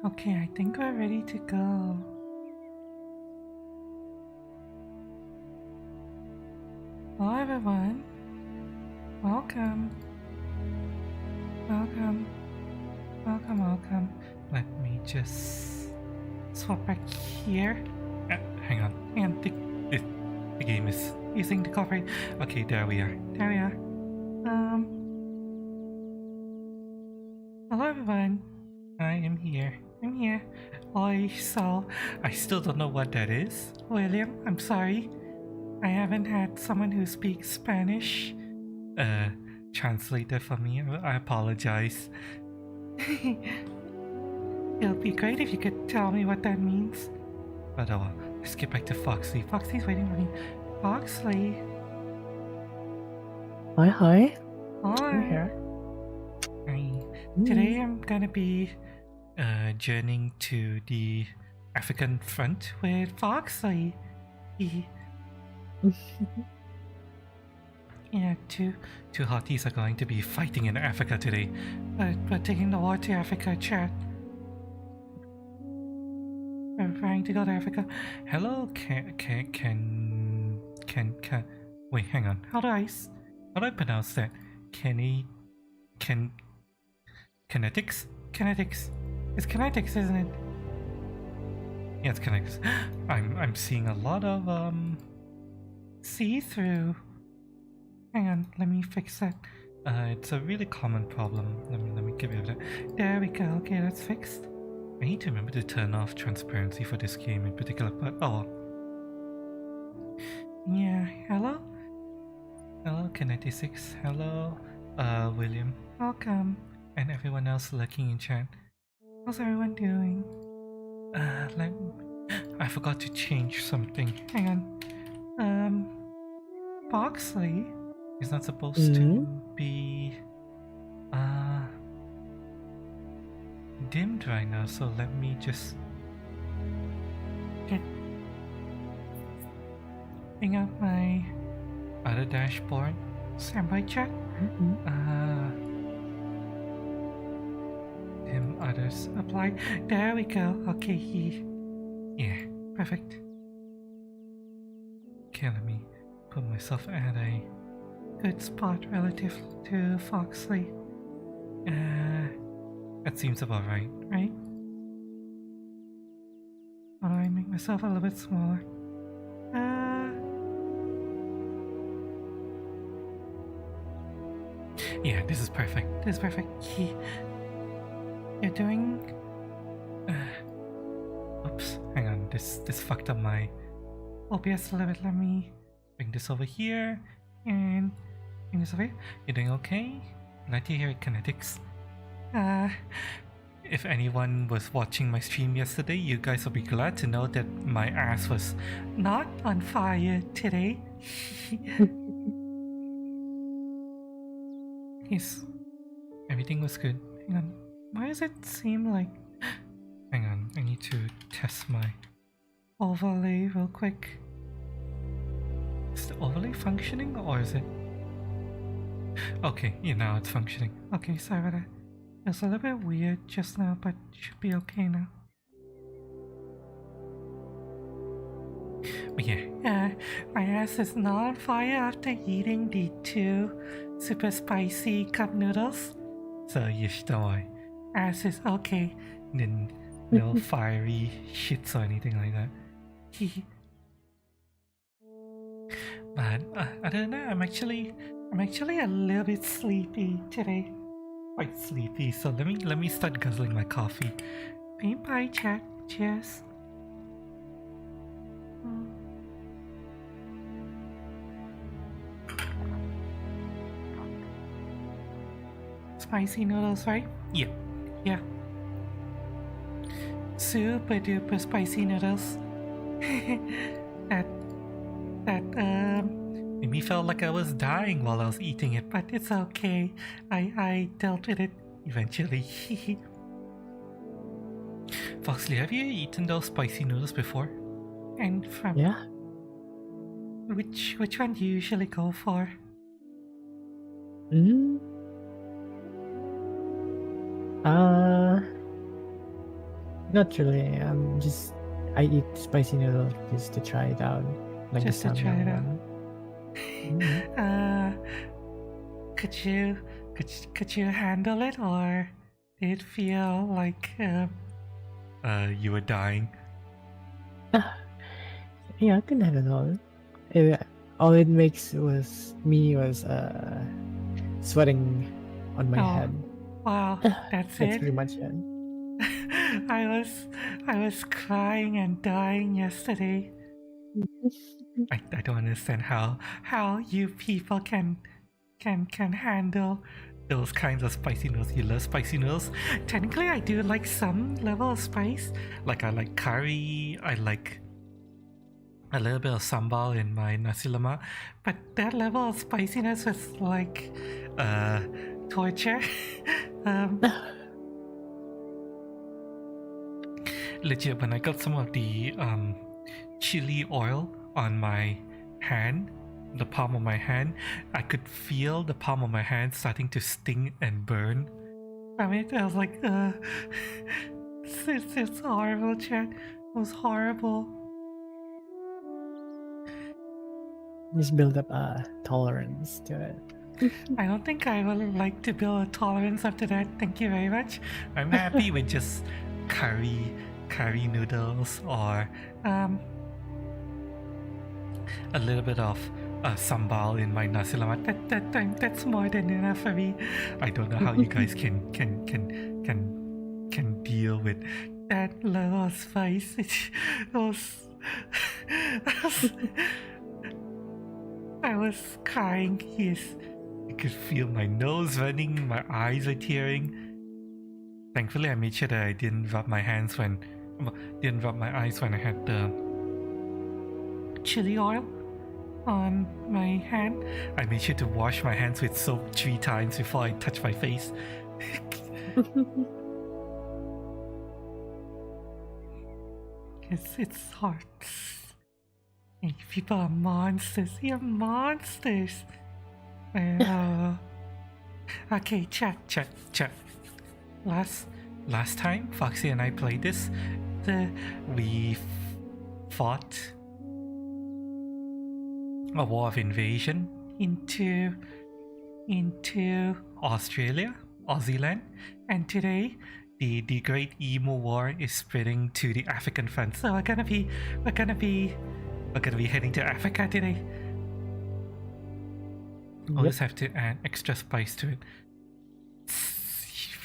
Okay, I think we're ready to go. Hello everyone. Welcome. Welcome. Welcome, welcome. Let me just swap back here. Hang on. The game is using the cover. Okay, there we are. There we are. Hello everyone. I am here. I'm here. I still don't know what that is. William, I'm sorry. I haven't had someone who speaks Spanish translate that for me. I apologize. It'll be great if you could tell me what that means. But oh, let's get back to Foxley. Foxley's waiting for me. Foxley. Hi. Hi. I'm here. Hi. Today I'm gonna be journeying to the African front with Foxley. Yeah, two hotties are going to be fighting in Africa today. We're taking the war to Africa, chat. We're trying to go to Africa. Hello, can wait, hang on. How do I pronounce that? Kinetics? Kinetics. It's kinetics, isn't it? Yeah, it's kinetics. I'm seeing a lot of see-through. Hang on, let me fix that. It's a really common problem. Let me get rid of that. There we go. Okay, that's fixed. I need to remember to turn off transparency for this game in particular, but oh. Yeah, hello? Hello, Kinetic6. Hello, William. Welcome. And everyone else lurking in chat. How's everyone doing? I forgot to change something. Hang on. Foxley is not supposed to be dimmed right now, so let me just bring up my other dashboard. Standby chat. Dim others apply. There we go. Okay, yeah, perfect. Okay, let me put myself at a good spot relative to Foxley. That seems about right? How do I make myself a little bit smaller? Yeah, this is perfect. You're doing... oops, hang on. This fucked up my OBS a little bit. Let me bring this over here and bring this over here. You're doing okay? Glad to hear it, Kinetics. If anyone was watching my stream yesterday, you guys will be glad to know that my ass was not on fire today. Yes, everything was good. Hang on, why does it seem like... Hang on, I need to test my overlay real quick. Is the overlay functioning or is it... Okay, yeah, now it's functioning. Okay, sorry about that. It was a little bit weird just now, but it should be okay now. But yeah, my ass is not on fire after eating the 2 super spicy cup noodles. So yes, don't worry. Ass is okay. Then no fiery shits or anything like that. But other than that, I'm actually a little bit sleepy today. Quite sleepy, so let me start guzzling my coffee. Bye chat. Cheers. Spicy noodles, right? Yeah. Super duper spicy noodles. that made me felt like I was dying while I was eating it, but it's okay. I dealt with it eventually. Foxley, have you eaten those spicy noodles before? And from... Yeah. Which one do you usually go for? Not really. I eat spicy noodle just to try it out, like Just the to try samyang it out. one. Mhm. Could you could you handle it, or did it feel like you were dying? Yeah, I can handle it. All it makes was sweating on my Oh, head. wow, that's That's it. pretty much it. I was crying and dying yesterday. I don't understand how you people can handle those kinds of spicy noodles. You love spicy noodles. Technically, I do like some level of spice. Like I like curry. I like a little bit of sambal in my nasi lemak, but that level of spiciness was like uh torture. um, Legit, when I got some of the chili oil on my hand, the palm of my hand, I could feel the palm of my hand starting to sting and burn. I mean, I was like, it's horrible, chat. It was horrible. Just build up a tolerance to it. I don't think I would like to build a tolerance after that. Thank you very much. I'm happy with just curry noodles, or a little bit of sambal in my nasi lemak. That's more than enough for me. I don't know how you guys can deal with that level of spice. It was, I was crying. Yes, I could feel my nose running, my eyes were tearing. Thankfully, I made sure that I didn't rub my eyes when I had the chili oil on my hand. I made sure to wash my hands with soap 3 times before I touch my face. It's hard. Hey, people are monsters. You're monsters. Okay, chat. Last time Foxy and I played this, we fought a war of invasion into Australia, Aussieland, and today the Great Emu War is spreading to the African front. So we're gonna be heading to Africa today. I'll just have to add extra spice to it.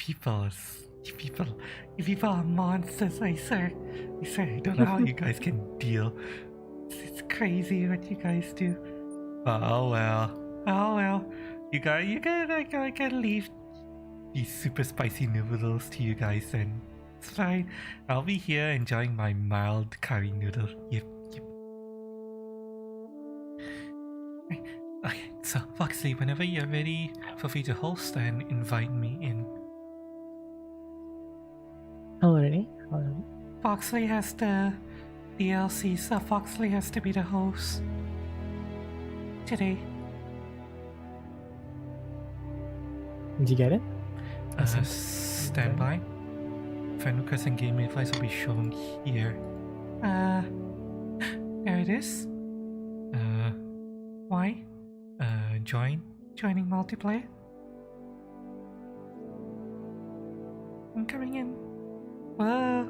You people are monsters. I swear. I don't know how you guys can deal. It's crazy what you guys do. Oh well. You gotta leave these super spicy noodles to you guys then. It's fine. I'll be here enjoying my mild curry noodle. Yep. Okay, so Foxy, whenever you're ready, feel free to host and invite me in. Already? Foxley has the DLC, so Foxley has to be the host today. Did you get it? Stand by. Friend request and game advice will be shown here. There it is. Why? Joining multiplayer. I'm coming in. Whoa.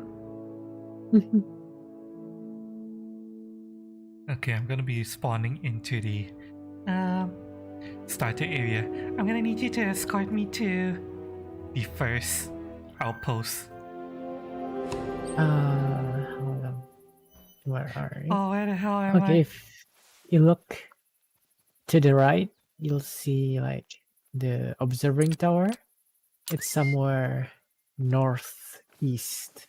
Okay, I'm gonna be spawning into the starter area. I'm gonna need you to escort me to the first outpost. Hold on. Where are you? Oh, where the hell am I? Okay, if you look to the right, you'll see like the observing tower. It's somewhere northeast.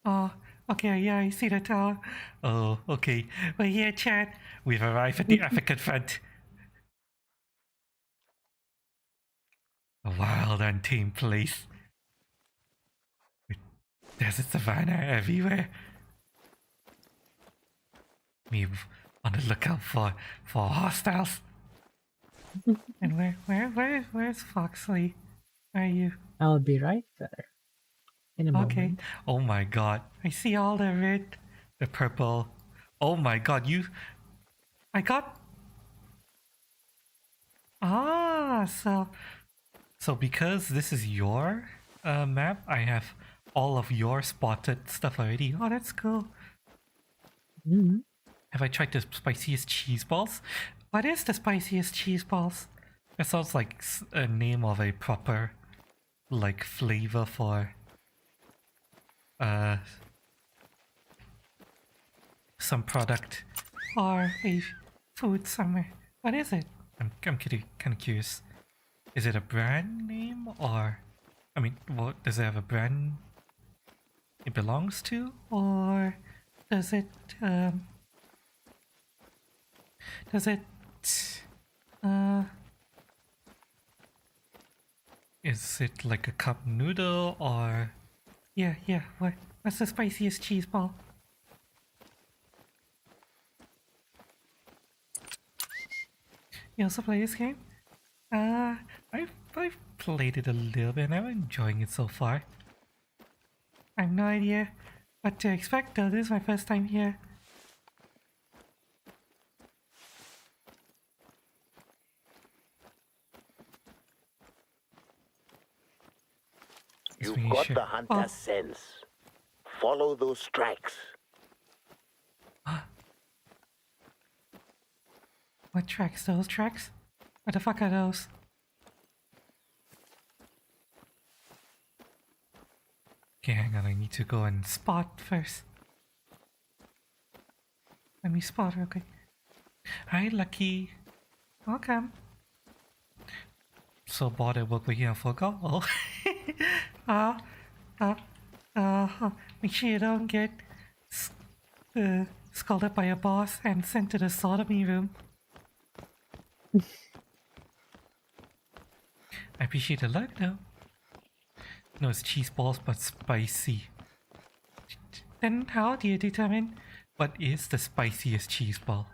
Oh, okay, yeah, I see the tower. Oh, okay. We're here, chat. We've arrived at the African front. A wild, untamed place. With desert savannah everywhere. Me on the lookout for hostiles. And where's Foxley? Where are you? I'll be right there. in a Okay. moment. Oh my god. I see all the red, the purple. Oh my god, I got. Ah, so because this is your map, I have all of your spotted stuff already. Oh, that's cool. Mhm. Have I tried the spiciest cheese balls? What is the spiciest cheese balls? That sounds like a name of a proper, like, flavor for uh some product or a food somewhere. What is it? I'm kind of curious. Is it a brand name or, I mean, what does it have a brand it belongs to, or does it um does it uh is it like a cup noodle or yeah what's the spiciest cheese ball? You also play this game? Uh, I've played it a little bit and I'm enjoying it so far. I have no idea what to expect though. This is my first time here. Just You've making got sure. the hunter's sense. Follow those tracks. What tracks? Those tracks? What the fuck are those? Okay, hang on. I need to go and spot first. Let me spot real quick. Hi, Lucky. Welcome. So bored at work, waking up for call. Oh. uh, uh, make sure you don't get scolded by your boss and sent to the sodomy room. I appreciate the luck though. No, it's cheese balls but spicy. Then how do you determine what is the spiciest cheese ball?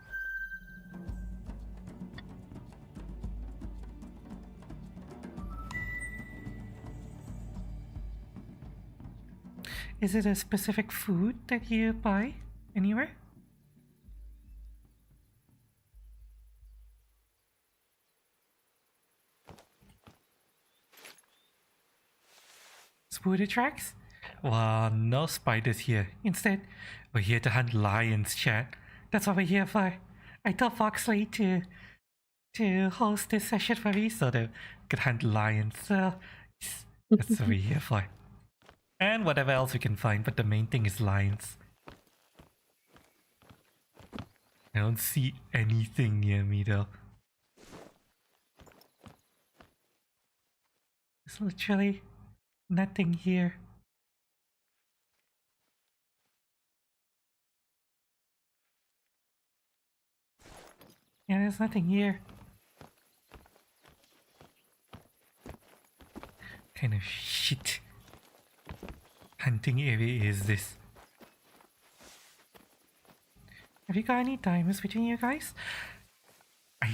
Is it a specific food that you buy anywhere? Spider tracks? Well, no spiders here. Instead, we're here to hunt lions, chat. That's what we're here for. I told Foxley to host this session for me so that we could hunt lions. So that's what we're here for. And whatever else we can find, but the main thing is lions. I don't see anything near me though. There's literally nothing here. Yeah, there's nothing here. Kind of shit hunting area is this? Have you got any diamonds between you guys? I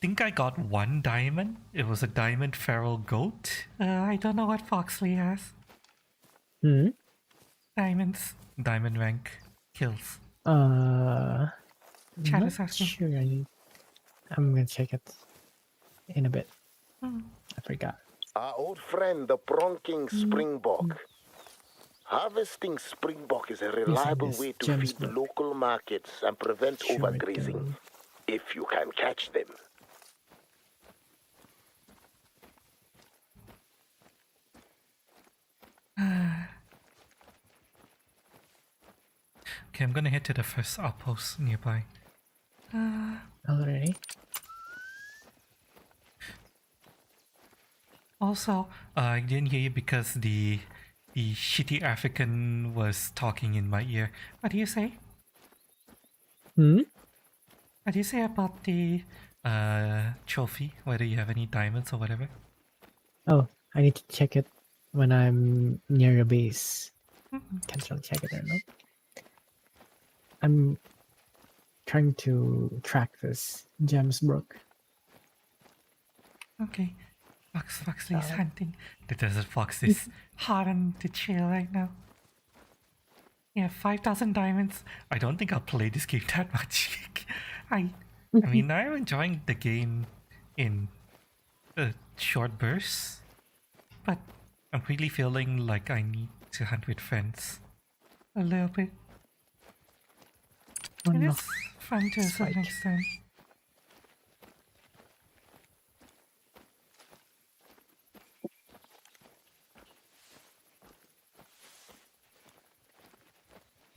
think I got one diamond. It was a diamond feral goat. I don't know what Foxley has. Hmm. Diamonds. Diamond rank kills. Chat Not is asking. sure. I'm gonna check it in a bit. Hmm. I forgot. Our old friend, the pronking springbok. Harvesting springbok is a reliable this way to gems feed book. local markets and prevent Sure it overgrazing, go. if you can catch them. Okay, I'm gonna head to the first outpost nearby. Already? Also, I didn't hear you because the shitty African was talking in my ear. What do you say? Hmm? What do you say about the trophy? Whether you have any diamonds or whatever? Oh, I need to check it when I'm near your base. Mm-hmm. Can't really check it right now. I'm trying to track this gems brook. Okay. Foxley is hunting. The desert fox is hot on the trail right now. Yeah, 5,000 diamonds. I don't think I'll play this game that much. I mean, I'm enjoying the game in short bursts, but I'm really feeling like I need to hunt with friends a little bit. Oh It no. is fun to a certain Spike. extent.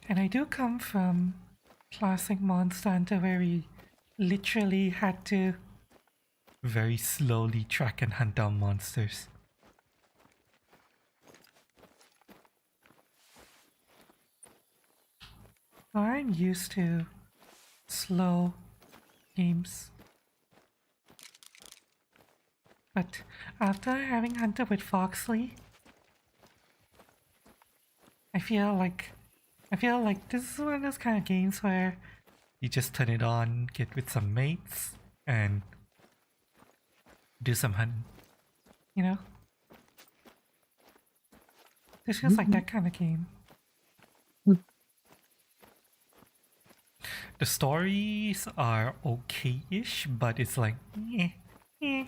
And I do come from classic Monster Hunter where we literally had to very slowly track and hunt down monsters. I'm used to slow games. But after having hunted with Foxley, I feel like this is one of those kind of games where you just turn it on, get with some mates, and do some hunting. You know? This feels like that kind of game. The stories are okay-ish, but it's like, eh. You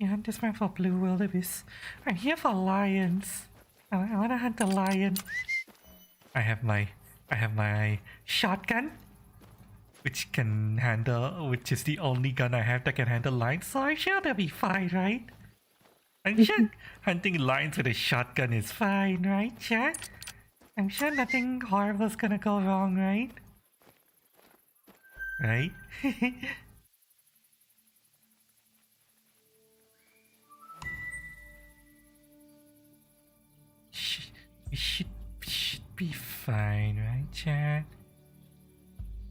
hunt this man for blue wildebeest. I'm here for lions. I want to hunt a lion. I have my shotgun, which is the only gun I have that can handle lions. So I'm sure they'll be fine, right? I'm sure hunting lions with a shotgun is fine, right, chat? I'm sure nothing horrible is gonna go wrong, right? Right? We should be fine, right, chat?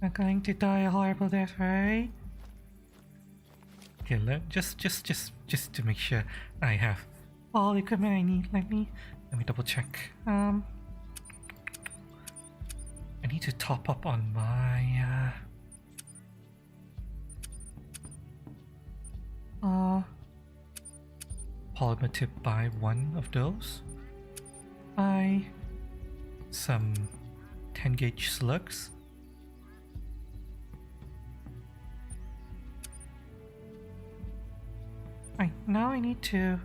Not going to die a horrible death, right? Okay, just to make sure I have all the equipment I need. Let me double check. I need to top up on my polymer tip, buy one of those. Buy some 10 gauge slugs. Right, now I need to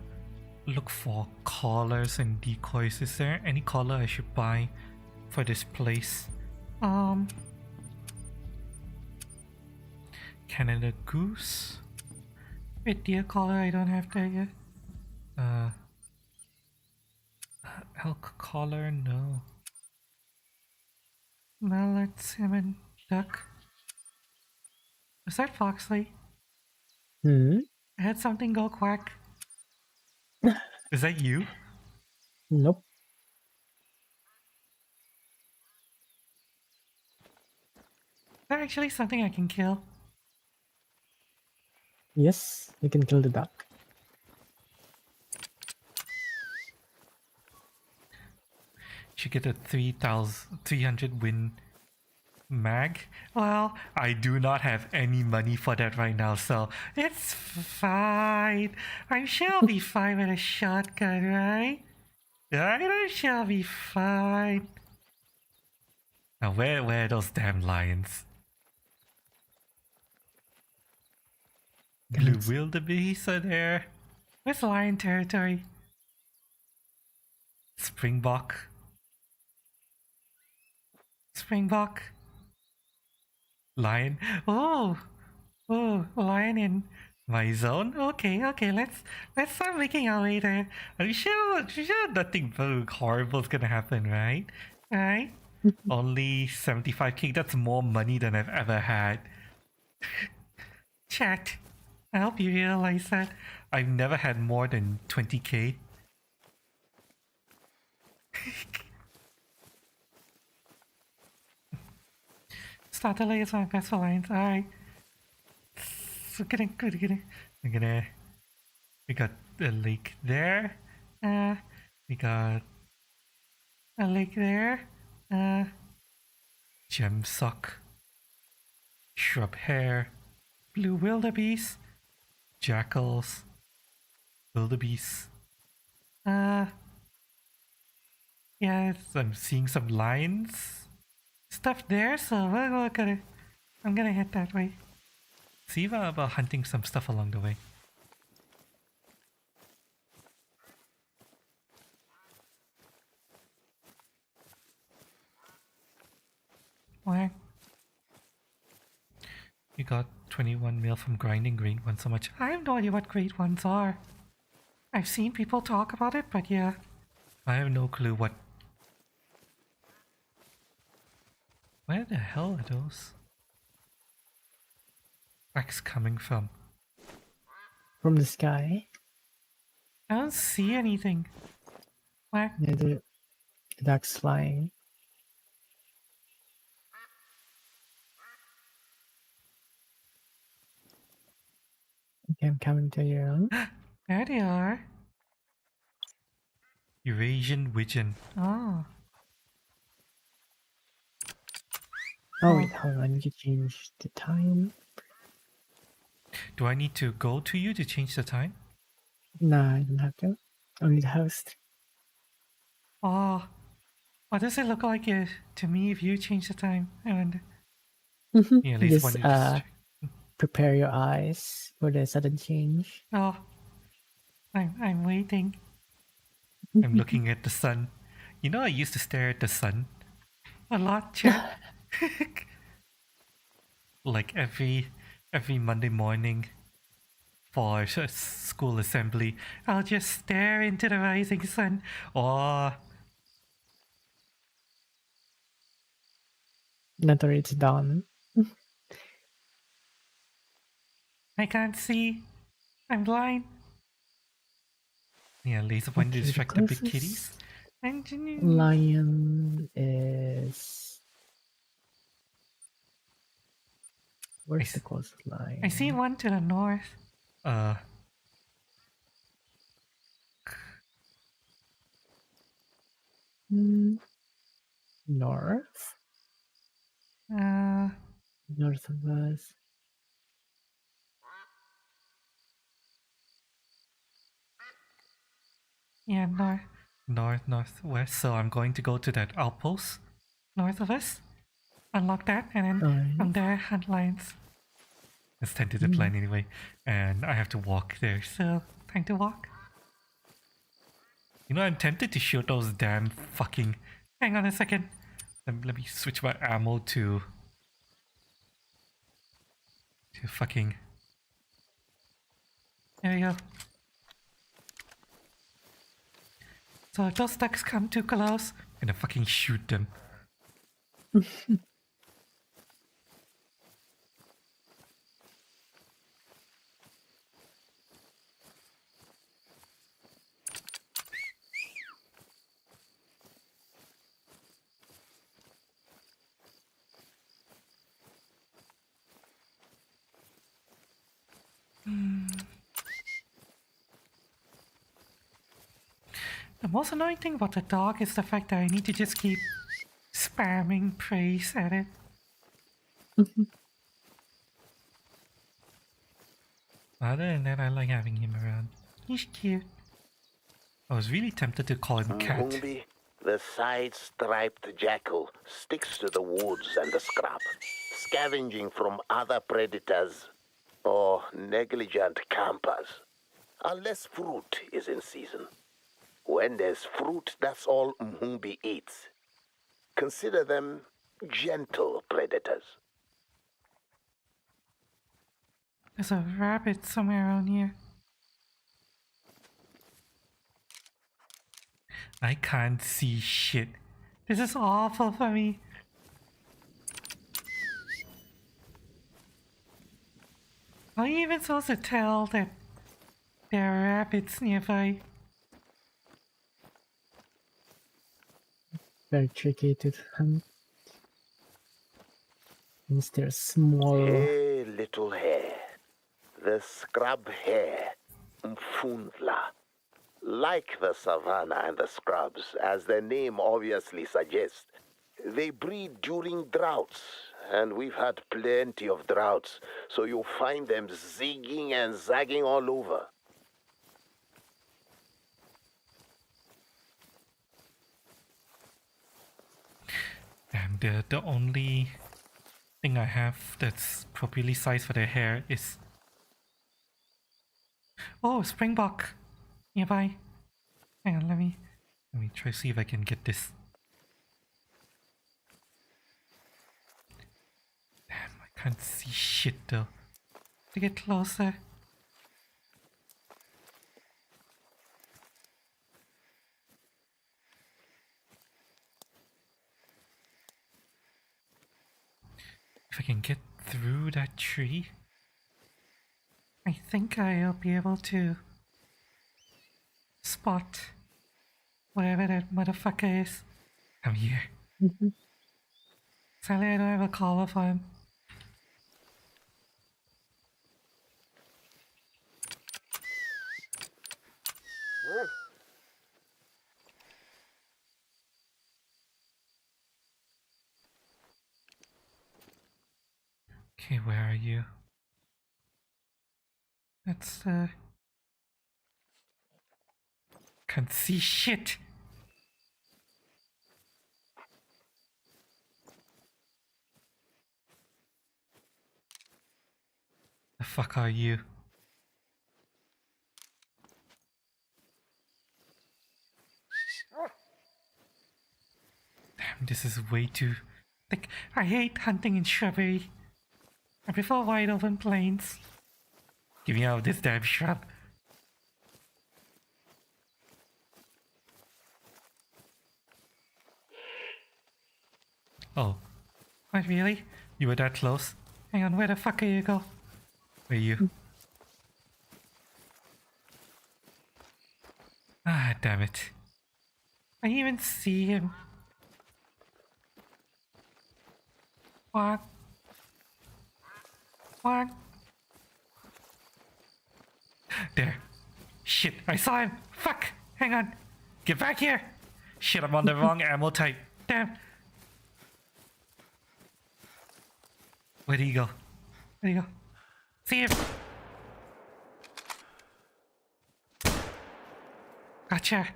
look for collars and decoys. Is there any collar I should buy for this place? Canada Goose. Wait, deer collar, I don't have that yet. Elk collar, no. Mallet, salmon, duck. Was that Foxley? Hmm? I had something go quack. Is that you? Nope. Is that actually something I can kill? Yes, you can kill the duck. Should get a 3,300 win mag. Well, I do not have any money for that right now, so it's fine. I'm sure I'll be fine with a shotgun, right? Right? I'm sure I'll be fine. Now, where are those damn lions? Blue Guns. wildebeest are there. Where's lion territory? Springbok. Springbok. Lion. Oh, lion in my zone. Okay. Let's start making our way there. I'm sure nothing very horrible is gonna happen, right? Right? Only 75k. That's more money than I've ever had. Chat. I hope you realize that I've never had more than 20k. Starter layers my best for lions. Alright. So good. We got a lake there. We got a lake there. Gem sock. Shrub hare. Blue wildebeest. Jackals. Wildebeest. Yeah, I'm seeing some lines, stuff there, so I'm gonna head that way. See about hunting some stuff along the way. Where? You got 21 mil from grinding great ones so much. I have no idea what great ones are. I've seen people talk about it, but yeah, I have no clue what. Where the hell are those tracks coming from? From the sky. I don't see anything. Where? Yeah, the ducks flying. Okay, I'm coming to you. There they are. Eurasian Widgeon. Oh. Oh wait, hold on, I need to change the time. Do I need to go to you to change the time? Nah, I don't have to. Only the host. Oh. What does it look like to me if you change the time? I wonder. Yeah, at least Just wanted to just check. prepare your eyes for the sudden change. Oh. I'm waiting. I'm looking at the sun. You know, I used to stare at the sun a lot, chat. Like every Monday morning for school assembly, I'll just stare into the rising sun. Oh, Not already it's dawn. I can't see. I'm blind. Yeah, laser point to Okay, the distract the big kitties. closest lion is... Where's the closest lion? I see one to the north. North? North of us. Yeah, northwest. So I'm going to go to that outpost north of us, unlock that, and then from there hunt lions. That's tentative plan anyway, and I have to walk there, so time to walk. You know, I'm tempted to shoot those damn fucking. Hang on a second. Let me switch my ammo to fucking. There we go. So if those ducks come too close, I'm gonna fucking shoot them. The most annoying thing about the dog is the fact that I need to just keep spamming praise at it. Other than that, I like having him around. He's cute. I was really tempted to call him Cat. Mumbi, the side-striped jackal sticks to the woods and the scrub, scavenging from other predators or negligent campers, unless fruit is in season. When there's fruit, that's all Mumbi eats. Consider them gentle predators. There's a rabbit somewhere around here. I can't see shit. This is awful for me. How are you even supposed to tell that there are rabbits nearby? Very tricky to hunt. Since they're small. Hey, little hare. The scrub hare, Mfunla. Like the savanna and the scrubs, as their name obviously suggests, they breed during droughts, and we've had plenty of droughts, so you'll find them zigging and zagging all over. Damn, the only thing I have that's properly sized for their hair is... Oh, springbok nearby. Hang on, let me try to see if I can get this. Damn, I can't see shit though. To get closer. If I can get through that tree, I think I'll be able to spot whatever that motherfucker is. I'm here. Sadly, I don't have a collar for him. Okay, where are you? That's can't see shit. The fuck are you? Damn, this is way too... Like, I hate hunting in shrubbery. I prefer wide open plains. Get me out of this damn shrub. Oh. What, really? You were that close? Hang on, where the fuck are you go? Where are you? Ah, damn it. I even see him. What? What? There. Shit, I saw him. Fuck. Hang on. Get back here. Shit, I'm on the wrong ammo type. Damn. Where'd he go? Where'd he go? See him. Gotcha.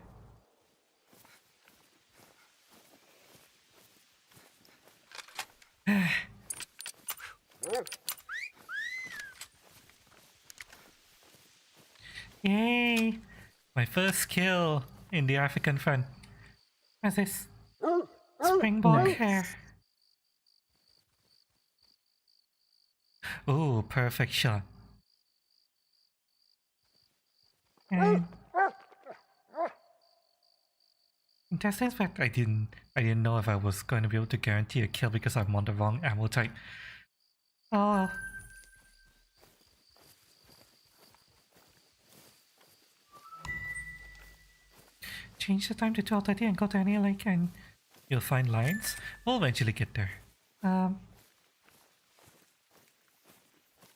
Yay! My first kill in the African front. What's this? Springbok hair. Oh, perfect shot. And in that aspect, I didn't know if I was going to be able to guarantee a kill because I'm on the wrong ammo type. Oh. Change the time to 12:30 and go to any lake and you'll find lions. We'll eventually get there. I'm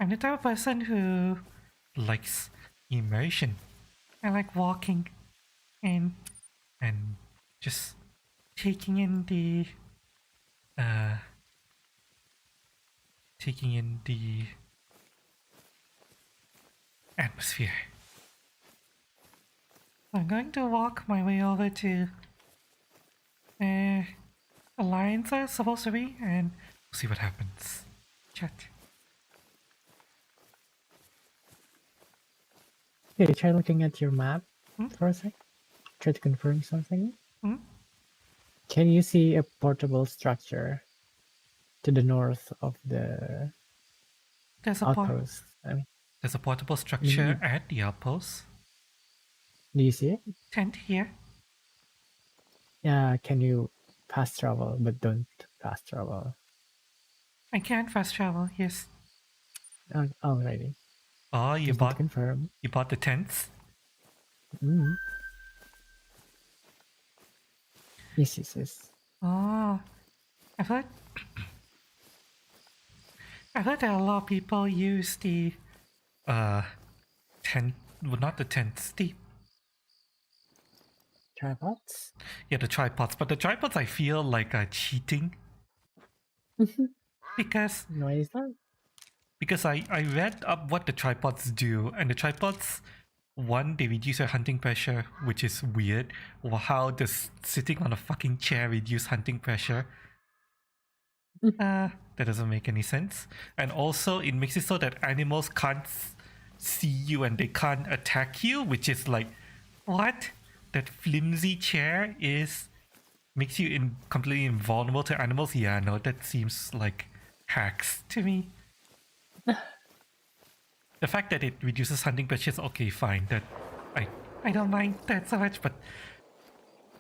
the type of person who likes immersion. I like walking and just taking in the atmosphere. I'm going to walk my way over to the lions are supposed to be and we'll see what happens. Chat. Okay, try looking at your map for a sec. Try to confirm something. Can you see a portable structure to the north of the There's a outpost? there's a portable structure at the outpost. Do you see it? Tent here. Yeah, can you fast travel, but don't fast travel? I can fast travel, yes. Alrighty. Oh, you Just need to bought confirm. the tents? Yes. Oh, I've heard that a lot of people use the tent, well, not the tents, the Tripods? yeah, the tripods. But the tripods I feel like are cheating because Why is that? I read up what the tripods do, and the tripods, one, they reduce your hunting pressure, which is weird. Or how does sitting on a fucking chair reduce hunting pressure? That doesn't make any sense. And also, it makes it so that animals can't see you and they can't attack you, which is like, what? That flimsy chair makes you completely invulnerable to animals? Yeah, no, that seems like hacks to me. The fact that it reduces hunting pressures, okay, fine. That I don't mind that so much, but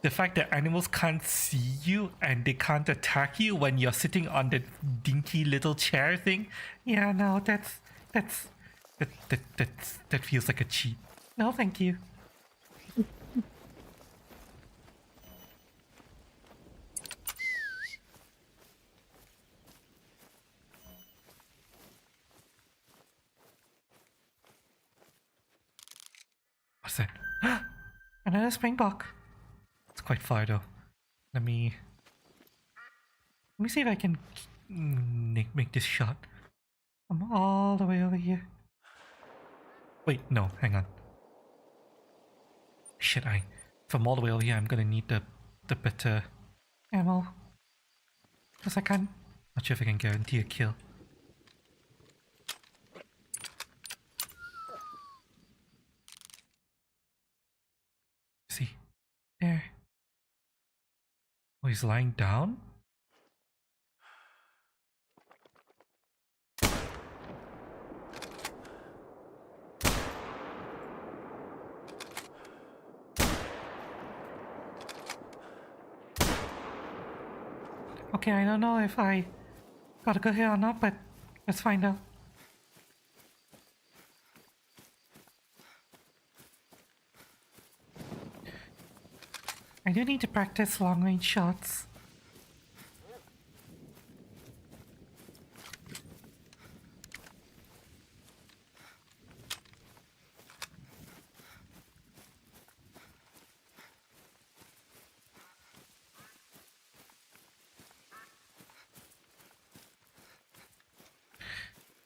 the fact that animals can't see you and they can't attack you when you're sitting on that dinky little chair thing, yeah, no, that feels like a cheat. No, thank you. What's that? Another springbok. It's quite far though. Let me see if I can make this shot. I'm all the way over here. Wait, no, hang on. Shit, if I'm all the way over here, I'm gonna need the better ammo. Because I can't. Not sure if I can guarantee a kill. See, there. Oh, he's lying down? Okay, I don't know if I got a good hit or not, but let's find out. I do need to practice long-range shots.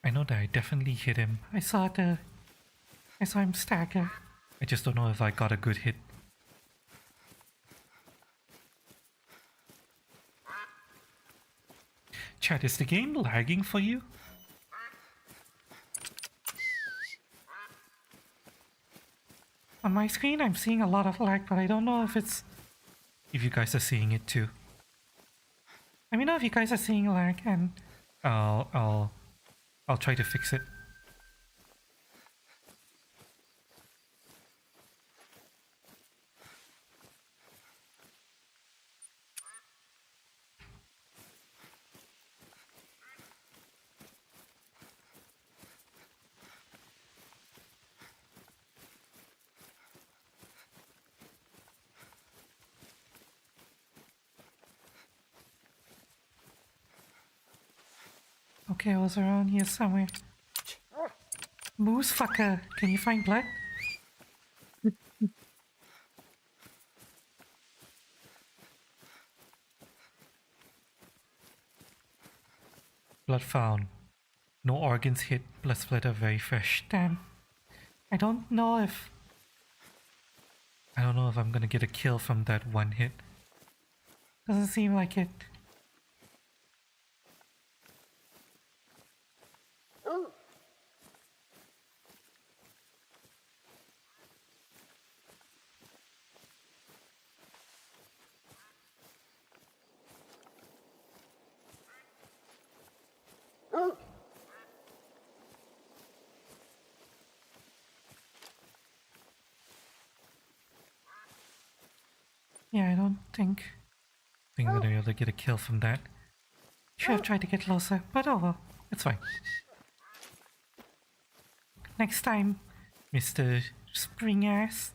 I know that I definitely hit him. I saw him stagger. I just don't know if I got a good hit. Chat, is the game lagging for you? On my screen, I'm seeing a lot of lag, but I don't know if you guys are seeing it too. Let me know if you guys are seeing lag, and I'll try to fix it. Okay, I was around here somewhere. Moose fucker, can you find blood? Blood found. No organs hit, blood splatter very fresh. Damn. I don't know if I'm gonna get a kill from that one hit. Doesn't seem like it. Yeah, I don't think I'm gonna be able to get a kill from that. Should have tried to get closer, but oh well, it's fine. Next time, Mr. Springass.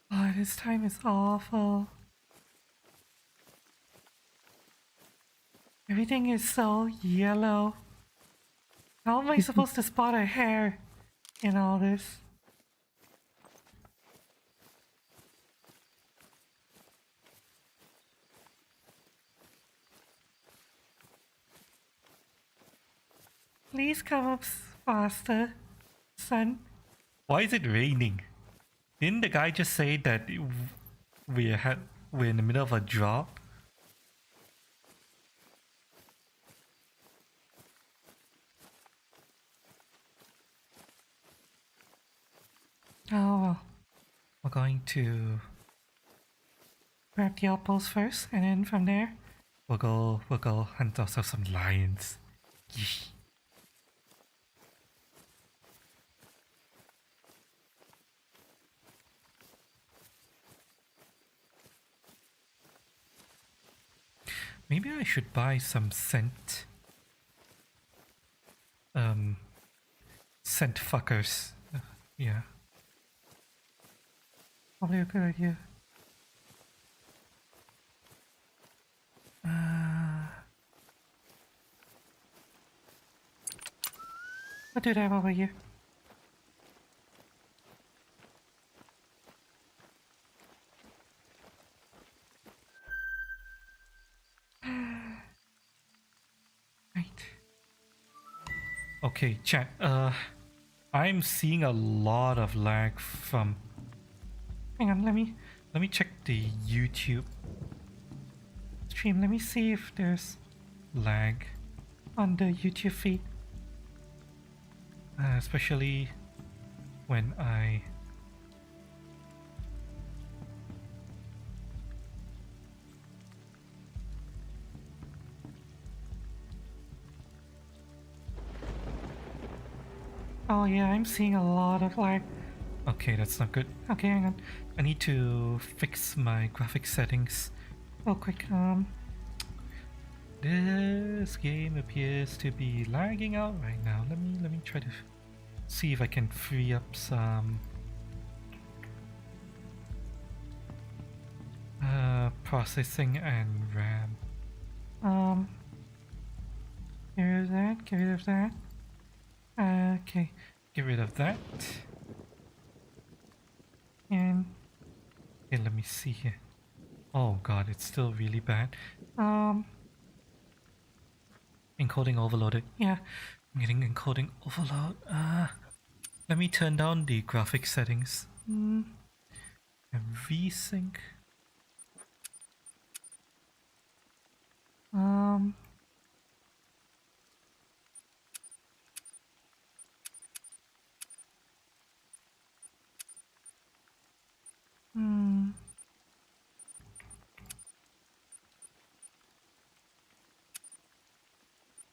Oh, this time is awful. Everything is so yellow. How am I supposed to spot a hair in all this? Please come up faster, son. Why is it raining? Didn't the guy just say that we're in the middle of a drought? Oh well. We're going to grab the outpost first, and then from there we'll go hunt ourselves some lions. Yeesh. Maybe I should buy some scent. Scent fuckers. Yeah. Probably a good idea. I'll do that over here. Right. Okay, chat. I'm seeing a lot of lag from. Hang on, let me check the YouTube stream. Let me see if there's lag on the YouTube feed, especially when I. Oh yeah, I'm seeing a lot of lag. Okay, that's not good. Okay, hang on. I need to fix my graphic settings real quick. This game appears to be lagging out right now. Let me try to see if I can free up some processing and RAM. Get rid of that, get rid of that. Okay, get rid of that. And okay, let me see here. Oh god, it's still really bad. Encoding overloaded. Yeah, I'm getting encoding overload. Let me turn down the graphic settings. And VSync.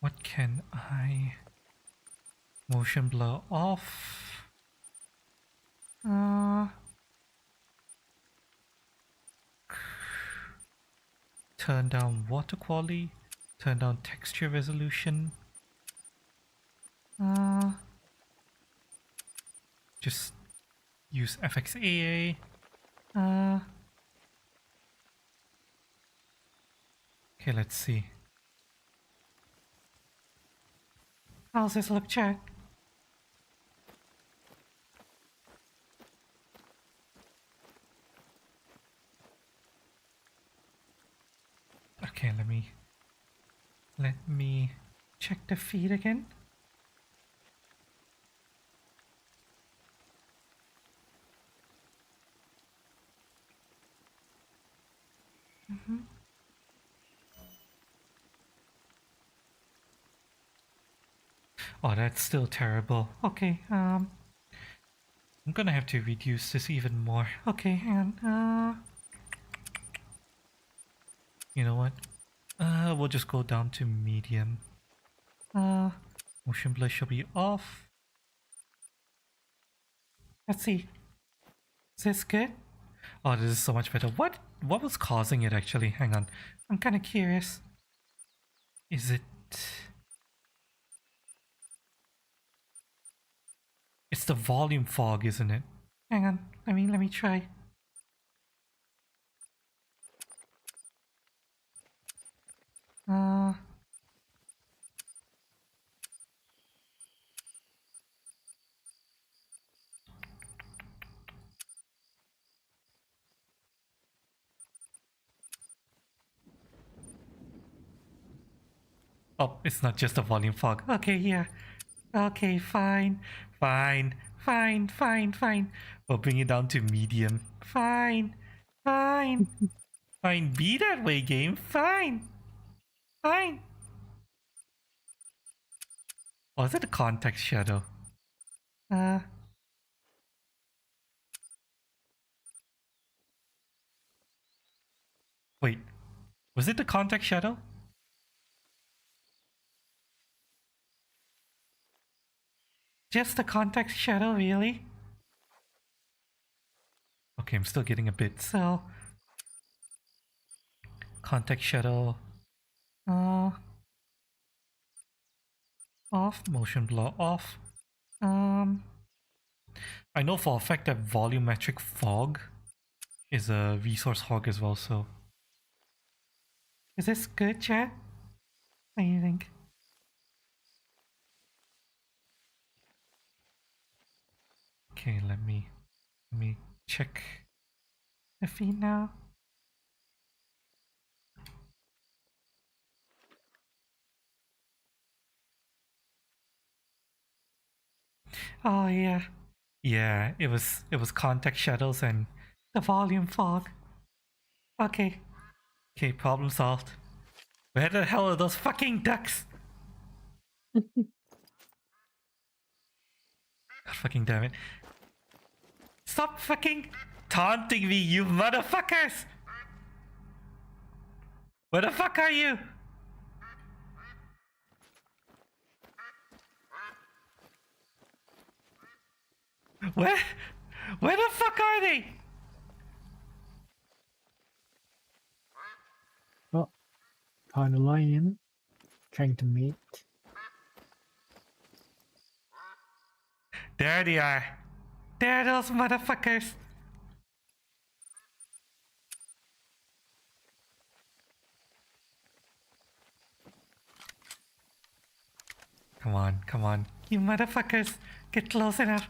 What can I... Motion blur off. Turn down water quality. Turn down texture resolution. Just use FXAA. Okay, let's see. How's this look, chat? Okay, let me check the feed again. Oh, that's still terrible. Okay, I'm gonna have to reduce this even more. Okay, and you know what? We'll just go down to medium. Motion blur should be off. Let's see. Is this good? Oh, this is so much better. What was causing it actually? Hang on. I'm kind of curious. Is it... It's the volume fog, isn't it? Hang on. Let me try. Oh, it's not just a volume fog. Okay, yeah. Okay, fine. Fine. Fine, fine, fine. We'll bring it down to medium. Fine. Fine. Fine. Be that way, game. Fine. Fine. Or is it a context shadow? Wait. Was it the context shadow? Just the context shadow, really? Okay, I'm still getting a bit. So, context shadow. Off. Motion blur off. I know for a fact that volumetric fog is a resource hog as well, so. Is this good, chat? What do you think? Okay, let me check the feed now. Oh yeah. Yeah, it was context shadows and the volume fog. Okay. Okay, problem solved. Where the hell are those fucking ducks? God fucking damn it. Stop fucking taunting me, you motherfuckers! Where the fuck are you? Where? Where the fuck are they? Oh, found a lion. Trying to mate. There they are. There are those motherfuckers. Come on, come on. You motherfuckers. Get close enough.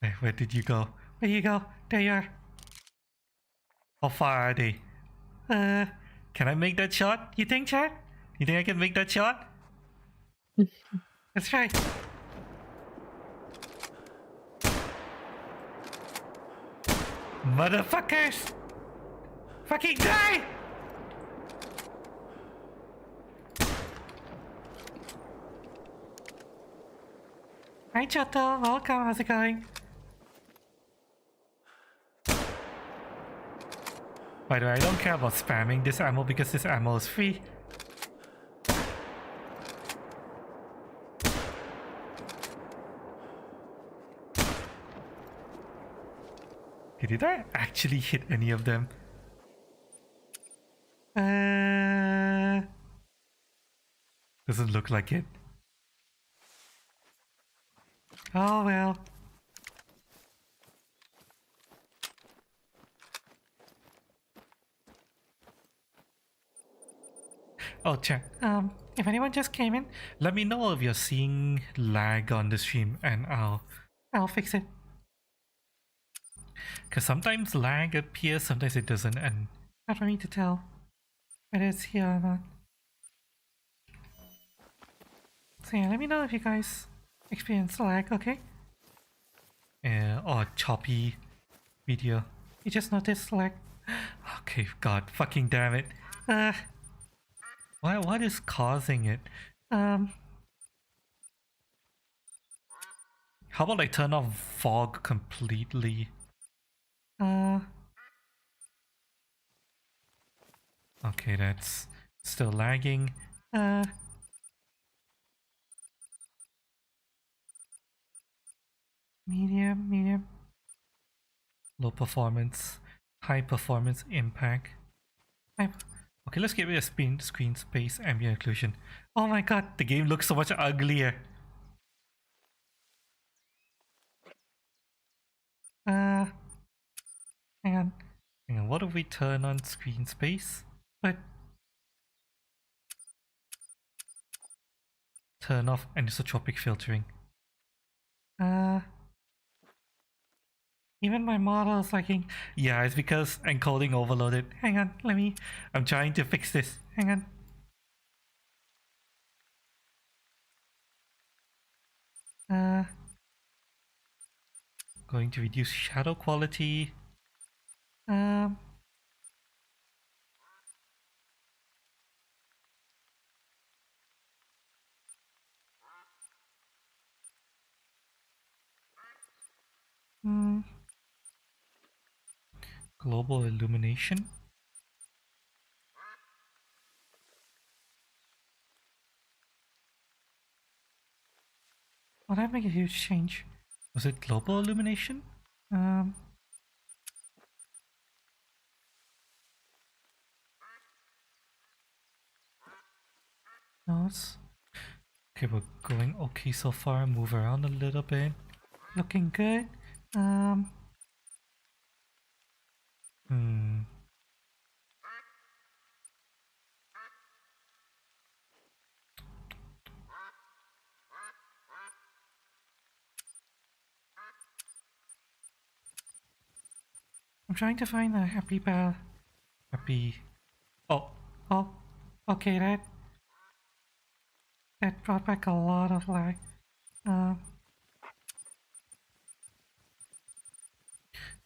Hey, where did you go? Where you go? There you are. How far are they? Can I make that shot? You think, Chad? You think I can make that shot? Let's try. Motherfuckers! Fucking die! Hi, Chato. Welcome. How's it going? By the way, I don't care about spamming this ammo because this ammo is free. Okay, did I actually hit any of them? Doesn't look like it. Oh well. Oh, chat. If anyone just came in, let me know if you're seeing lag on the stream, and I'll fix it. Cause sometimes lag appears, sometimes it doesn't, and hard for me to tell whether it's here or not. So yeah, let me know if you guys experience lag, okay? Or choppy video. You just noticed lag. Okay, god fucking damn it. What is causing it? How about I turn off fog completely? Okay, that's still lagging. Medium. Low performance, high performance impact. Okay, let's get rid of screen space, ambient occlusion. Oh my god, the game looks so much uglier. Hang on. What if we turn on screen space? But turn off anisotropic filtering. Even my model is lagging. Yeah, it's because encoding overloaded. Hang on, I'm trying to fix this. Hang on. Going to reduce shadow quality. Um, hmm, global illumination. Well, that make a huge change. Was it global illumination? Um, no, it's okay. We're going okay so far. Move around a little bit. Looking good. Um, hmm. I'm trying to find a happy bell. Happy. Oh, oh. Okay, that brought back a lot of lag. Um,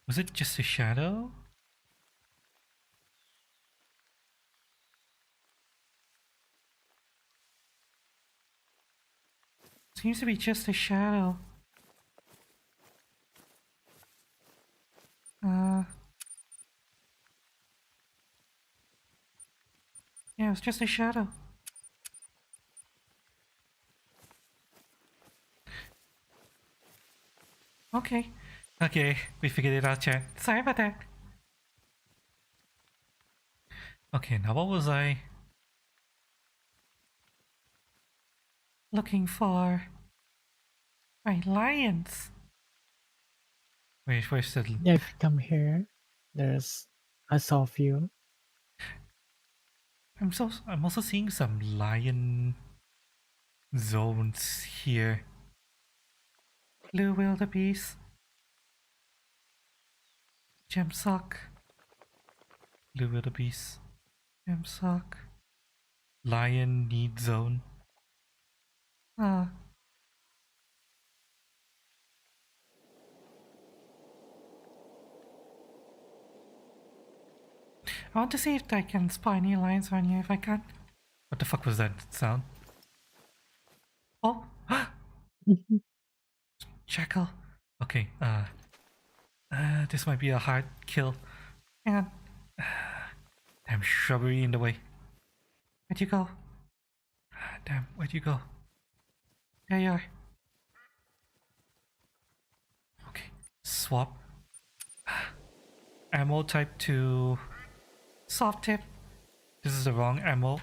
was it just a shadow? Seems to be just a shadow. Yeah, it's just a shadow. Okay. Okay, we figured it out, chat. Sorry about that. Okay, now what was I looking for? Right, lions. Wait, where's the... Yeah, if you come here, there's I saw a few. I'm also seeing some lion zones here. Blue wildebeest. Gemsock. Blue wildebeest. Gemsock. Lion need zone. Ah. I want to see if I can spot any lions on here if I can. What the fuck was that sound? Oh! Jackal! Okay, this might be a hard kill. Hang on. Damn shrubbery in the way. Where'd you go? Damn, where'd you go? There you are. Okay, swap. Ammo type to soft tip. This is the wrong ammo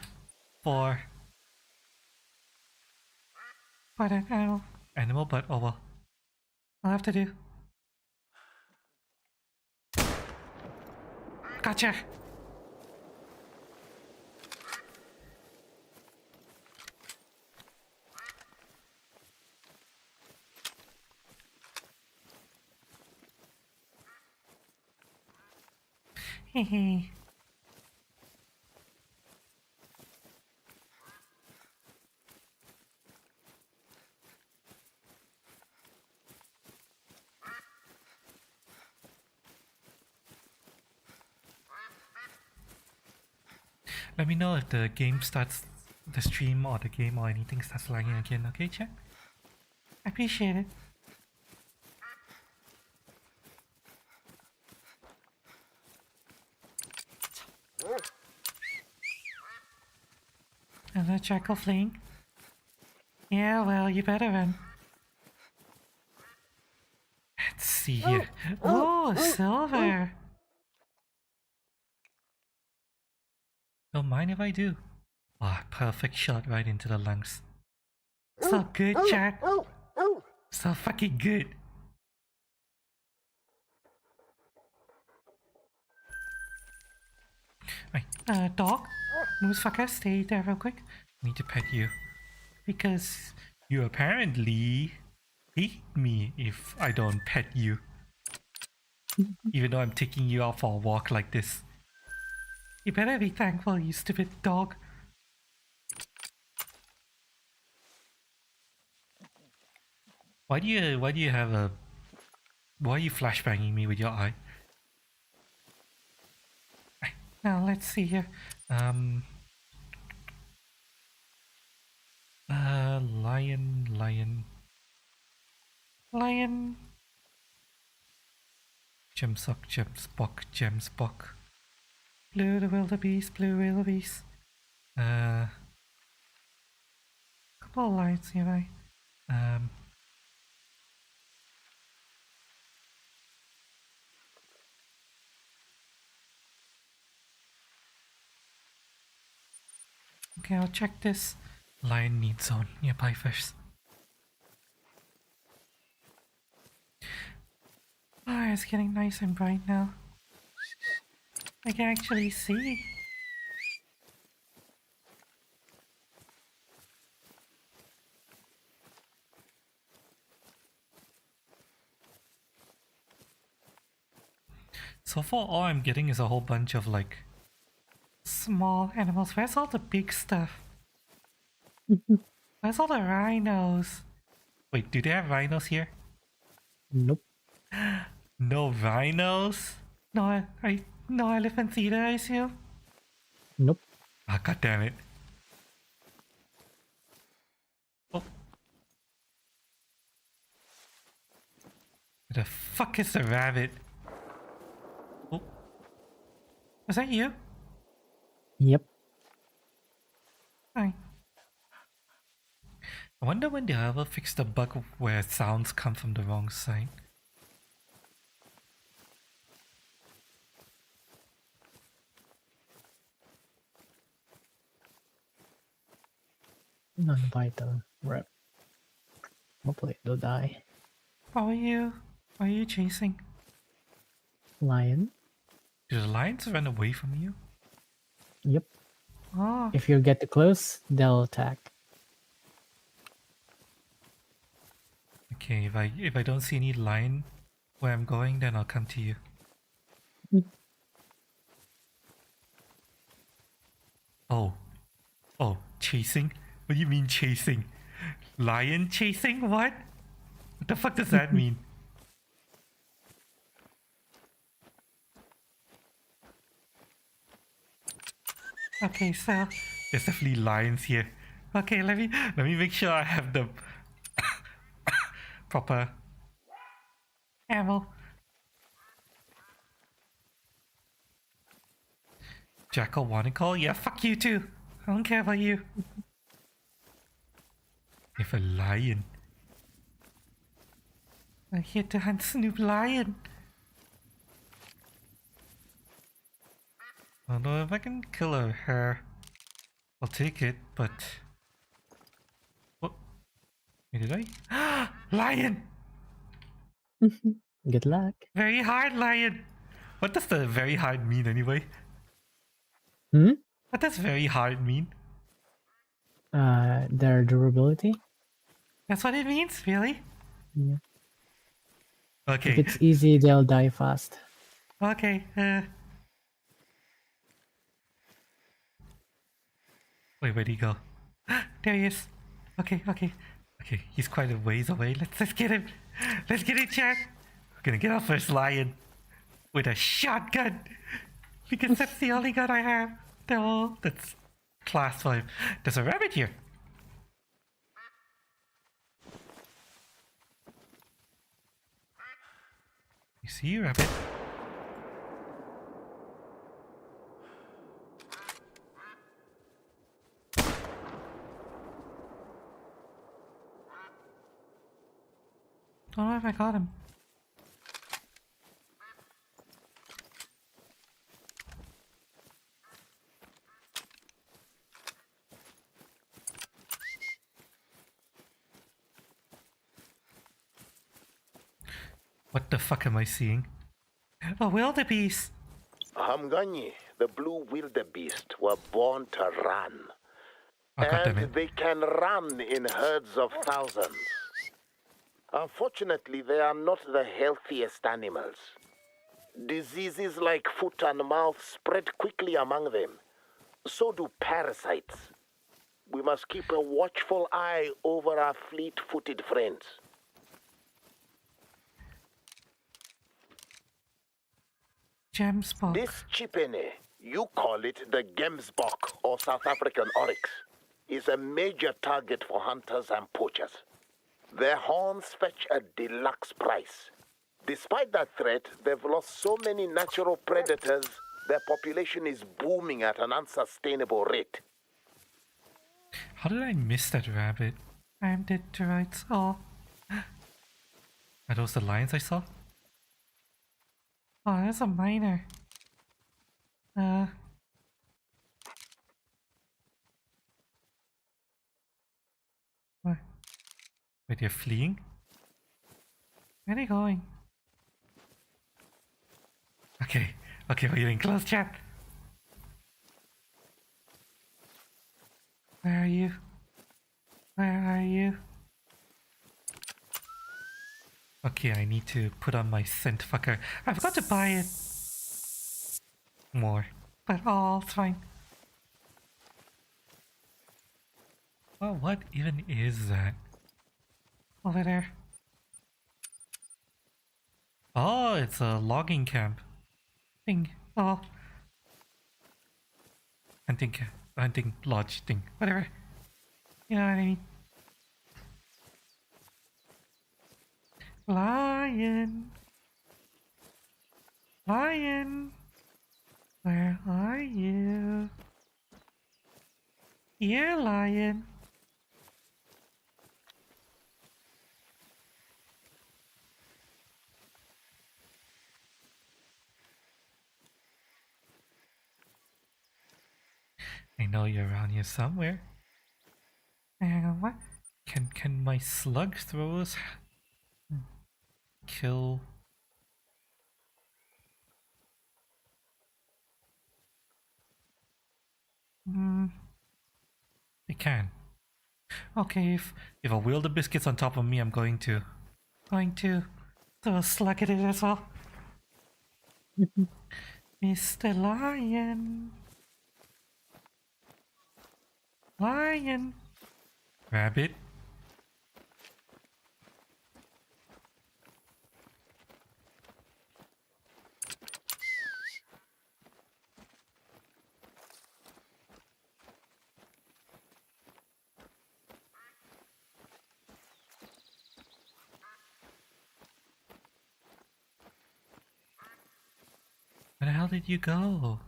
for that animal, but oh well. I'll have to do. Gotcha! Hehe. Let me know if the game starts, the stream or the game or anything starts lagging again, okay, chat? I appreciate it. Another jackal fleeing? Yeah, well, you better run. Let's see here. Oh, silver! Don't mind if I do. Ah, perfect shot right into the lungs. So good, chat. So fucking good. Right, dog. Moose fucker, stay there real quick. Need to pet you. Because you apparently hate me if I don't pet you. Even though I'm taking you out for a walk like this. You better be thankful, you stupid dog. Why do you have a... Why are you flashbanging me with your eye? Now let's see here. Lion. Gemspock. Blue the wildebeest. Couple of lights nearby. Okay, I'll check this lion need zone nearby first. Ah, it's getting nice and bright now. I can actually see. So far, all I'm getting is a whole bunch of like small animals. Where's all the big stuff? Where's all the rhinos? Wait, do they have rhinos here? Nope. No rhinos? No, no elephants either, I assume? Nope. Ah, god damn it. Oh. Where the fuck is the rabbit? Oh. Was that you? Yep. Hi. I wonder when they'll ever fix the bug where sounds come from the wrong side. Non-vital rep. Hopefully it'll die. What are you chasing? Lion. Do the lions run away from you? Yep. Oh, If you get too close, they'll attack. okay. If I don't see any lion where I'm going, then I'll come to you. Oh, chasing? What do you mean chasing? Lion chasing? What? What the fuck does that mean? Okay, so there's definitely lions here. Okay, let me make sure I have the proper ammo. Jackal wanna call? Yeah, fuck you too. I don't care about you. If a lion. I'm here to hunt Snoop Lion. Although if I can kill her, I'll take it, but... What? Wait, did I? Lion! Good luck. Very hard lion! What does the very hard mean anyway? What does very hard mean? Their durability. That's what it means, really? Yeah. Okay. If it's easy, they'll die fast. Okay, Wait, where'd he go? There he is. Okay. He's quite a ways away. Let's get him. Let's get him, chat. We're gonna get our first lion with a shotgun because that's the only gun I have. No, that's class 5. There's a rabbit here. You see, rabbit? Don't know if I got him. What the fuck am I seeing? A wildebeest! Hamgani, the blue wildebeest, were born to run. Oh, And goddammit. they can run in herds of thousands. Unfortunately, they are not the healthiest animals. Diseases like foot and mouth spread quickly among them. So do parasites. We must keep a watchful eye over our fleet-footed friends. Gemsbok. This chipene, you call it the gemsbok or South African oryx, is a major target for hunters and poachers. Their horns fetch a deluxe price. Despite that threat, they've lost so many natural predators, their population is booming at an unsustainable rate. How did I miss that rabbit? I am dead to rights. Oh. Are those the lions I saw? Oh, that's a miner. What? Wait, they're fleeing? Where are they going? Okay, okay, we're getting close, chat. Where are you? Where are you? Okay, I need to put on my scent fucker. I forgot to buy it more, but oh, it's fine. Well, what even is that? Over there. Oh, it's a logging camp. Thing. Oh. Hunting lodge thing. Whatever. You know what I mean? Lion. Lion. Where are you? Here, lion. I know you're around here somewhere. What? Can my slug throwers kill? They can. Okay, if I wheel the biscuits on top of me, I'm going to throw a slug at it as well. Mr. Lion. Lion. Rabbit. Where the hell did you go?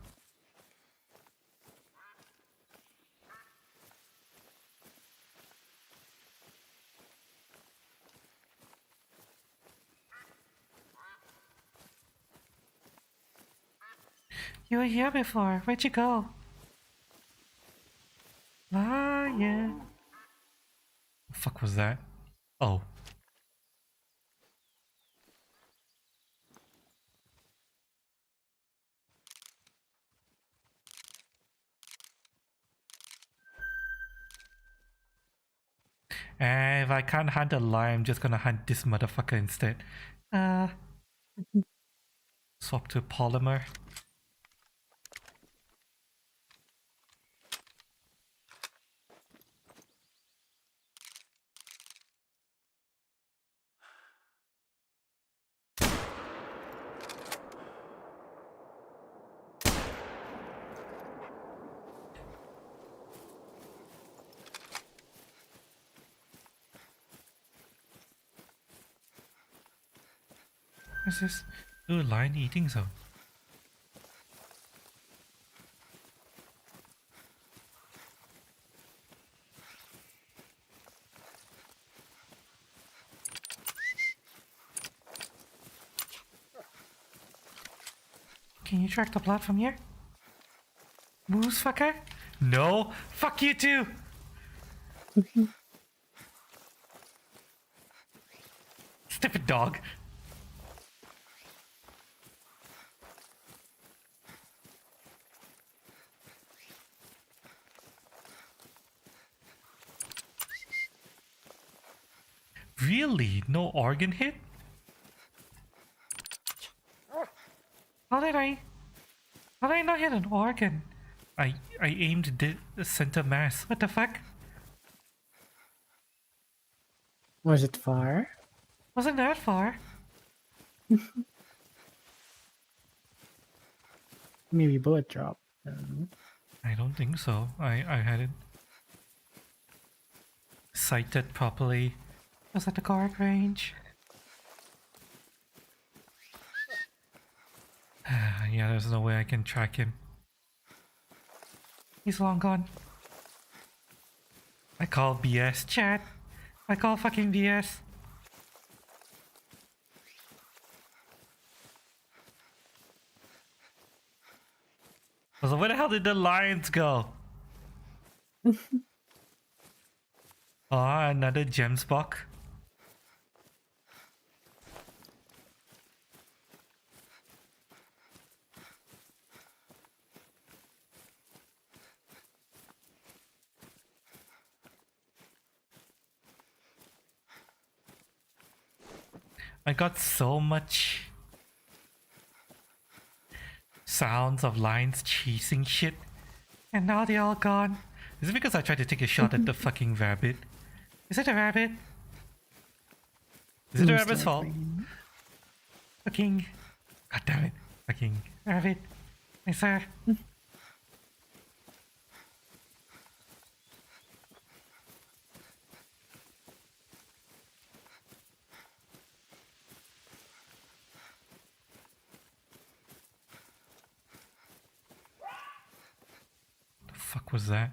You were here before. Where'd you go? Lion. The fuck was that? Oh. If I can't hunt a lion, I'm just gonna hunt this motherfucker instead. Swap to polymer. What's this? Ooh, lion eating zone. Can you track the blood from here? Moose fucker? No! Fuck you too! Stupid dog. Really? No organ hit? How did I not hit an organ? I aimed the center mass. What the fuck? Was it far? Wasn't that far? Maybe bullet drop. I don't think so. I hadn't sighted properly. Was at the guard range. Yeah, there's no way I can track him. He's long gone. I call BS, chat. I call fucking BS. So where the hell did the lions go? Oh, another gem spock. I got so much sounds of lions chasing shit, and now they're all gone. Is it because I tried to take a shot at the fucking rabbit? Is it a rabbit? Is it a rabbit's fault? Fucking... God damn it. Fucking rabbit. I swear. The fuck was that?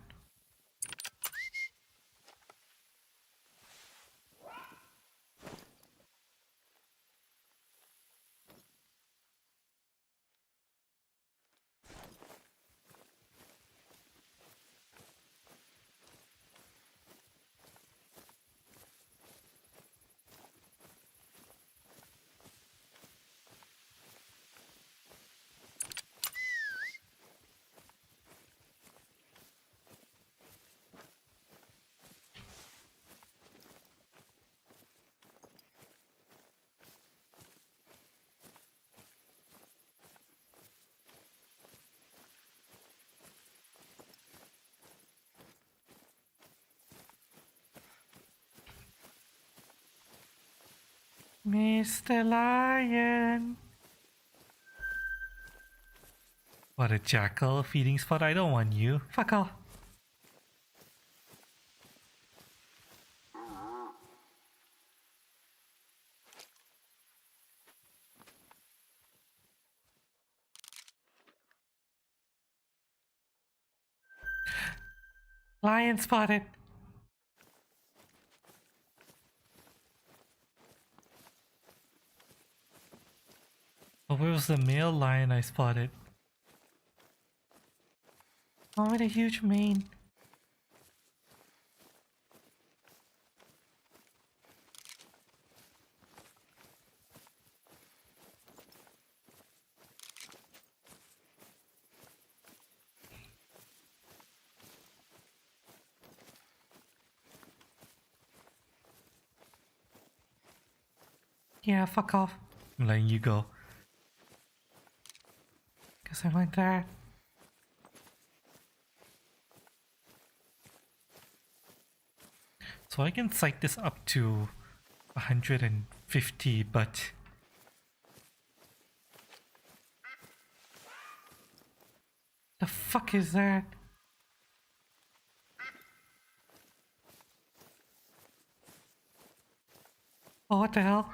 Mr. Lion. What a jackal feeding spot. I don't want you. Fuck off. Lion spotted. Oh, where was the male lion I spotted? Oh, with a huge mane. Yeah, fuck off. I'm letting you go. Guess I went there. So I can sight this up to 150, but... The fuck is that? Oh, what the hell?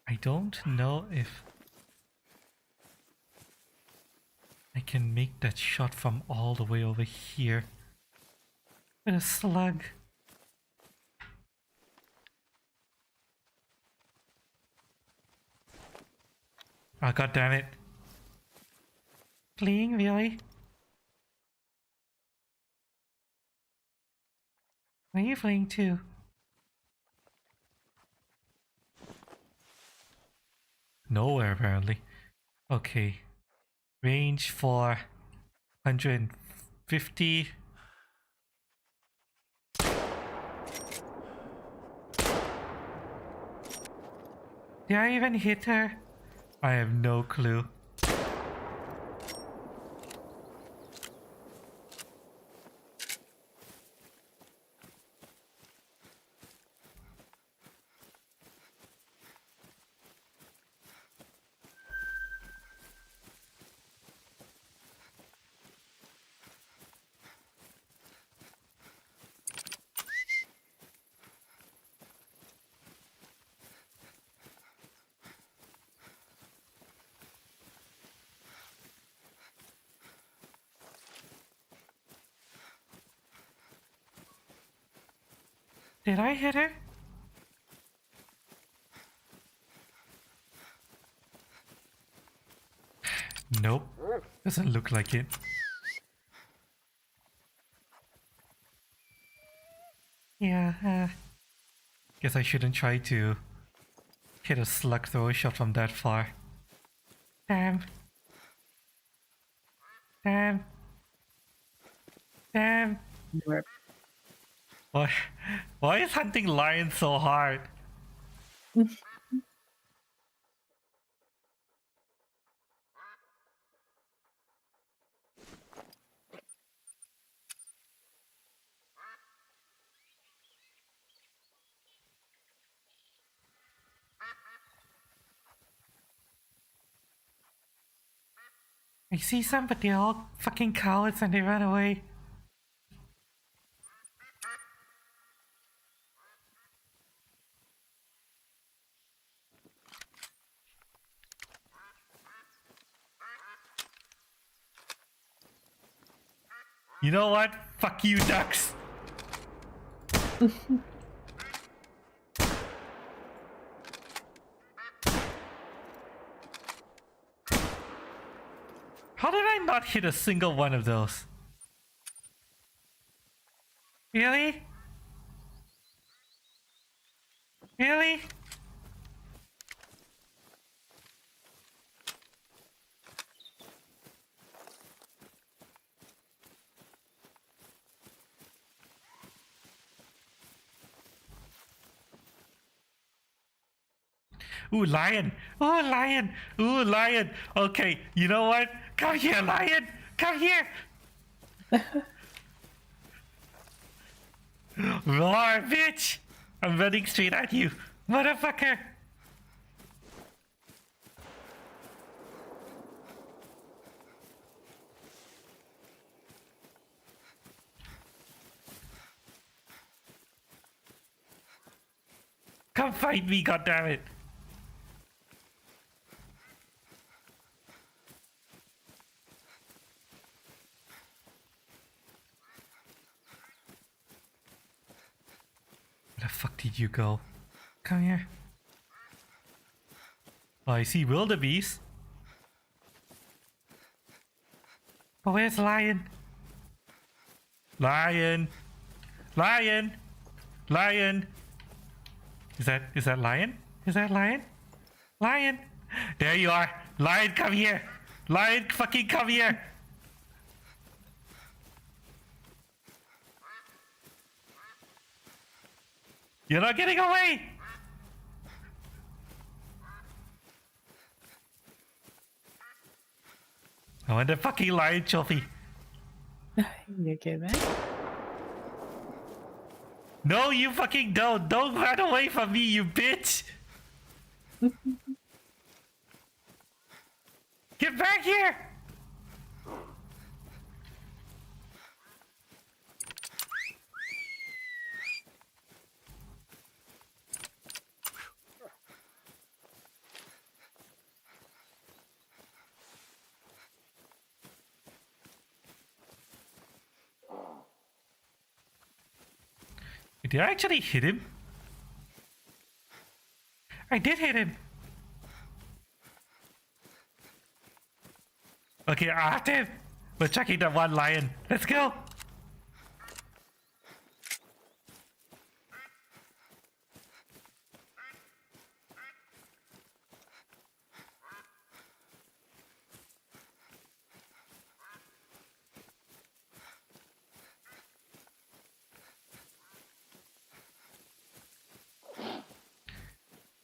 I don't know if I can make that shot from all the way over here with a slug. Oh, god damn it. Fleeing, really? Where are you fleeing to? Nowhere, apparently. Okay. Range for 150. Did I even hit her? I have no clue. Did I hit her? Nope. Doesn't look like it. Yeah, guess I shouldn't try to hit a slug thrower shot from that far. Damn. Damn. Damn. Where? Why is hunting lions so hard? I see some, but they're all fucking cowards and they run away. You know what? Fuck you, ducks! How did I not hit a single one of those? Really? Really? Ooh, lion! Ooh, lion! Ooh, lion! Okay, you know what? Come here, lion! Come here! Roar, bitch! I'm running straight at you, motherfucker! Come fight me, goddammit! Where the fuck did you go? Come here. Oh, I see wildebeest. But where's lion? Lion! Lion! Lion! Is that lion? Is that lion? Lion! There you are! Lion, come here! Lion, fucking come here! You're not getting away! I want the fucking lion trophy. You okay, man? No, you fucking don't! Don't run away from me, you bitch! Get back here! Did I actually hit him? I did hit him! Okay, active! We're checking that one lion. Let's go!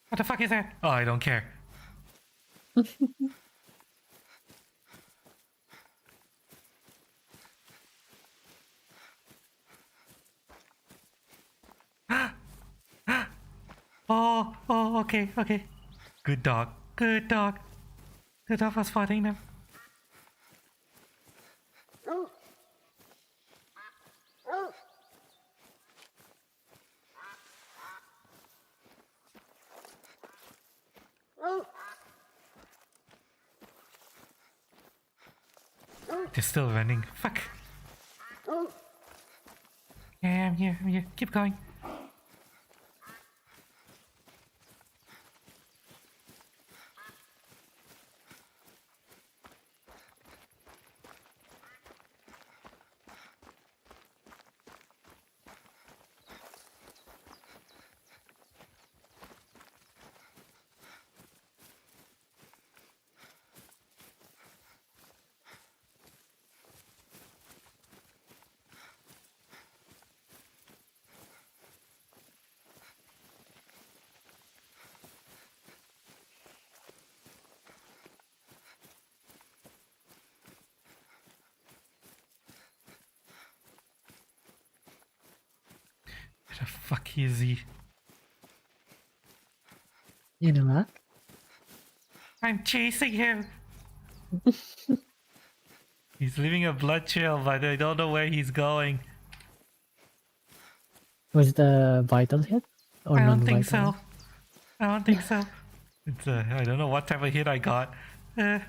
What the fuck is that? Oh, I don't care. Oh, okay, okay. Good dog. Good dog. Good dog was spotting them. They're still running. Fuck. Yeah, I'm here. I'm here. Keep going. Where the fuck is he? You know what? I'm chasing him. He's leaving a blood trail, but I don't know where he's going. Was it a vital hit or I don't think non-vital? so. I don't think so. It's I don't know what type of hit I got. Uh,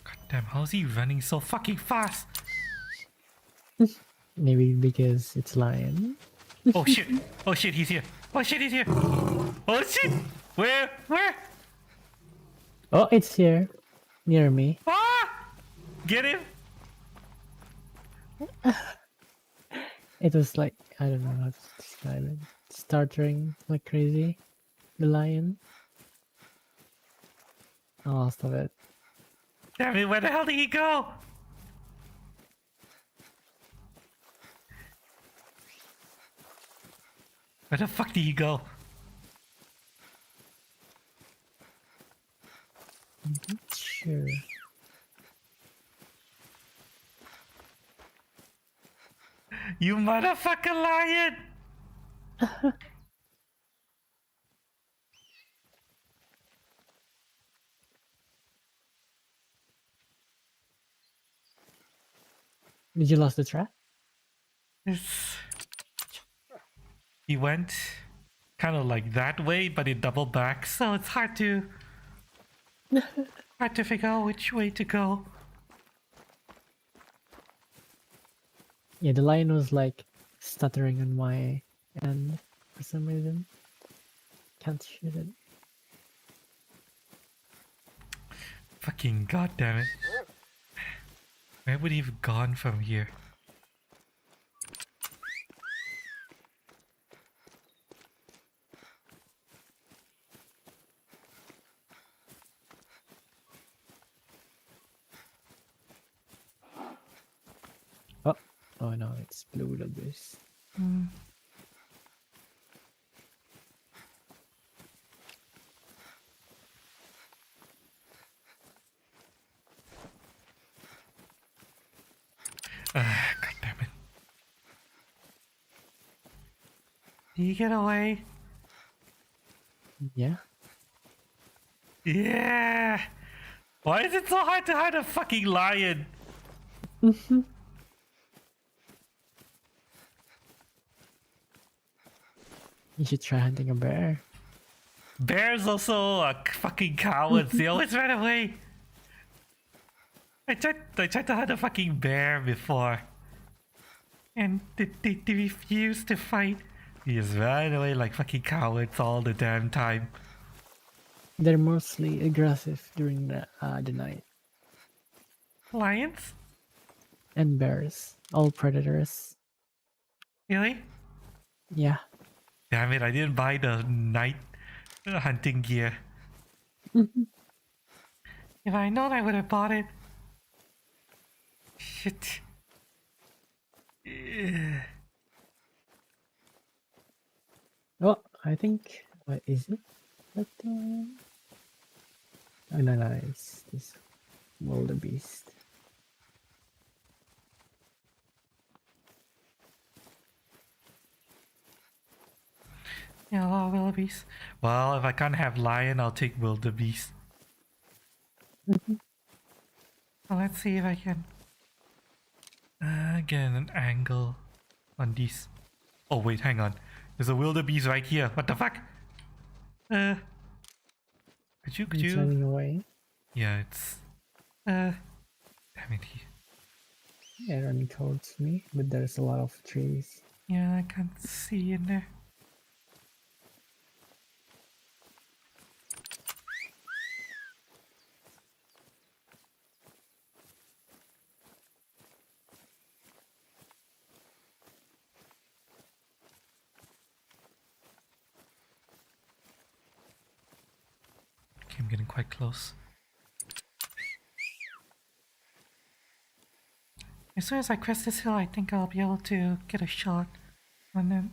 God damn, how's he running so fucking fast? Maybe because it's lion. Oh shit! Oh shit, he's here! Oh shit, he's here! Oh shit! Where? Where? Oh, it's here, near me. Ah! Get him! It was like, I don't know how to describe it. Stuttering like crazy. The lion. I lost of it. Damn it, where the hell did he go? Where the fuck did he go? Sure. You motherfucking lion! Did you lost the track? It's... He went kind of like that way, but it doubled back, so it's hard to figure out which way to go. Yeah, the lion was like stuttering on my end for some reason. Can't shoot it. Fucking goddamn it! Where would he have gone from here? Oh no, it's blue abyss. God damn it! Did he get away? Yeah. Yeah! Why is it so hard to hunt a fucking lion? You should try hunting a bear. Bears also are fucking cowards. They always run away. I tried to hunt a fucking bear before, and they refused to fight. They just ran away like fucking cowards all the damn time. They're mostly aggressive during the night. Lions? And bears. All predators. Really? Yeah. Damn it! I didn't buy the night hunting gear. If I known, I would have bought it. Shit. Oh, I think. What is it? What the... Oh, no, it's this wildebeest. Yeah, a lot of wildebeest. Well, if I can't have lion, I'll take wildebeest. Well, let's see if I can get an angle on these. Oh wait, hang on. There's a wildebeest right here. What the fuck? Could you? It's running away. Yeah, it's. Damn it. Yeah, running towards me, but there's a lot of trees. Yeah, I can't see in there. getting quite close. As soon as I crest this hill, I think I'll be able to get a shot on them.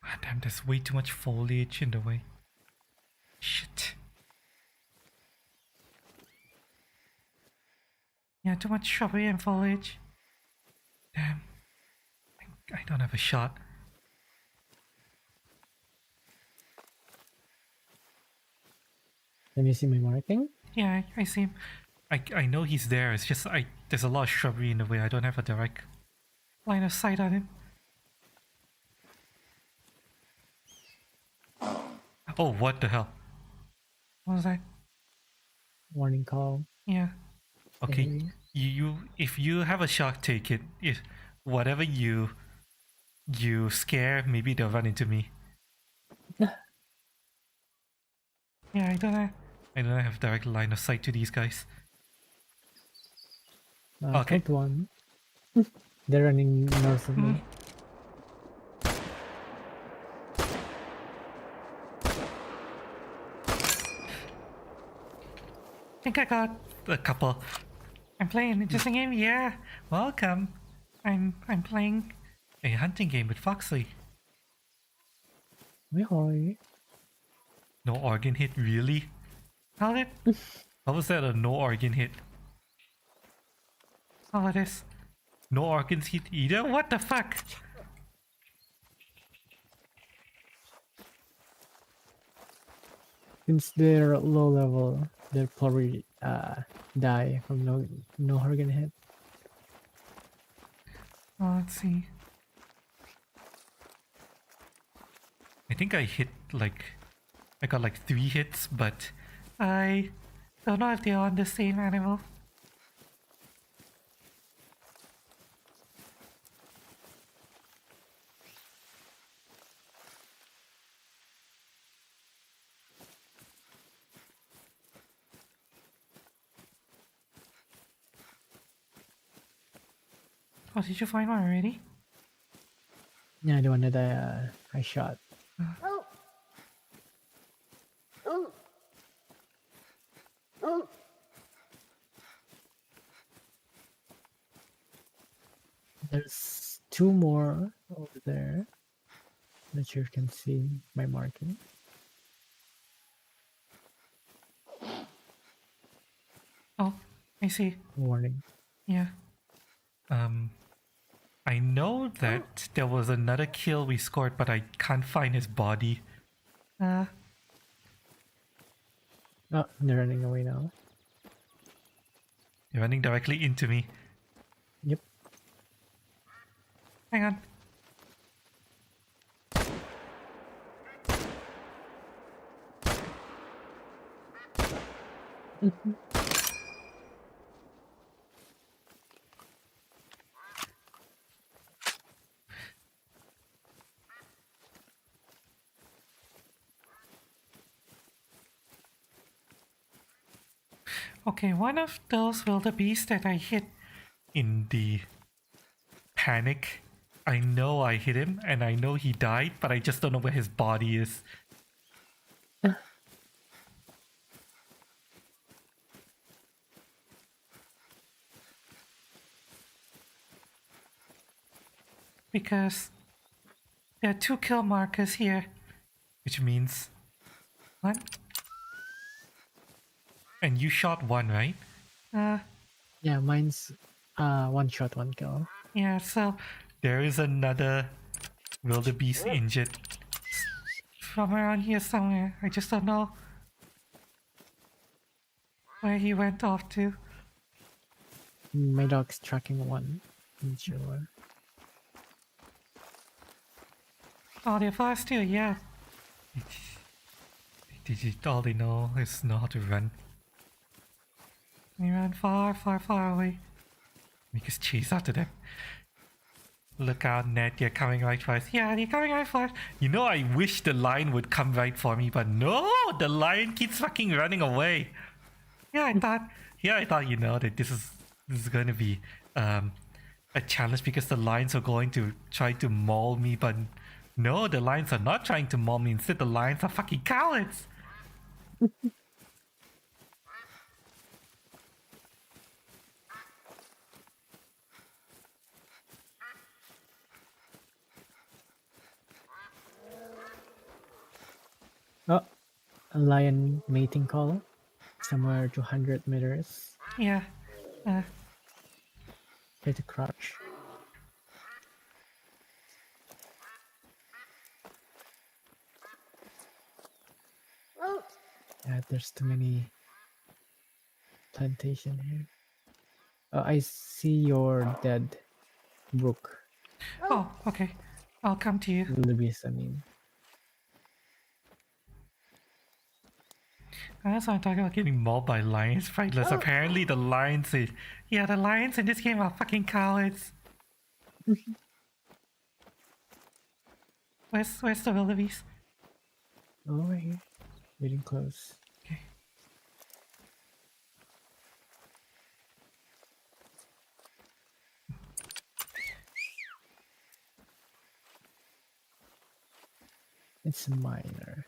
Ah, damn, there's way too much foliage in the way. Shit. Yeah, too much shrubbery and foliage. Damn. I don't have a shot. Can you see my marking? Yeah, I see him. I know he's there. It's just there's a lot of shrubbery in the way. I don't have a direct line of sight on him. Oh, what the hell? What was that? Warning call. Yeah. Okay. Maybe. You if you have a shot, take it. If whatever you scare, maybe they'll run into me. Yeah, I don't have direct line of sight to these guys. Okay. Killed one. They're running north of me. I think I got a couple. I'm playing just a game. Yeah, welcome. I'm playing a hunting game with Foxley. Ahoy. No organ hit, really? How was that a no organ hit? Oh, it is. No organs hit either? What the fuck? Since they're low level, they'll probably die from no organ hit. Oh, let's see. I think I hit I got like 3 hits, but I don't know if they're on the same animal. Oh, did you find one already? Yeah, the one that I shot. There's 2 more over there. Not sure if you can see my marking. Oh, I see. Warning. Yeah. I know that there was another kill we scored, but I can't find his body. Oh, they're running away now. They're running directly into me. Yep. Hang on. Okay, one of those wildebeest that I hit in the panic, I know I hit him and I know he died, but I just don't know where his body is. Because there are 2 kill markers here, which means 1. And you shot 1, right? Yeah, mine's 1 shot, 1 kill. Yeah, so there is another wildebeest injured from around here somewhere. I just don't know where he went off to. My dog's tracking 1. Not sure where. Oh, they're fast too, yeah. All they know is know how to run. They run far, far, far away. Make us chase after them. Look out, Ned, you're coming right for us. Yeah, you're coming right for us. You know, I wish the lion would come right for me, but no, the lion keeps fucking running away. Yeah, I thought, you know, that this is going to be a challenge because the lions are going to try to maul me, but no, the lions are not trying to maul me. Instead, the lions are fucking cowards. Oh, a lion mating call. Somewhere 200 meters. Yeah. Try to crouch. Yeah, there's too many plantation here. Oh, I see your dead brook. Oh, okay. I'll come to you. Wildebeest, I mean. That's why I'm talking about getting mauled by lions, fightless. Apparently the lions is... Yeah, the lions in this game are fucking cowards. Where's the wildebeest? Oh, right here. Getting close. Okay. It's minor.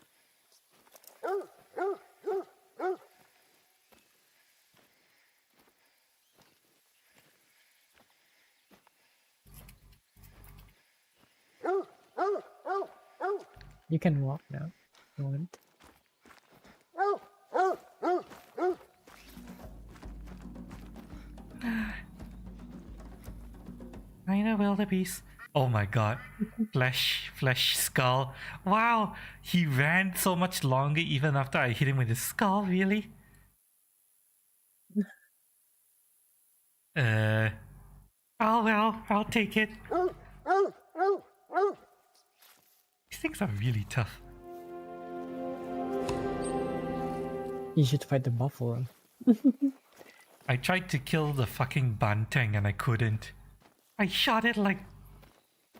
You can walk now. If you want. I know wildebeest. Oh my god. Flesh skull. Wow, he ran so much longer even after I hit him with his skull, really? Oh well, I'll take it. These things are really tough. You should fight the buffalo. I tried to kill the fucking banteng and I couldn't. I shot it like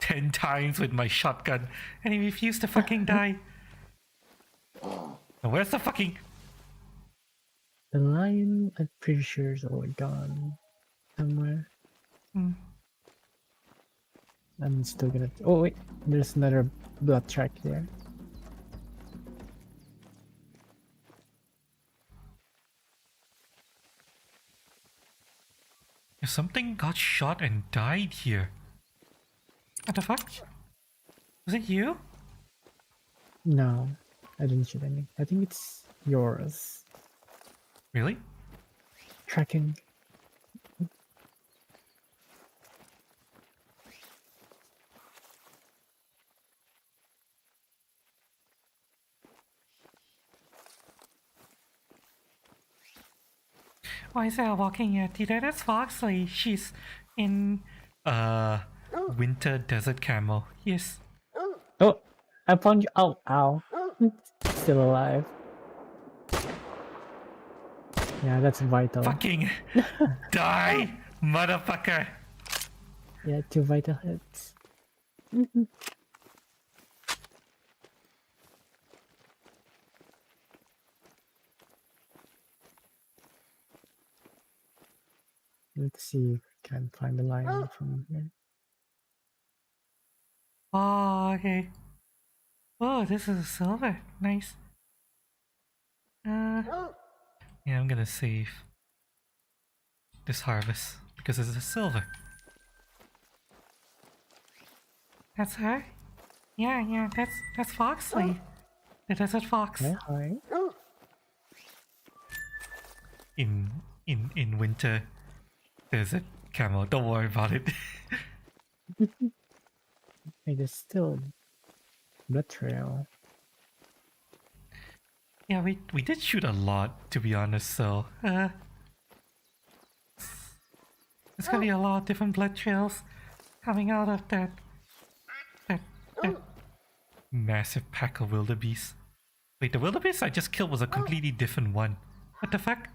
10 times with my shotgun and he refused to fucking die. Now where's the fucking... The lion, I'm pretty sure, is already gone somewhere. I'm still gonna. Oh wait, there's another blood track there. Something got shot and died here. What the fuck? Was it you? No, I didn't shoot any. I think it's yours. Really? Tracking. Why is there walking at you? That's Foxley. She's in winter desert camo. Yes. Oh, I found you. Oh, ow. Still alive. Yeah, that's vital. Fucking die, motherfucker. Yeah, 2 vital hits. Let's see if we can find the lion from here. Oh, okay. Oh, this is a silver. Nice. Yeah, I'm gonna save this harvest because it's a silver. That's her? Yeah, that's Foxley. The desert fox. Yeah, hi. In winter desert camo. Don't worry about it. Hey, there's still blood trail. Yeah, we did shoot a lot, to be honest, so there's gonna be a lot of different blood trails coming out of that massive pack of wildebeest. Wait, the wildebeest I just killed was a completely different one. What the fuck?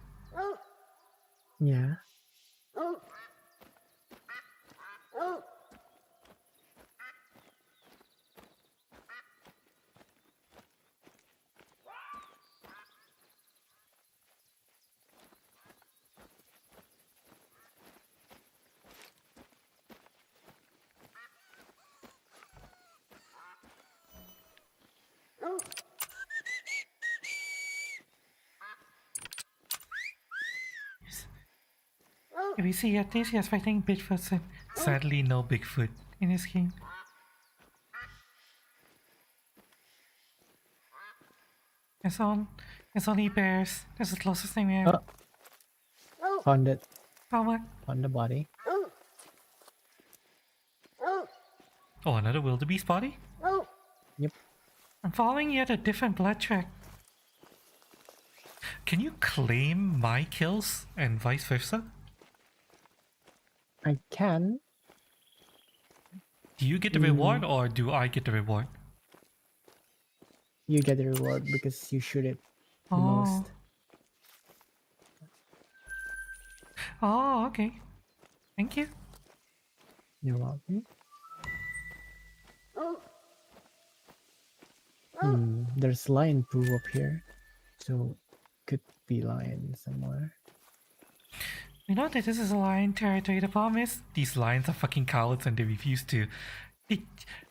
Yeah. We see at least he is fighting Bigfoot, and sadly no Bigfoot in this game. It's only bears. That's the closest thing we have. Found it. How much? On the body. Oh, another wildebeest body? Yep. I'm following yet a different blood track. Can you claim my kills and vice versa? I can. Do you get the reward or do I get the reward? You get the reward because you shoot it the most. Oh, okay. Thank you. You're welcome. There's lion poo up here, so could be lion somewhere. You know that this is a lion territory. The problem is these lions are fucking cowards and they refuse to.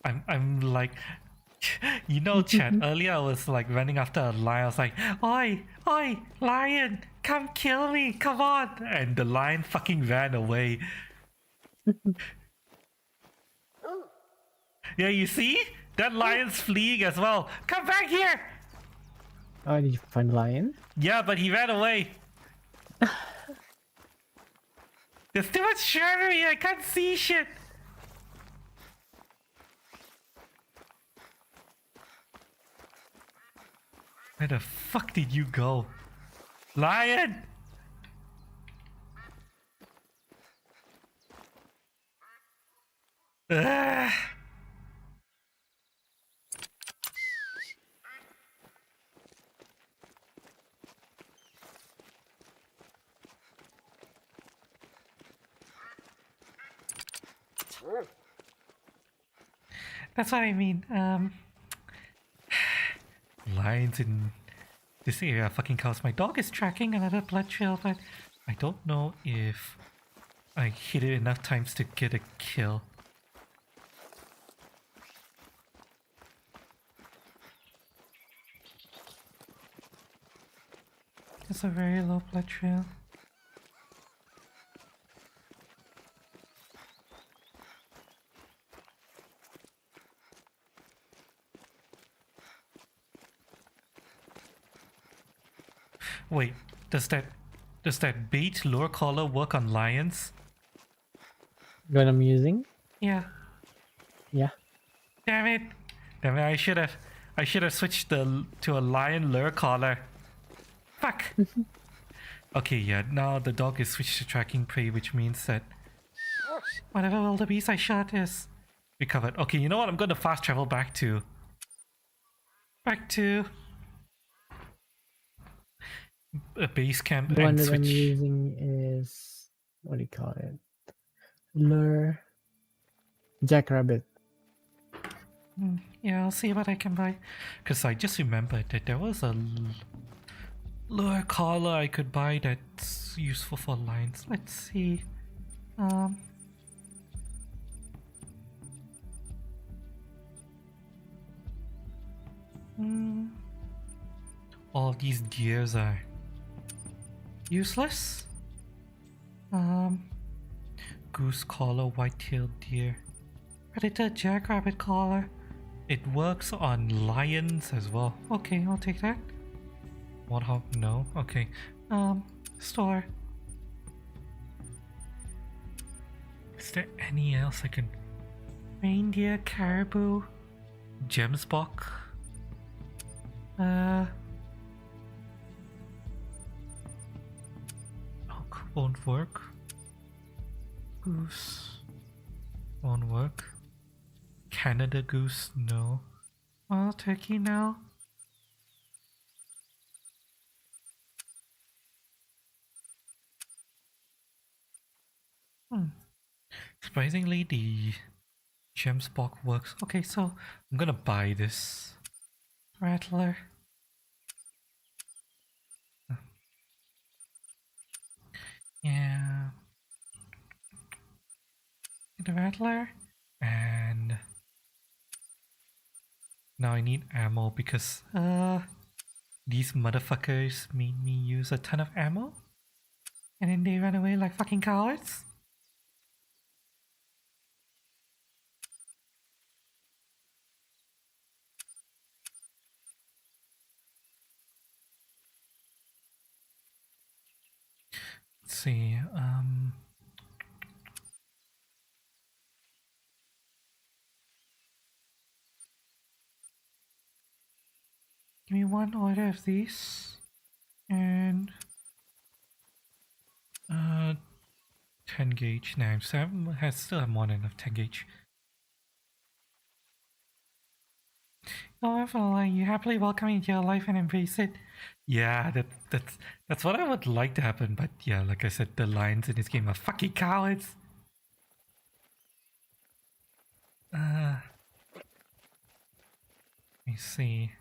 I'm like, you know, Chad. Earlier I was like running after a lion. I was like, "Oi, oi, lion, come kill me, come on!" And the lion fucking ran away. Yeah, you see? That lion's fleeing as well. Come back here! Oh, did you find lion? Yeah, but he ran away. There's too much shrubbery, I can't see shit. Where the fuck did you go? Lion! Ugh. That's what I mean. Lions in this area fucking cows. My dog is tracking another blood trail, but I don't know if I hit it enough times to get a kill. It's a very low blood trail. Wait, does that bait lure collar work on lions? What I'm using? Yeah. Yeah. Damn it! Damn it! I should have switched to a lion lure collar. Fuck. Okay, yeah. Now the dog is switched to tracking prey, which means that whatever wildebeest I shot is recovered. Okay, you know what? I'm gonna fast travel back to a base camp The one and that I'm switch. using is, what do you call it? Lure. Jackrabbit. Yeah, I'll see what I can buy. Because I just remembered that there was a lure collar I could buy that's useful for lions. Let's see. All these gears are useless. Goose collar, white-tailed deer. Predator jackrabbit collar. It works on lions as well. Okay, I'll take that. Warthog, no. Okay. Store. Is there any else I can? Reindeer, caribou, gemsbok. Elk won't work. Goose won't work. Canada goose, no. Well, turkey, no. Surprisingly, the gemsbok works. Okay, so I'm gonna buy this rattler. Yeah. The rattler. And now I need ammo because these motherfuckers made me use a ton of ammo. And then they run away like fucking cowards? Let's see, give me one order of these. And 10 gauge. Now, Sam has still have more than enough 10 gauge. However, you happily welcome it into your life and embrace it. Yeah, that's what I would like to happen. But yeah, like I said, the lions in this game are fucking cowards. Let me see.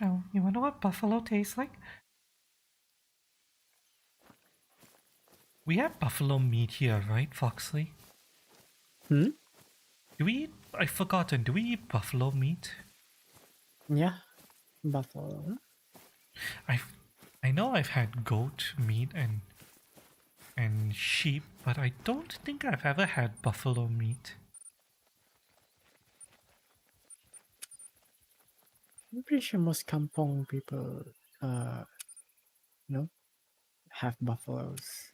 Oh, you wonder what buffalo tastes like? We have buffalo meat here, right, Foxley? Hmm? Do we eat? I've forgotten. Do we eat buffalo meat? Yeah. Buffalo. I know I've had goat meat and sheep, but I don't think I've ever had buffalo meat. I'm pretty sure most kampong people, you know, have buffaloes.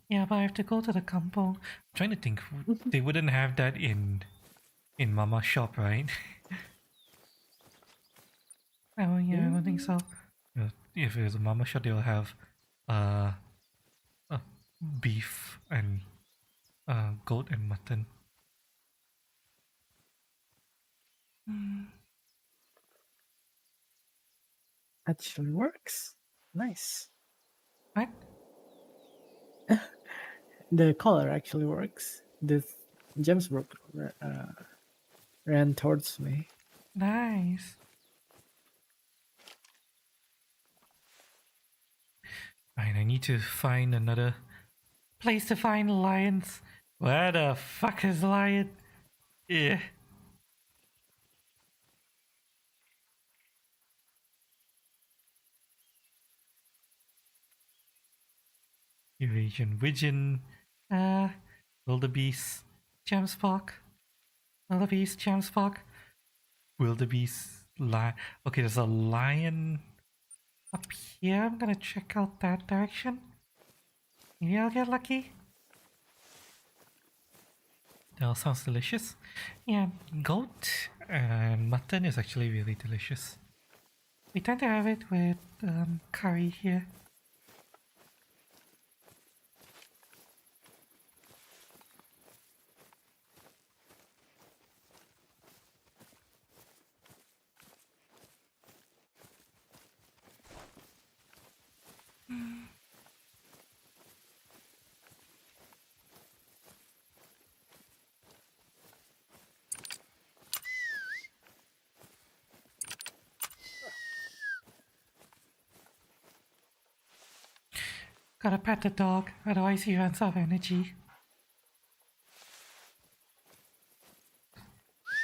Yeah, but I have to go to the kampong. I'm trying to think. They wouldn't have that in Mama's shop, right? Oh yeah, I don't think so. If it's a Mama shop, they'll have uh, beef and goat and mutton. Actually works. Nice. What? The color actually works. The gems ran towards me. Nice. Alright, I need to find another place to find lions. Where the fuck is lion? Yeah. Eurasian Widgeon, Wildebeest, Gemspark, Wildebeest, Gemspark, Wildebeest, lion. Okay, there's a lion up here. I'm gonna check out that direction. Maybe I'll get lucky. That all sounds delicious. Yeah, goat and mutton is actually really delicious. We tend to have it with curry here. Gotta pet the dog, otherwise he runs out of energy.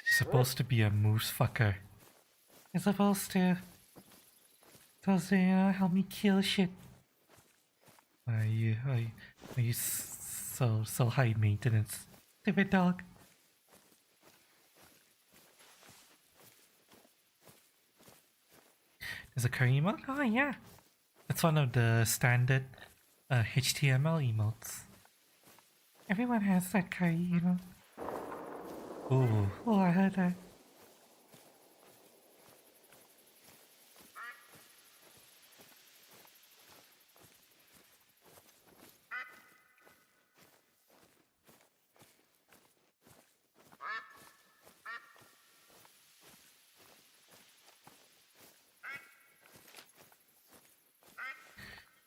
He's supposed to be a moose fucker. He's supposed to, help me kill shit. Are you so high maintenance? Stupid dog. There's a curry emote? Oh yeah. That's one of the standard HTML emotes. Everyone has that curry emote. Ooh. Oh, I heard that.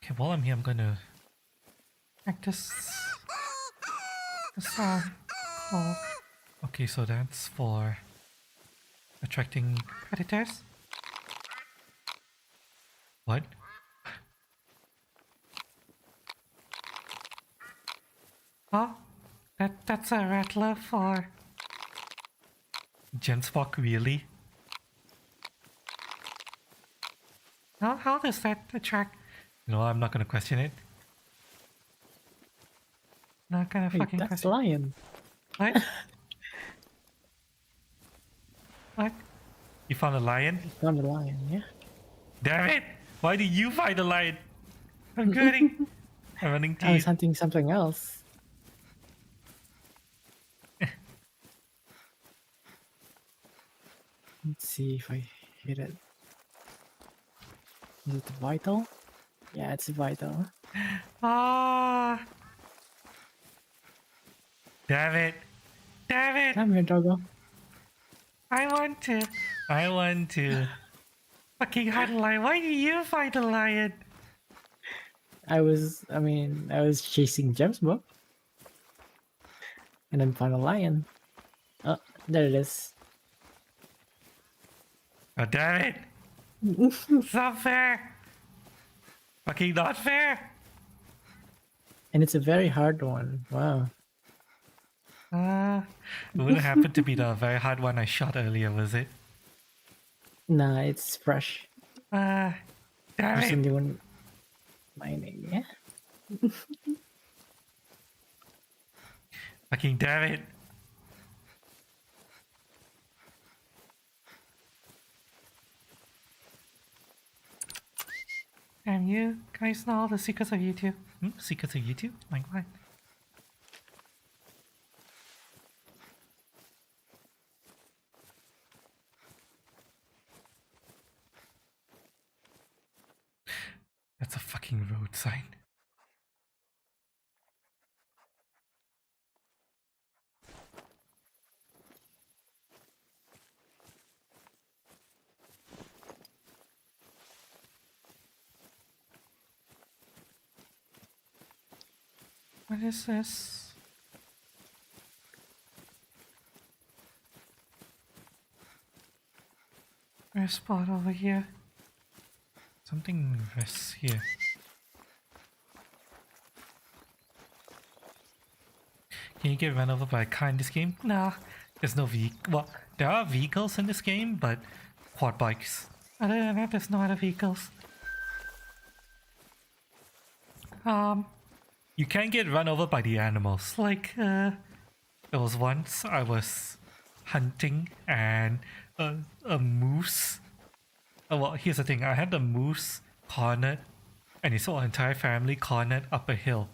Okay, while I'm here, I'm gonna practice the sound call. Okay, so that's for attracting predators. What? Oh, that's a rattler for Genspock, really? How does that attract? No, I'm not gonna question it. Not gonna Wait, fucking that's the question. lion. What? What? You found a lion? I found a lion, yeah. Damn it! Why did you find a lion? I'm running. I'm running to I was you. hunting something else. Let's see if I hit it. Is it vital? Yeah, it's vital. Ah! Damn it! Damn it! Come here, doggo. I want to. I want to. Fucking hunt a lion. Why did you find a lion? I was chasing Gemsbok. And then found a lion. Oh, there it is. Oh, damn it! It's not fair! Fucking not fair! And it's a very hard one. Wow. It wouldn't happen to be the very hard one I shot earlier, was it? Nah, it's fresh. Damn There's it! only one mining, yeah? Fucking damn it! Damn, you guys know all the secrets of YouTube. Secrets of YouTube? Like what? That's a fucking road sign. What is this? There's a spot over here. Something rests here. Can you get run over by a car in this game? Nah, there's no vehicle. Well, there are vehicles in this game, but quad bikes. Other than that, there's no other vehicles. You can get run over by the animals. Like, there was once I was hunting and a moose. Oh, well, here's the thing. I had the moose cornered and his whole entire family cornered up a hill.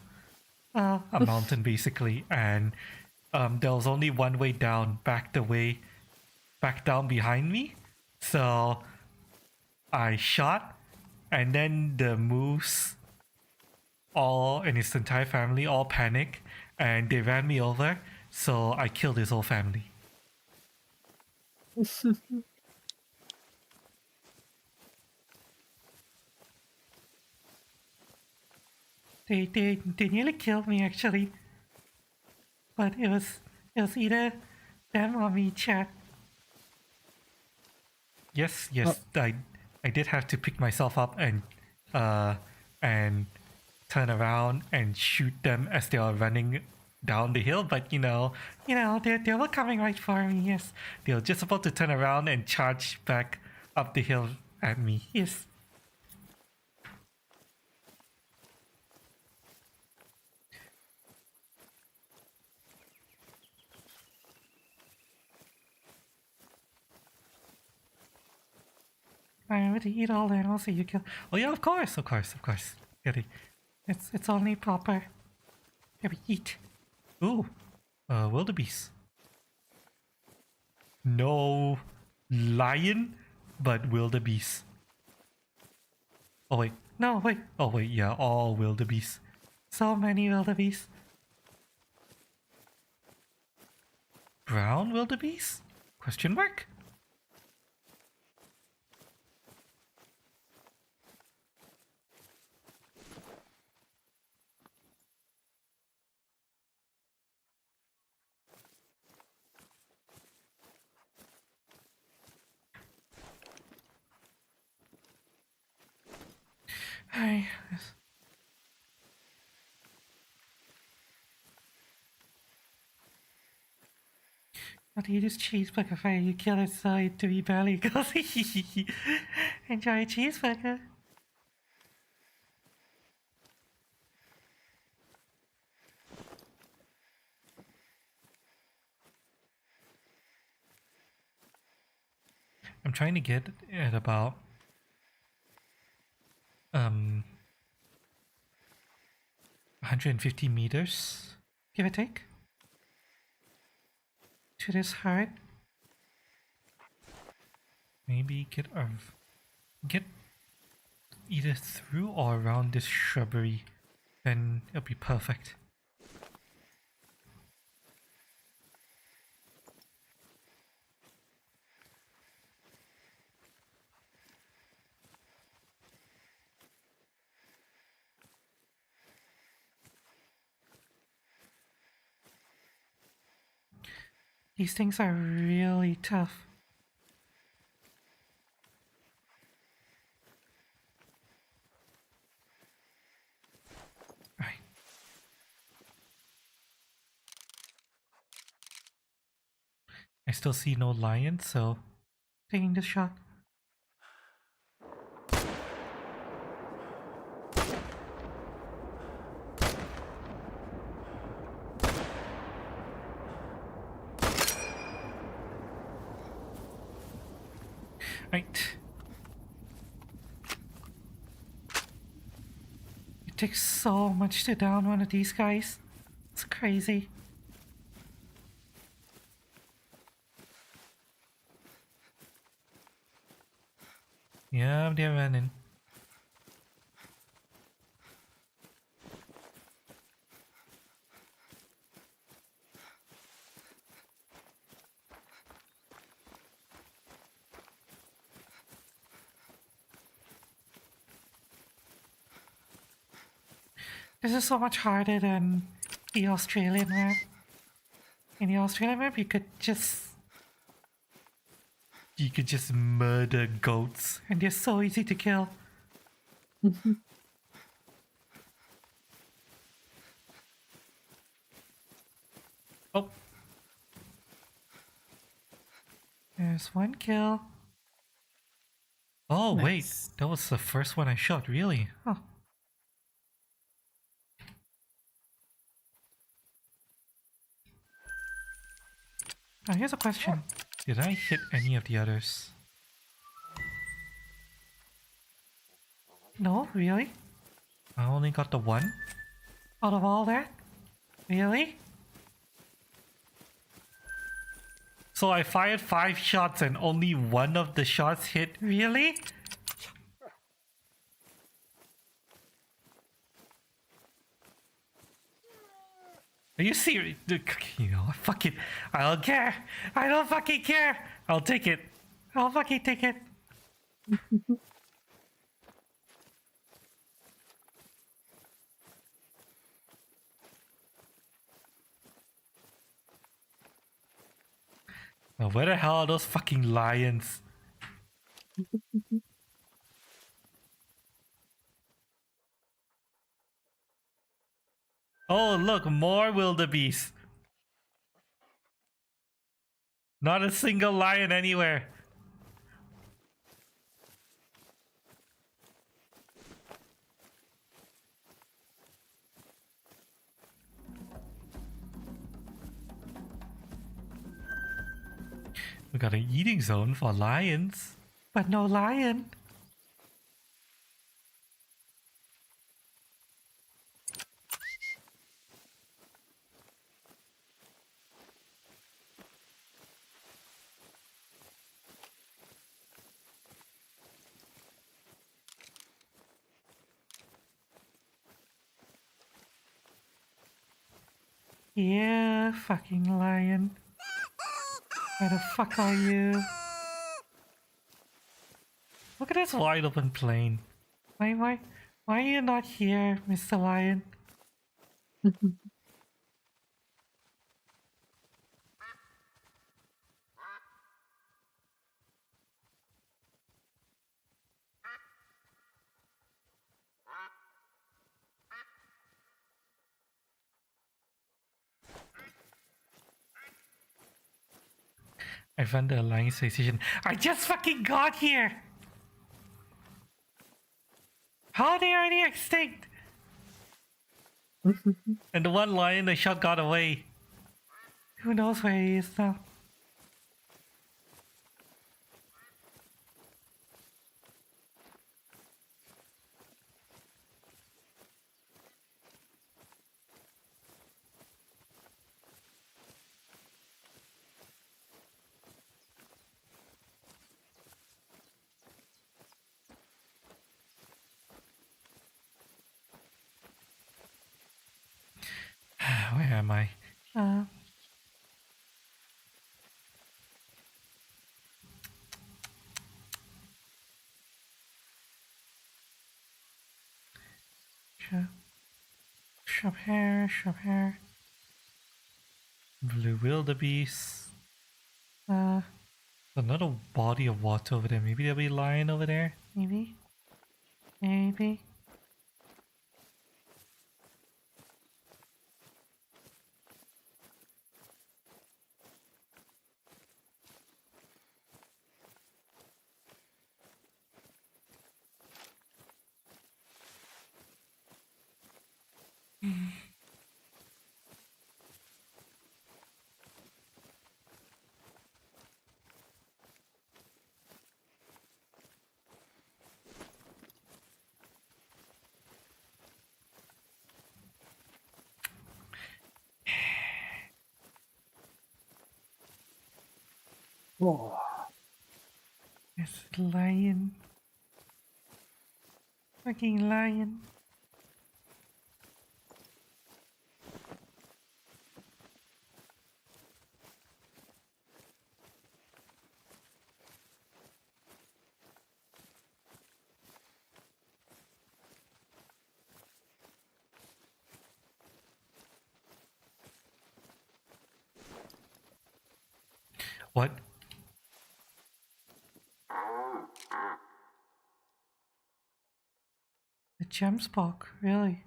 A mountain basically, and there was only one way down, back down behind me. So I shot, and then the moose all and his entire family all panic, and they ran me over. So I killed his whole family. They nearly killed me actually, but it was either them or me, chat. Yes, I did have to pick myself up and turn around and shoot them as they were running down the hill. But they were coming right for me. Yes, they were just about to turn around and charge back up the hill at me. Yes. I remember to eat all the animals that you kill. Oh yeah, of course. Gotta, it's only proper. Gotta eat. Ooh, wildebeest. No lion, but wildebeest. Oh wait, no wait. Oh wait, yeah, all wildebeest. So many wildebeest. Brown wildebeest? Question mark? Hi. I'll eat this cheeseburger for you kill it so it to be belly goes. Enjoy a cheeseburger. I'm trying to get at about 150 meters, give or take, to this heart. Maybe get either through or around this shrubbery, then it'll be perfect. These things are really tough. Right. I still see no lion, so taking this shot. Right. It takes so much to down one of these guys. It's crazy. Yeah, they're running. This is so much harder than the Australian map. In the Australian map, you could just murder goats, and they're so easy to kill. Oh, there's one kill. Oh Nice. wait, that was the first one I shot. Really? Oh. Now here's a question. Did I hit any of the others? No, really? I only got the one? Out of all that? Really? So I fired 5 shots and only one of the shots hit? Really? Are you serious? You know, fuck it. I don't care. I don't fucking care. I'll take it. I'll fucking take it. Now, where the hell are those fucking lions? Oh, look, more wildebeest. Not a single lion anywhere. We got an eating zone for lions, but no lion. Yeah, fucking lion. Where the fuck are you? Look at this wide open plain. Why are you not here, Mr. Lion? I found the Alliance station. I just fucking got here! How are they already extinct? And the one lion I shot got away. Who knows where he is now? Where am I? Shop hair, shop hair. Blue wildebeest. Another body of water over there. Maybe there'll be a lion over there. Maybe. Maybe. Whoa. There's a lion. Fucking lion. What? The gem spark, really?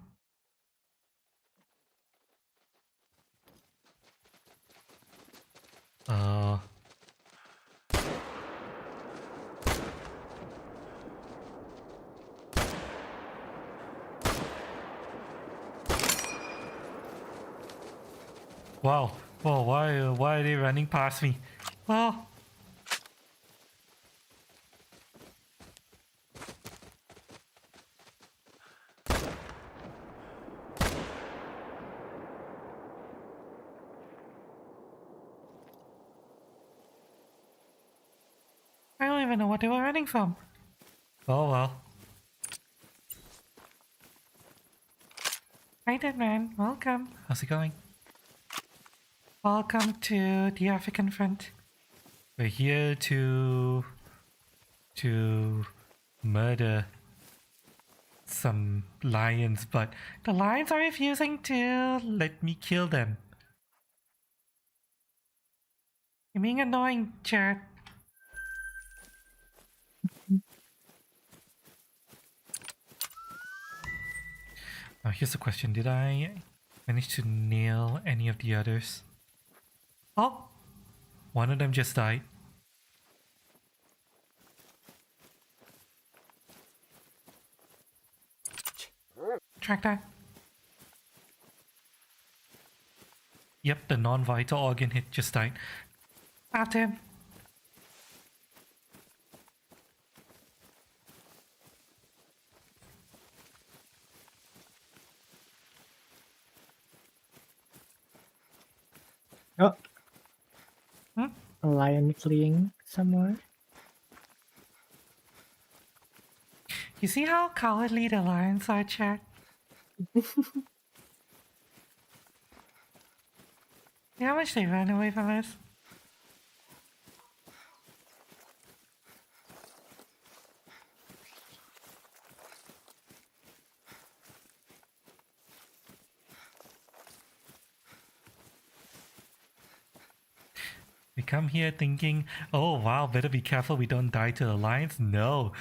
Wow. Whoa, why are they running past me? Well, I don't even know what they were running from. Oh well. Hi there, man. Welcome. How's it going? Welcome to the African front. We're here to murder some lions, but the lions are refusing to let me kill them. You're being annoying, Jared. Now here's the question, did I manage to nail any of the others? Oh! One of them just died. Track that. Yep, the non-vital organ hit just died. After him. Oh. A lion fleeing somewhere. You see how cowardly the lions are, Chad? See how much they ran away from us? We come here thinking, oh wow, better be careful we don't die to the lions. No,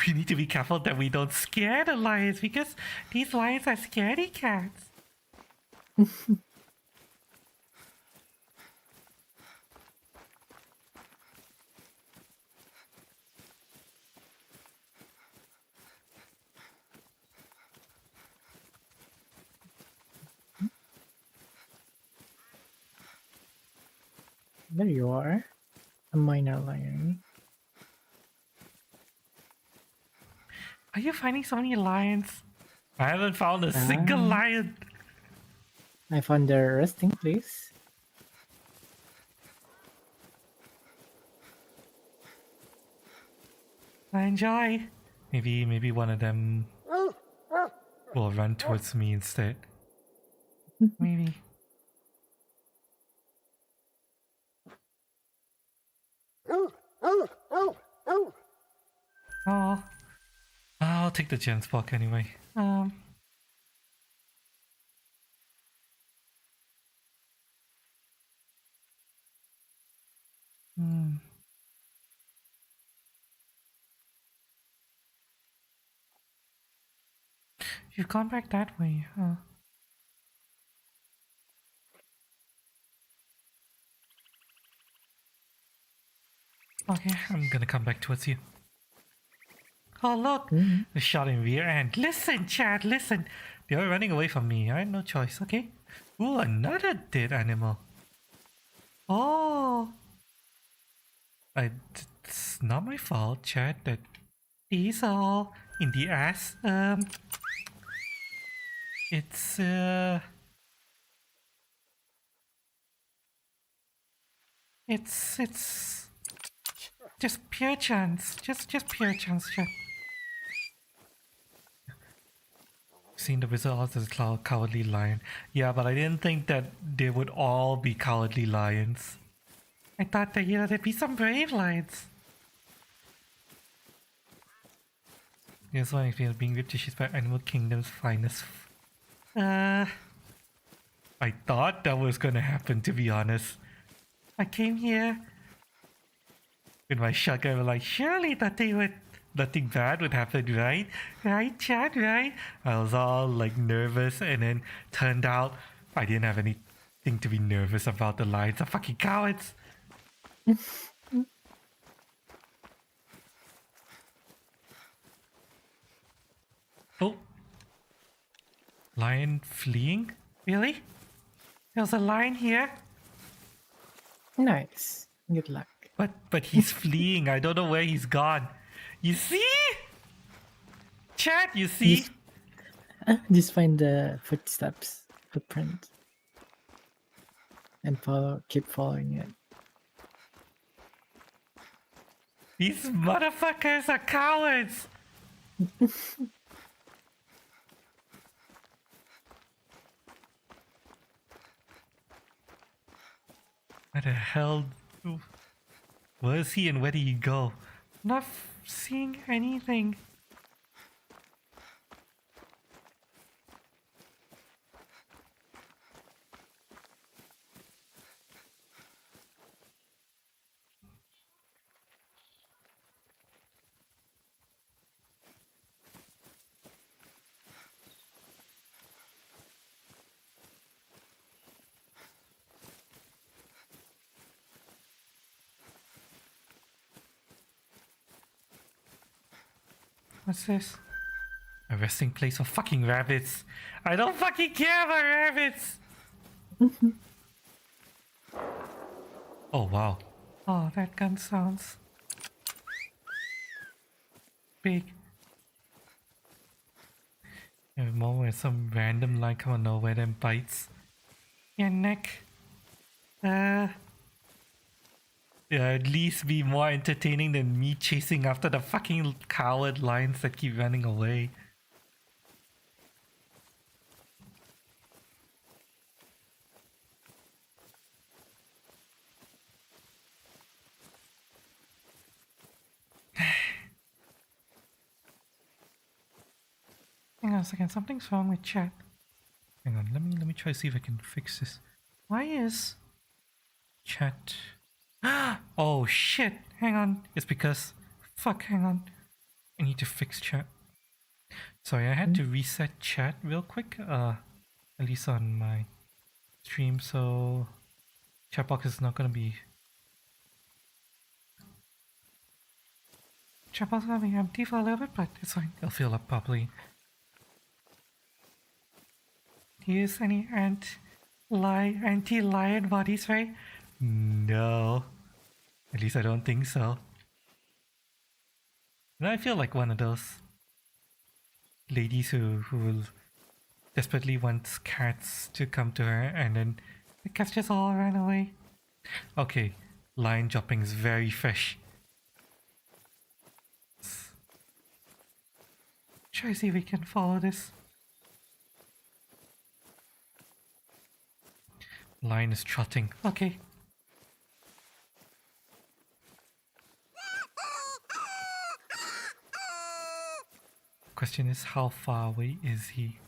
we need to be careful that we don't scare the lions because these lions are scaredy cats. There you are. A minor lion. Are you finding so many lions? I haven't found a single lion. I found their resting place. I enjoy. Maybe one of them will run towards me instead. Maybe. Oh, I'll take the gem spark anyway. You've gone back that way, huh? Okay, I'm gonna come back towards you. Oh look! The shot in rear end. Listen, Chad, listen! They were running away from me. I had no choice, okay? Ooh, another dead animal. Oh! It's not my fault, Chad, that these are all in the ass. It's just pure chance. Just pure chance, Chad. Seen the wizard as a cowardly lion. Yeah, but I didn't think that they would all be cowardly lions. I thought that, you know, there'd be some brave lions. Here's one experience being ripped to shits by Animal Kingdom's finest. I thought that was gonna happen, to be honest. I came here with my shotgun, like, surely nothing bad would happen, right? Right, Chad, right? I was all like nervous, and then turned out I didn't have anything to be nervous about. The lions are fucking cowards. Oh. Lion fleeing? Really? There's a lion here? Nice. Good luck. But he's fleeing. I don't know where he's gone. You see? Chat, you see? Just find the footprint. And keep following it. These motherfuckers are cowards! Where the hell? Where is he and where did he go? Not seeing anything. What's this? A resting place for fucking rabbits. I don't fucking care about rabbits! Oh, wow. Oh, that gun sounds big. A moment where some random line come out of nowhere then bites your neck. Yeah, at least be more entertaining than me chasing after the fucking coward lions that keep running away. Hang on a second, something's wrong with chat. Hang on, let me try to see if I can fix this. Why is chat? Oh shit! Hang on, it's because hang on. I need to fix chat. Sorry, I had to reset chat real quick. At least on my stream, so chat box is not gonna be. Chat box is gonna be empty for a little bit, but it's fine. It'll fill up properly. Use any anti-lion bodies, right? No. At least I don't think so. And I feel like one of those ladies who desperately wants cats to come to her and then the cats just all ran away. Okay, line dropping is very fresh. Try to see if we can follow this. Line is trotting. Okay. Question is, how far away is he?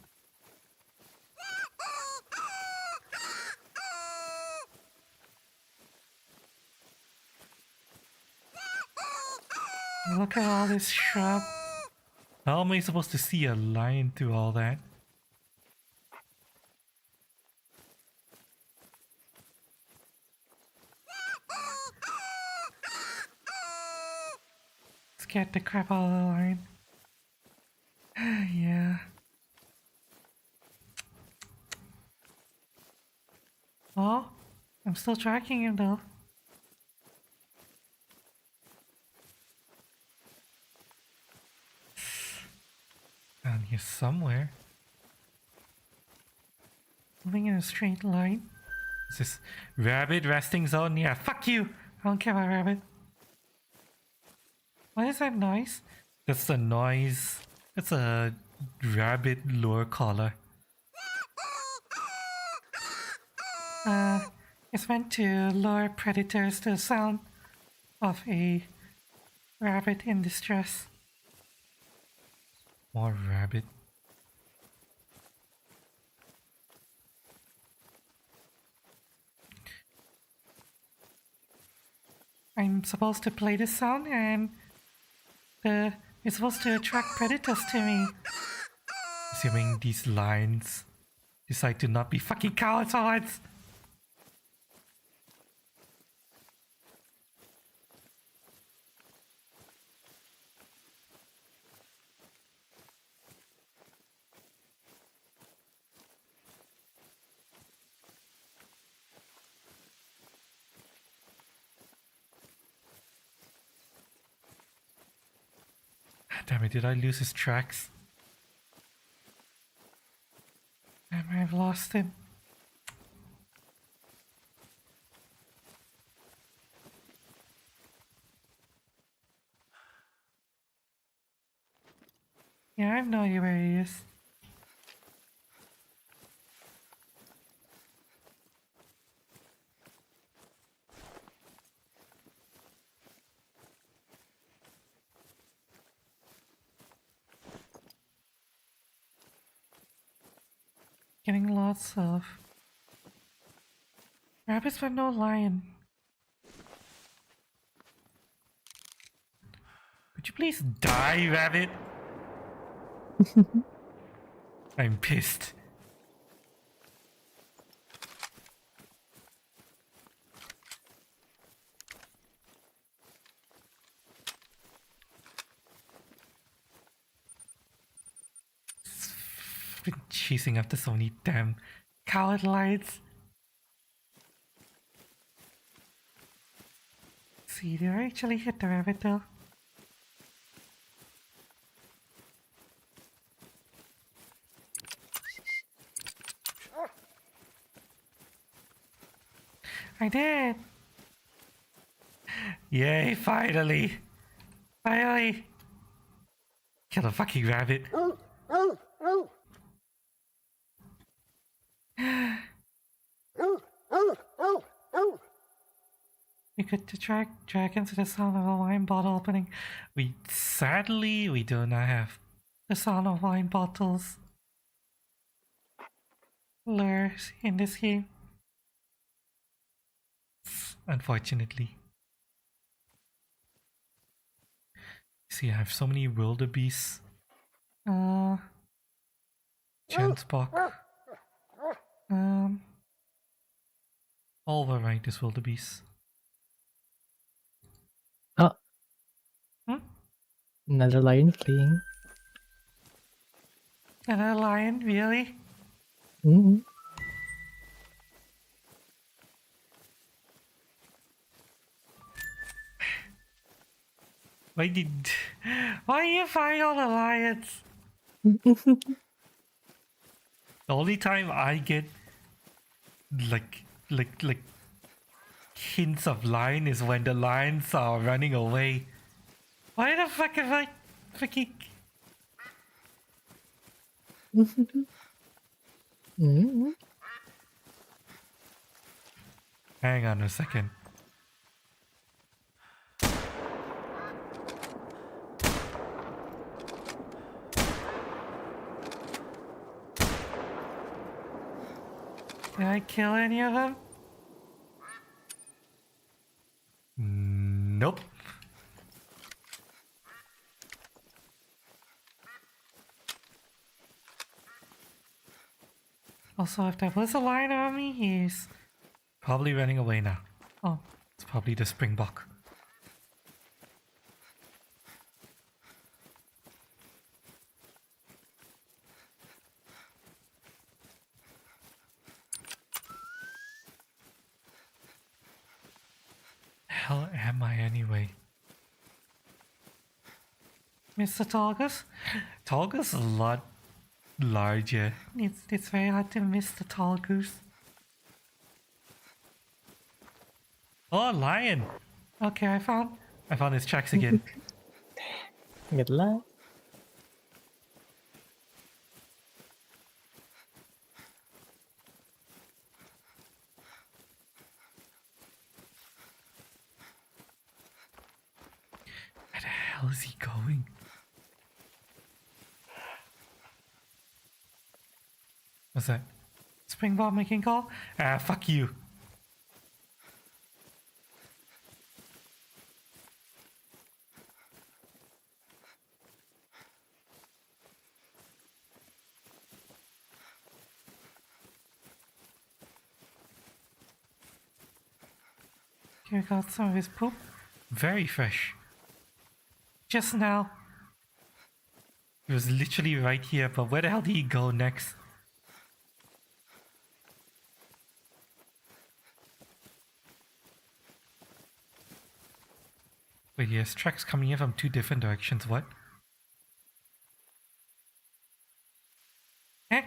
Look at all this shrub. How am I supposed to see a lion through all that? Scared the crap out of the lion. Yeah. Oh, I'm still tracking him though. Down here somewhere. Moving in a straight line. Is this rabbit resting zone? Yeah, fuck you! I don't care about rabbit. What is that noise? That's the noise. That's a rabbit lure collar. It's meant to lure predators to the sound of a rabbit in distress. More rabbit. I'm supposed to play this sound and it's supposed to attract predators to me. Assuming these lions decide to not be fucking cowards for once. Damn it, did I lose his tracks? Damn, I've lost him. Yeah, I have no idea where he is. Getting lots of rabbits but no lion. Could you please die, rabbit? I'm pissed. Been chasing after so many damn coward lions. See, did I actually hit the rabbit though? I did! Yay, finally! Finally! Kill a fucking rabbit. We could track dragons to the sound of a wine bottle opening. Sadly, we do not have the sound of wine bottles lures in this game. Unfortunately. See, I have so many wildebeests. Chansbok. All varieties wildebeest. Oh. Hmm? Another lion fleeing. Another lion, really? Mm-hmm. Why did... Why are you fighting all the lions? The only time I get like hints of lion is when the lions are running away. Why the fuck am I freaking... Hang on a second. Did I kill any of them? Nope. Also, if there was a lion on me, he's probably running away now. Oh, it's probably the springbok. Hell am I anyway? Mr. Targus? Targus is a lot larger. It's very hard to miss the tall goose. Oh, lion! Okay, I found his tracks again. Good luck. Where the hell is he going? What's that? Springbok making call? Ah, fuck you. Here got some of his poop. Very fresh. Just now. He was literally right here, but where the hell did he go next? Wait, he has tracks coming in from two different directions. What? Eh?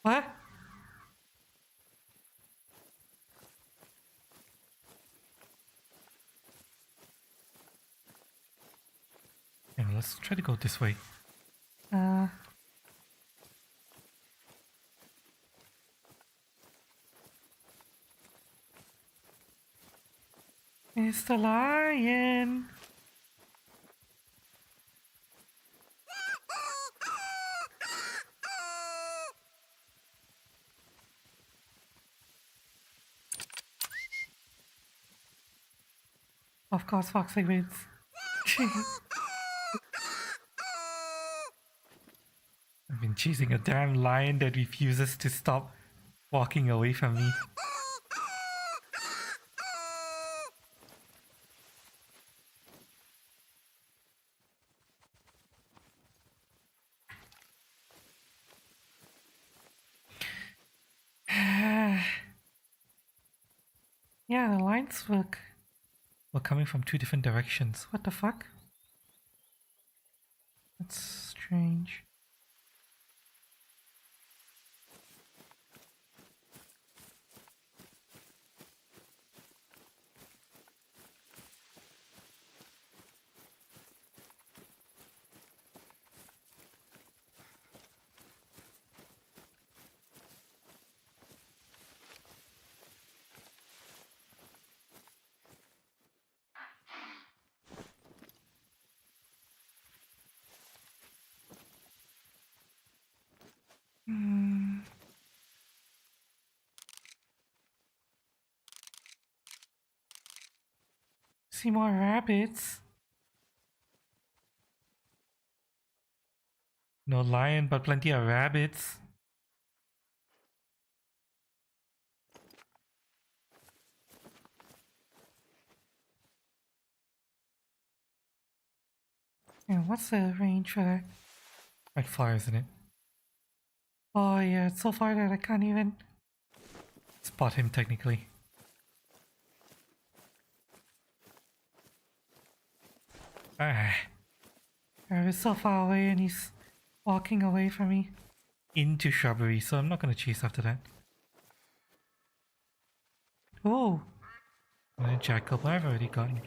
What? Yeah, let's try to go this way. It's the lion. Of course, Foxy wins. I've been chasing a damn lion that refuses to stop walking away from me. Yeah, the lions were coming from two different directions. What the fuck? That's strange. See more rabbits. No lion, but plenty of rabbits. Yeah, what's the range for that? Quite far, isn't it? Oh yeah, it's so far that I can't even spot him technically. I was so far away and he's walking away from me into shrubbery, so I'm not gonna chase after that. Oh! And a jackal, but I've already gotten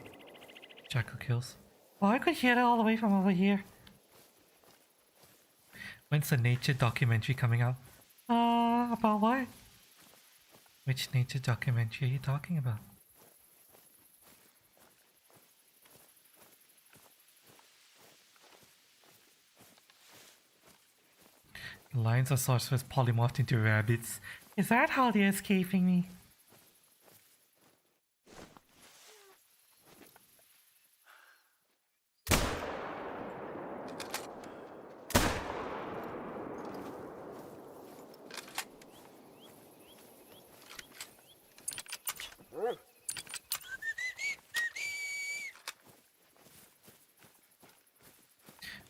jackal kills. Oh, I could hear that all the way from over here. When's the nature documentary coming out? About what? Which nature documentary are you talking about? The lions are sorcerers polymorphed into rabbits. Is that how they're escaping me?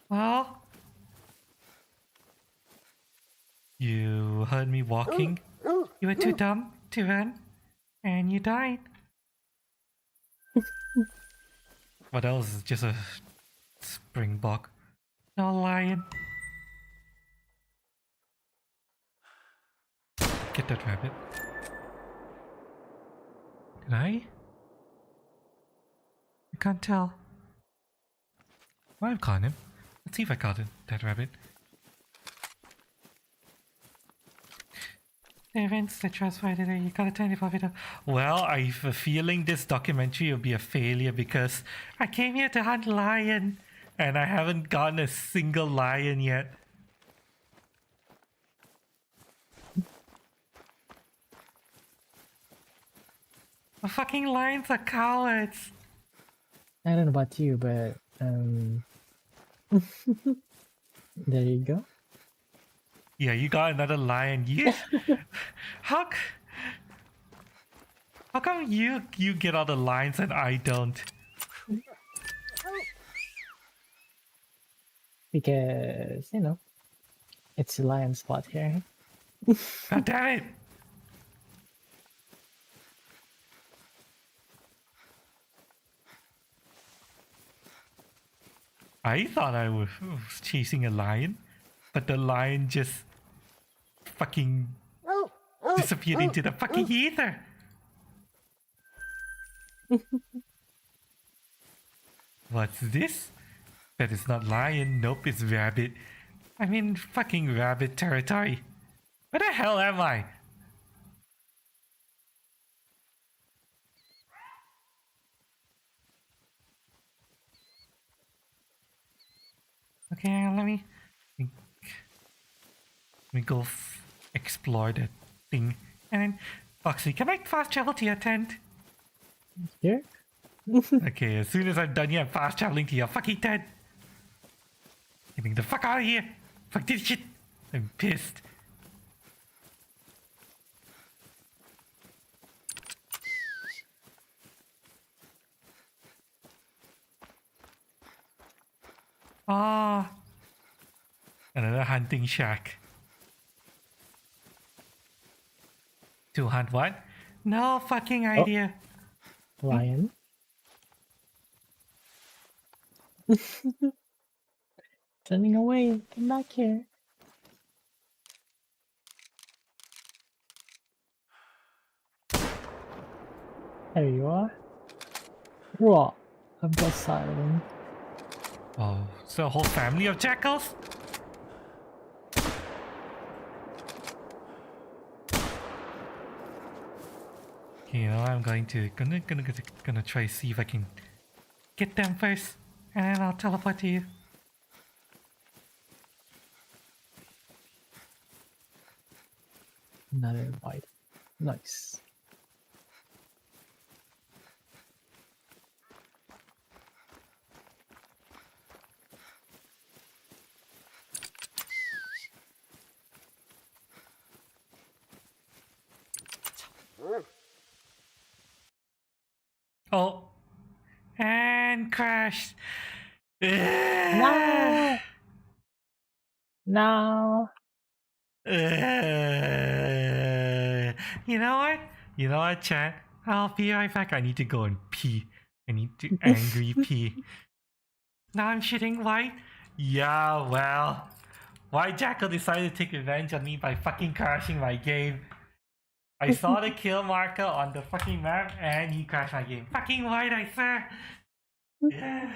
Well, you heard me walking. You were too dumb to run, and you died. What else is just a springbok? No lion. Get that rabbit. Did I? I can't tell. Well, I've caught him. Let's see if I caught it, that rabbit. The events that transpired today, you gotta turn it for video. Well, I have a feeling this documentary will be a failure because I came here to hunt lion and I haven't gotten a single lion yet. The fucking lions are cowards. I don't know about you, but there you go. Yeah, you got another lion. You how come you get all the lions and I don't? Because, you know, it's a lion spot here. God damn it! I thought I was chasing a lion, but the lion just fucking disappeared into the fucking ether. What's this? That is not lion. Nope, it's rabbit. I'm in fucking rabbit territory. Where the hell am I? Okay, let me go explore that thing. And then, Foxy, can I fast travel to your tent? Here? Okay, as soon as I'm done here, I'm fast traveling to your fucking tent. Get me the fuck out of here. Fuck this shit. I'm pissed. Ah. Another hunting shack. To hunt what? No fucking idea. Lion. Turning away. Come back here. There you are. What? I'm just silent. Oh, so a whole family of jackals? Okay, you know, I'm gonna try to see if I can get them first, and then I'll teleport to you. Another bite. Nice. Oh, and crashed. No! No! You know what? You know what, chat? I'll be right back. I need to go and pee. I need to angry pee. Now I'm shitting white? Yeah, well. White Jackal decided to take revenge on me by fucking crashing my game. I saw the kill marker on the fucking map and he crashed my game. Fucking white, I swear. Yeah.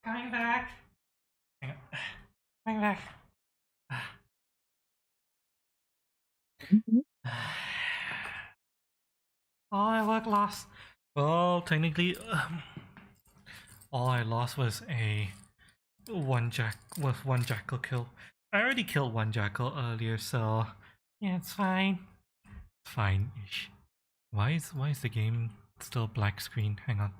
Coming back. Hang on. Coming back. All my work lost. Well, technically, all I lost was one jackal kill. I already killed one jackal earlier, so yeah, it's fine. It's fine-ish. Why is the game still black screen? Hang on.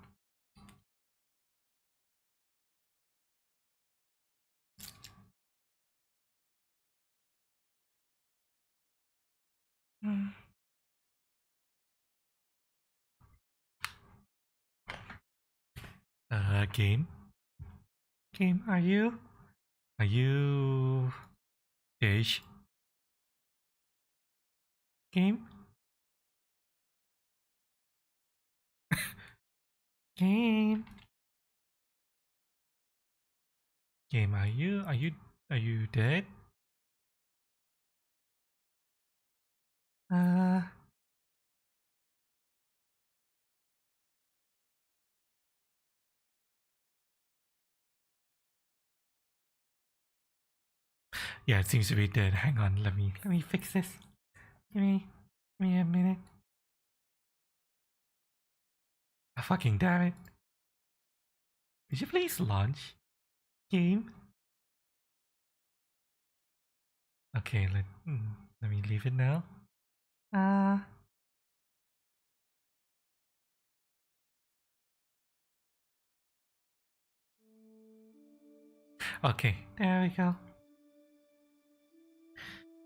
Game? Game, are you ish? Game? Game? Game, are you dead? Yeah, it seems to be dead. Hang on, let me fix this. Give me a minute. Oh, fucking damn it. Could you please launch game? Okay, let me leave it now. Okay, there we go.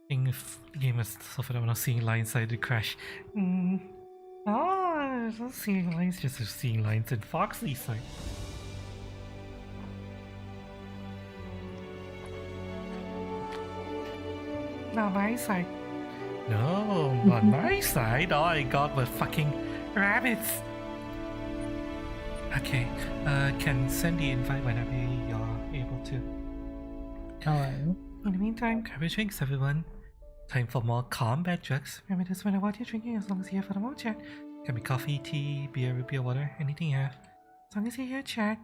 Game is suffered. I'm not seeing lines, so I did crash. Oh, I was not seeing lines, just seeing lines in Foxley's side. Not my side. No, on my side, all I got was fucking rabbits. Okay, can send the invite whenever you're able to. Hello. In the meantime, grab your drinks, everyone. Time for more combat drugs. Remember this when what you're drinking, as long as you're here for the more chat. Can be coffee, tea, beer, root beer, water, anything you have. As long as you're here, chat.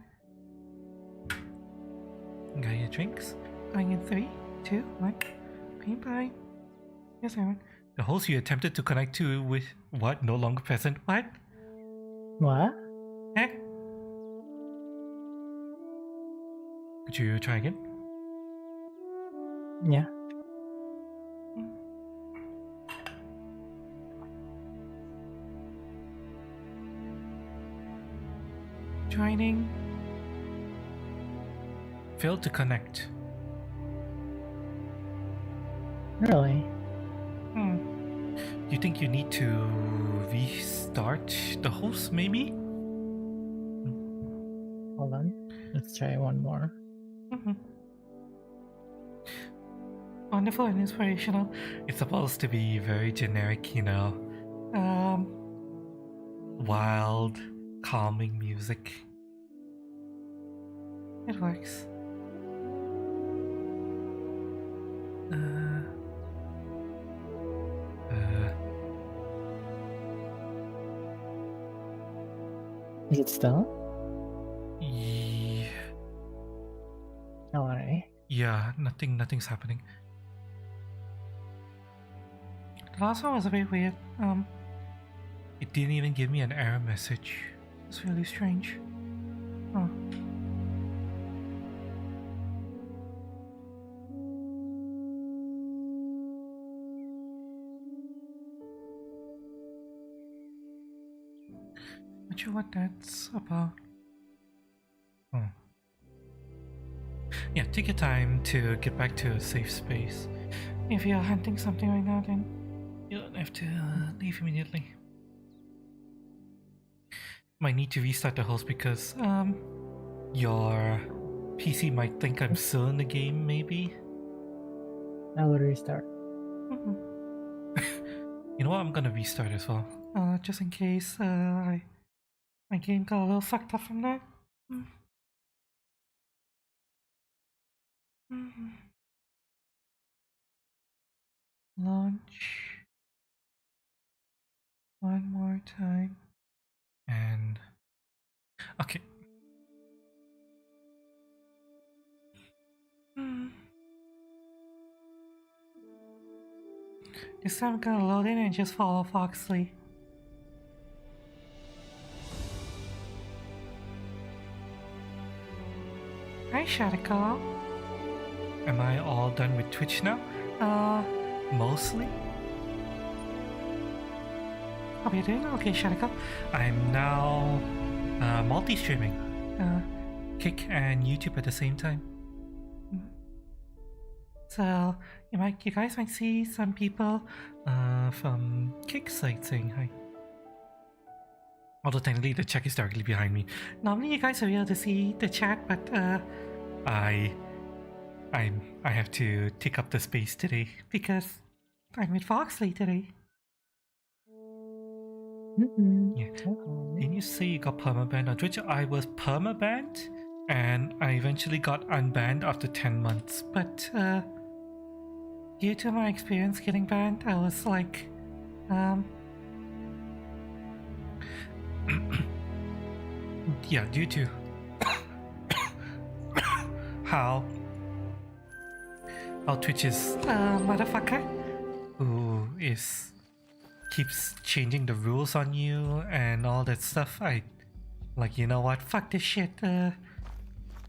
Got your drinks. Going in 3, 2, 1. Bye. Yes, everyone. The host you attempted to connect to with what? No longer present. What? What? Eh? Could you try again? Yeah. Joining. Failed to connect. Really? You think you need to restart the host, maybe? Hold on. Let's try one more. Wonderful and inspirational. It's supposed to be very generic, you know. Wild, calming music. It works. Is it still? Yeah. Alright. Yeah, nothing's happening. The last one was a bit weird. It didn't even give me an error message. It's really strange. Oh. Not sure what that's about. Oh. Yeah, take your time to get back to a safe space. If you're hunting something right now, then you don't have to leave immediately. Might need to restart the host because your PC might think I'm still in the game, maybe. I'll restart. You know what? I'm gonna restart as well, just in case my game got a little fucked up from that. Launch one more time, and okay. This time I'm gonna load in and just follow Foxley. Hi, Shadiko. Am I all done with Twitch now? Mostly. Hope you're doing okay, Shadiko. I'm now multi-streaming. Kick and YouTube at the same time. So you guys might see some people from Kick's site saying hi. Although technically the chat is directly behind me. Normally you guys are able to see the chat, but I have to take up the space today because I'm with Foxley today. Yeah. Didn't you say you got permabanned on Twitch? I was permabanned and I eventually got unbanned after 10 months. But due to my experience getting banned, I was like, yeah, due to how Twitch is motherfucker who keeps changing the rules on you and all that stuff. I like, you know what, fuck this shit.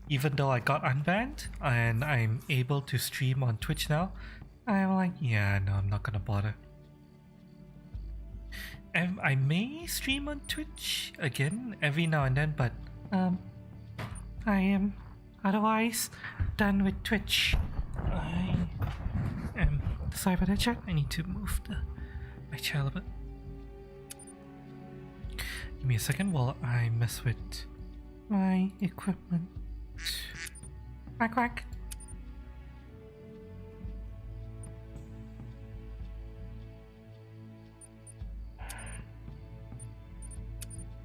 Even though I got unbanned and I'm able to stream on Twitch now, I'm like, yeah, no, I'm not gonna bother. And I may stream on Twitch again every now and then, but I am otherwise done with Twitch. I am sorry about that, chat. I need to move my chair a little bit. Give me a second while I mess with my equipment. Quack quack.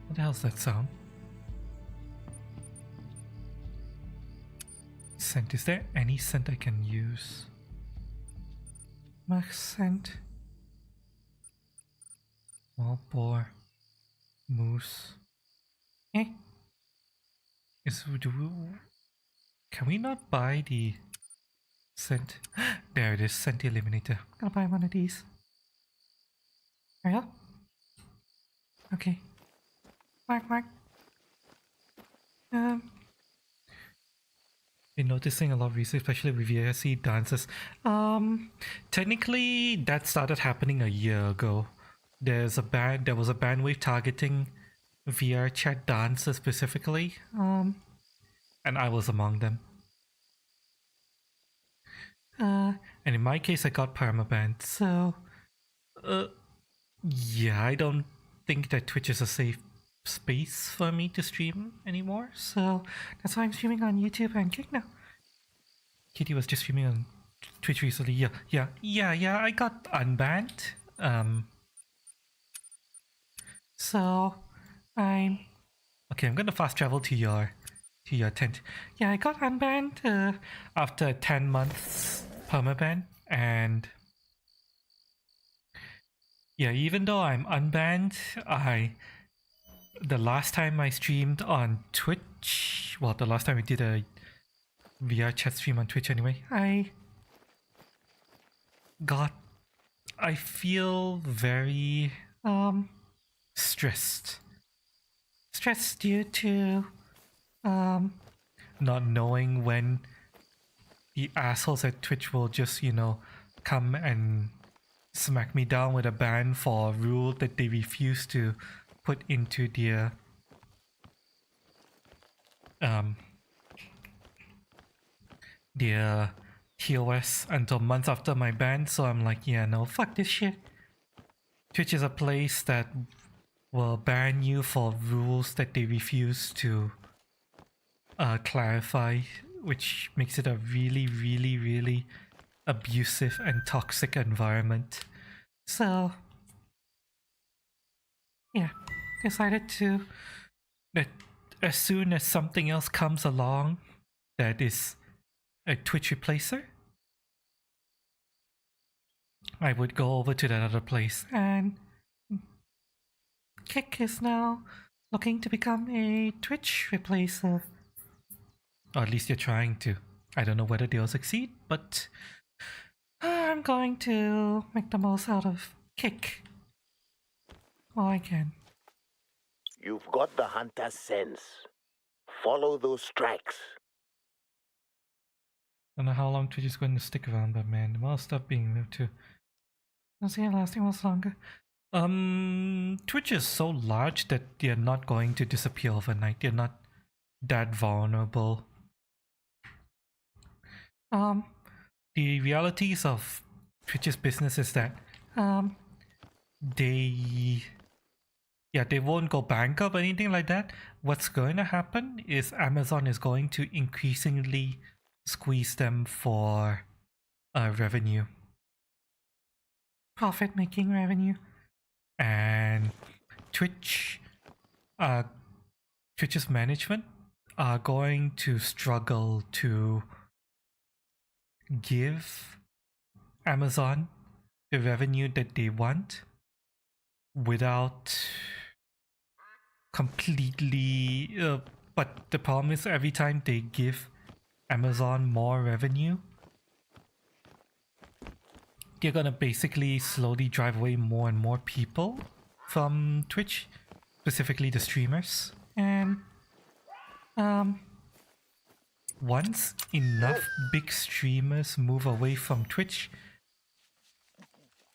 What the hell's that sound? Scent. Is there any scent I can use? Max scent. Wild boar. Moose. Eh? Can we not buy the scent? There it is, scent eliminator. I'm gonna buy one of these. Hurry up. Okay. Quack quack. Been noticing a lot recently, especially with VSC dances. Technically that started happening a year ago. There was a ban wave targeting VR chat dancers specifically. And I was among them. And in my case I got permabanned, so yeah, I don't think that Twitch is a safe space for me to stream anymore, so that's why I'm streaming on YouTube and Kick now. Kitty was just streaming on Twitch recently. Yeah, I got unbanned. So I'm gonna fast travel to your tent. Yeah, I got unbanned after 10 months permaban, and yeah, even though I'm unbanned, the last time I streamed on Twitch, well, the last time we did a VR chat stream on Twitch anyway, I got I feel very stressed. Stressed due to not knowing when the assholes at Twitch will just, you know, come and smack me down with a ban for a rule that they refuse to put into their TOS until months after my ban. So I'm like, yeah, no, fuck this shit. Twitch is a place that will ban you for rules that they refuse to clarify, which makes it a really, really, really abusive and toxic environment. So, yeah, decided to that as soon as something else comes along that is a Twitch replacer, I would go over to that other place. And Kick is now looking to become a Twitch replacer. Or at least they're trying to. I don't know whether they'll succeed, but I'm going to make the most out of Kick while I can. You've got the hunter's sense. Follow those tracks. I don't know how long Twitch is going to stick around, but man, the more stuff being moved to. I'll see it lasting much longer. Twitch is so large that they're not going to disappear overnight. They're not that vulnerable. The realities of Twitch's business is that they won't go bankrupt or anything like that. What's going to happen is Amazon is going to increasingly squeeze them for revenue, profit-making revenue, and Twitch's management are going to struggle to give Amazon the revenue that they want without completely but the problem is every time they give Amazon more revenue, they're gonna basically slowly drive away more and more people from Twitch, specifically the streamers. And once enough big streamers move away from Twitch,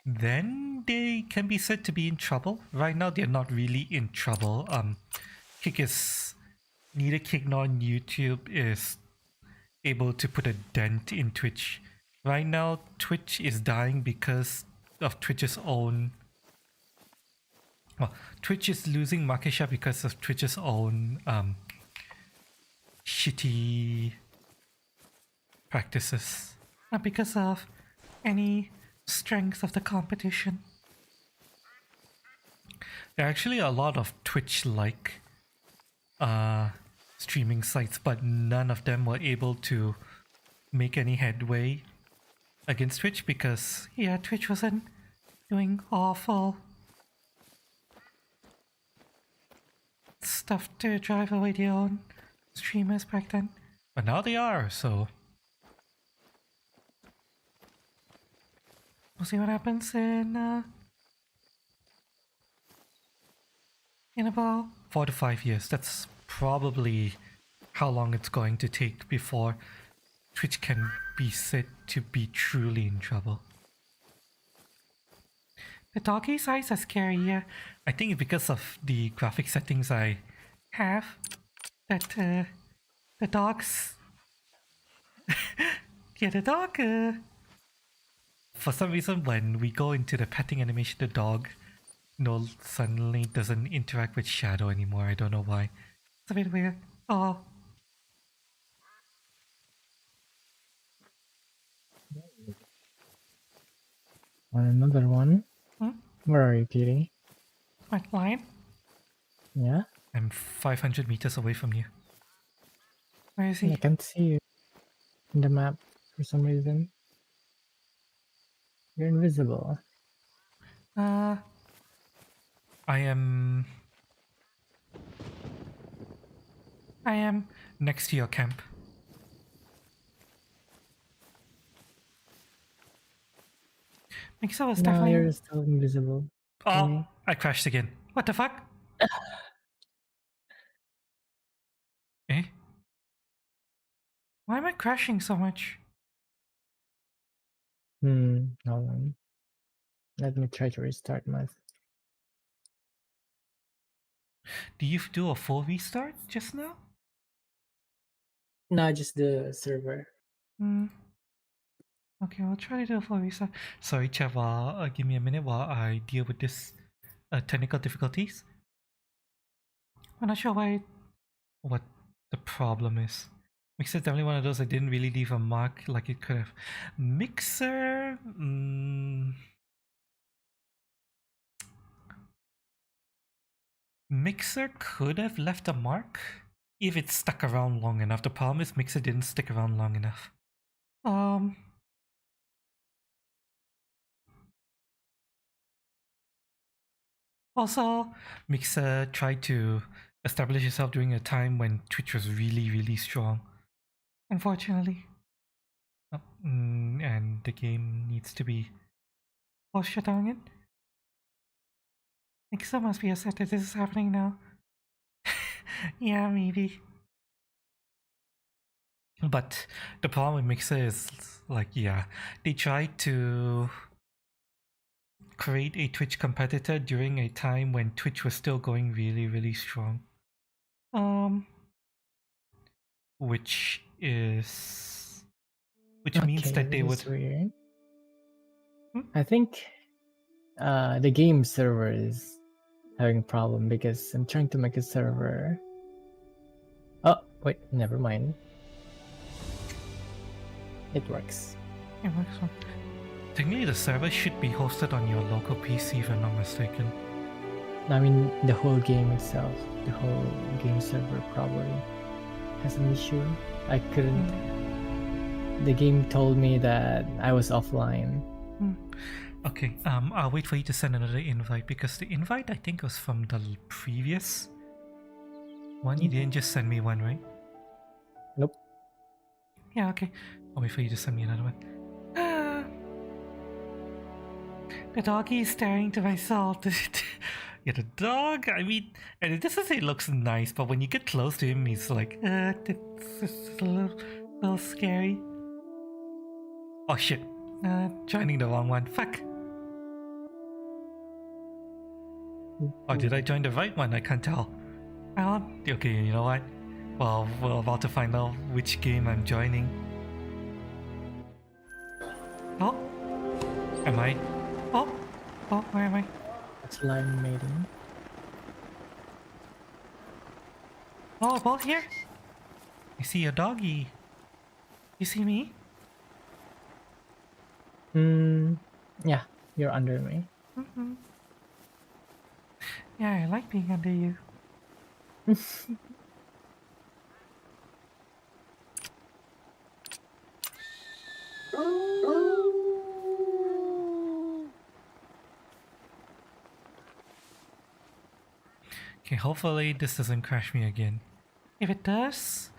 then they can be said to be in trouble. Right now, they're not really in trouble. Neither Kick nor YouTube is able to put a dent in Twitch. Right now, Twitch is dying because of Twitch's own. Well, Twitch is losing market share because of Twitch's own shitty practices, not because of any strength of the competition. There are actually a lot of Twitch-like streaming sites, but none of them were able to make any headway against Twitch because, yeah, Twitch wasn't doing awful stuff to drive away their own streamers back then. But now they are, so we'll see what happens in about 4 to 5 years. That's probably how long it's going to take before Twitch can be said to be truly in trouble. The doggy eyes are scary, yeah. I think it's because of the graphic settings I have that the dogs... yeah, the dog... for some reason, when we go into the petting animation, the dog suddenly doesn't interact with Shadow anymore. I don't know why. It's a bit weird. Oh. On another one. Where are you, Kitty? My line? Yeah? I'm 500 meters away from you. Where is he? I can't see you in the map for some reason. You're invisible. I am next to your camp. Mixer was No, definitely. you're still invisible to Oh, me. I crashed again. What the fuck? Eh? Why am I crashing so much? Hold on. Let me try to restart my. Do you do a full restart just now? No, just the server. Hmm. Okay, I'll try to do a full restart. Sorry, chat, give me a minute while I deal with this technical difficulties. I'm not sure what the problem is. Mixer is definitely one of those I didn't really leave a mark like it could have. Mixer... Mixer could have left a mark if it stuck around long enough. The problem is Mixer didn't stick around long enough. Also, Mixer tried to establish itself during a time when Twitch was really, really strong. Unfortunately. And the game needs to be shut down again. Mixer must be upset that this is happening now. Yeah, maybe. But the problem with Mixer is, like, yeah, they tried to create a Twitch competitor during a time when Twitch was still going really, really strong. Which means that they would. Weird. I think the game server is having a problem because I'm trying to make a server. Oh, wait, never mind. It works. It works. Technically, the server should be hosted on your local PC, if I'm not mistaken. I mean, the whole game itself, the whole game server probably has an issue. I couldn't. The game told me that I was offline. Okay, I'll wait for you to send another invite because the invite I think was from the previous one. You didn't just send me one, right? Nope. Yeah, okay. I'll wait for you to send me another one. The doggy is staring to myself. Yeah, the dog, I mean, and it doesn't say it looks nice, but when you get close to him, he's like, it's a little scary. Oh shit, joining the wrong one, fuck. Or did I join the right one? I can't tell. Well, okay, you know what? Well, we're about to find out which game I'm joining. Oh? Am I? Oh, where am I? It's line mating. Oh, both here? I see a doggy. You see me? Yeah, you're under me. Yeah, I like being under you. Okay, hopefully this doesn't crash me again. If it does,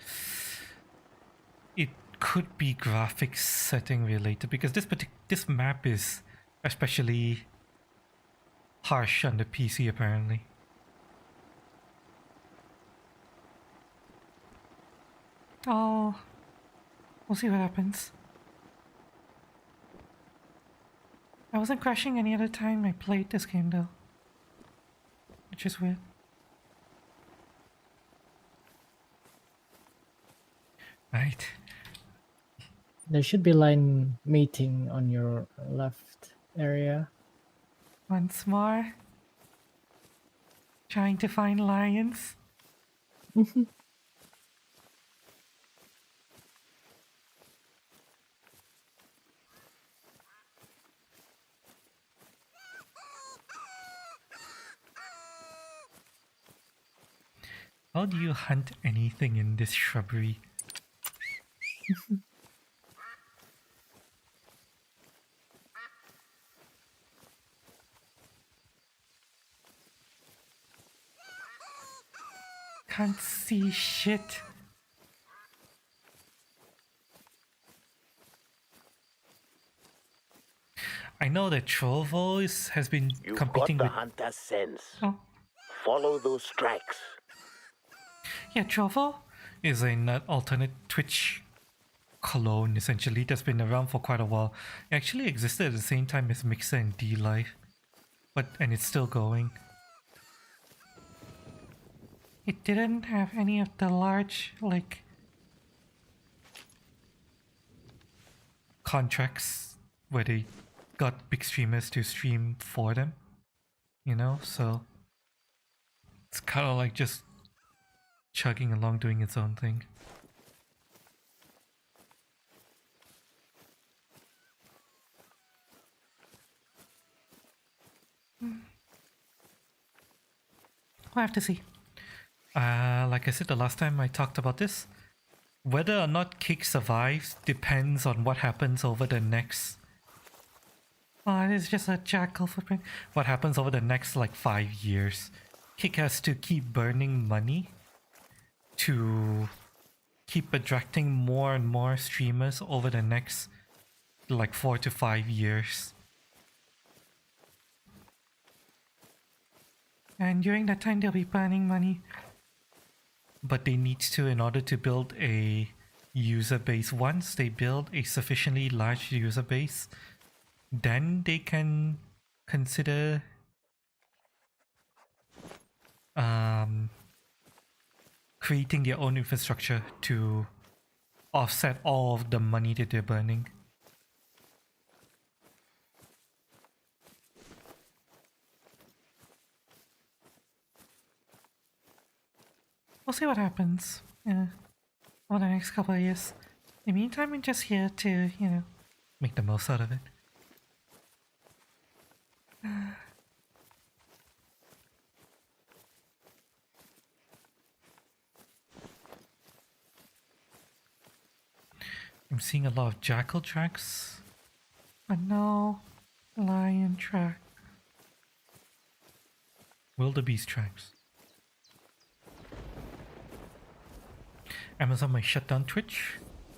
it could be graphics setting related because this map is especially harsh on the PC apparently. Oh, we'll see what happens. I wasn't crashing any other time I played this game though, which is weird. Right. There should be line mating on your left area. Once more. Trying to find lions. How do you hunt anything in this shrubbery? Can't see shit. I know that Trovo has been You've competing got the with. hunter's sense. Oh, Follow those tracks. yeah, Trovo is an alternate Twitch clone essentially that's been around for quite a while. It actually existed at the same time as Mixer and D-Live, and it's still going. It didn't have any of the large contracts where they got big streamers to stream for them, so it's kind of like just chugging along doing its own thing. We'll have to see. Like I said the last time I talked about this, whether or not Kick survives depends on what happens over the next. Oh, it is just a jackal footprint. What happens over the next 5 years? Kick has to keep burning money to keep attracting more and more streamers over the next 4 to 5 years. And during that time they'll be burning money. But they need to in order to build a user base. Once they build a sufficiently large user base, then they can consider creating their own infrastructure to offset all of the money that they're burning. We'll see what happens over the next couple of years. In the meantime, I'm just here to, make the most out of it. I'm seeing a lot of jackal tracks, but no lion track. Wildebeest tracks. Amazon might shut down Twitch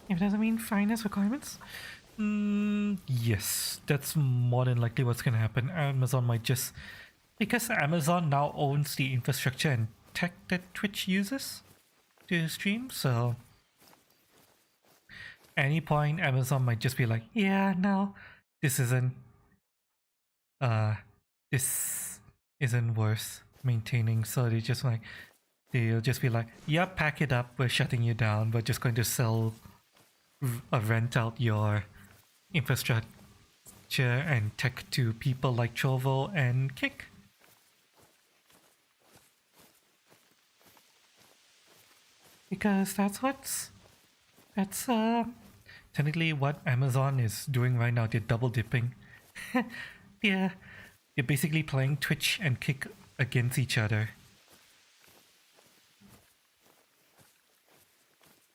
if it doesn't meet finance requirements. Yes, that's more than likely what's gonna happen. Amazon might just, because Amazon now owns the infrastructure and tech that Twitch uses to stream, so any point Amazon might just be like, yeah, no, this isn't worth maintaining, so they'll just be like, yeah, pack it up, we're shutting you down, we're just going to rent out your infrastructure and tech to people like Trovo and Kick. Because that's technically what Amazon is doing right now. They're double dipping. Yeah, they're basically playing Twitch and Kick against each other.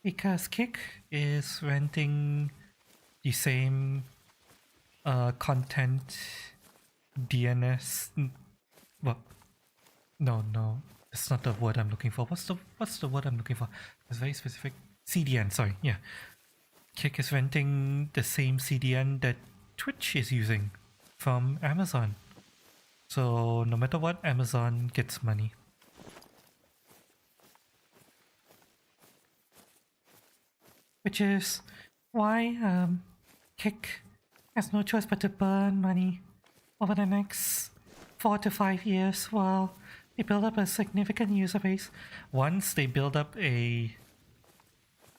Because Kick is renting the same content DNS. Well, no, that's not the word I'm looking for. What's the word I'm looking for? It's very specific. CDN, sorry, yeah. Kick is renting the same CDN that Twitch is using from Amazon. So no matter what, Amazon gets money. Which is why Kick has no choice but to burn money over the next 4 to 5 years while they build up a significant user base. Once they build up a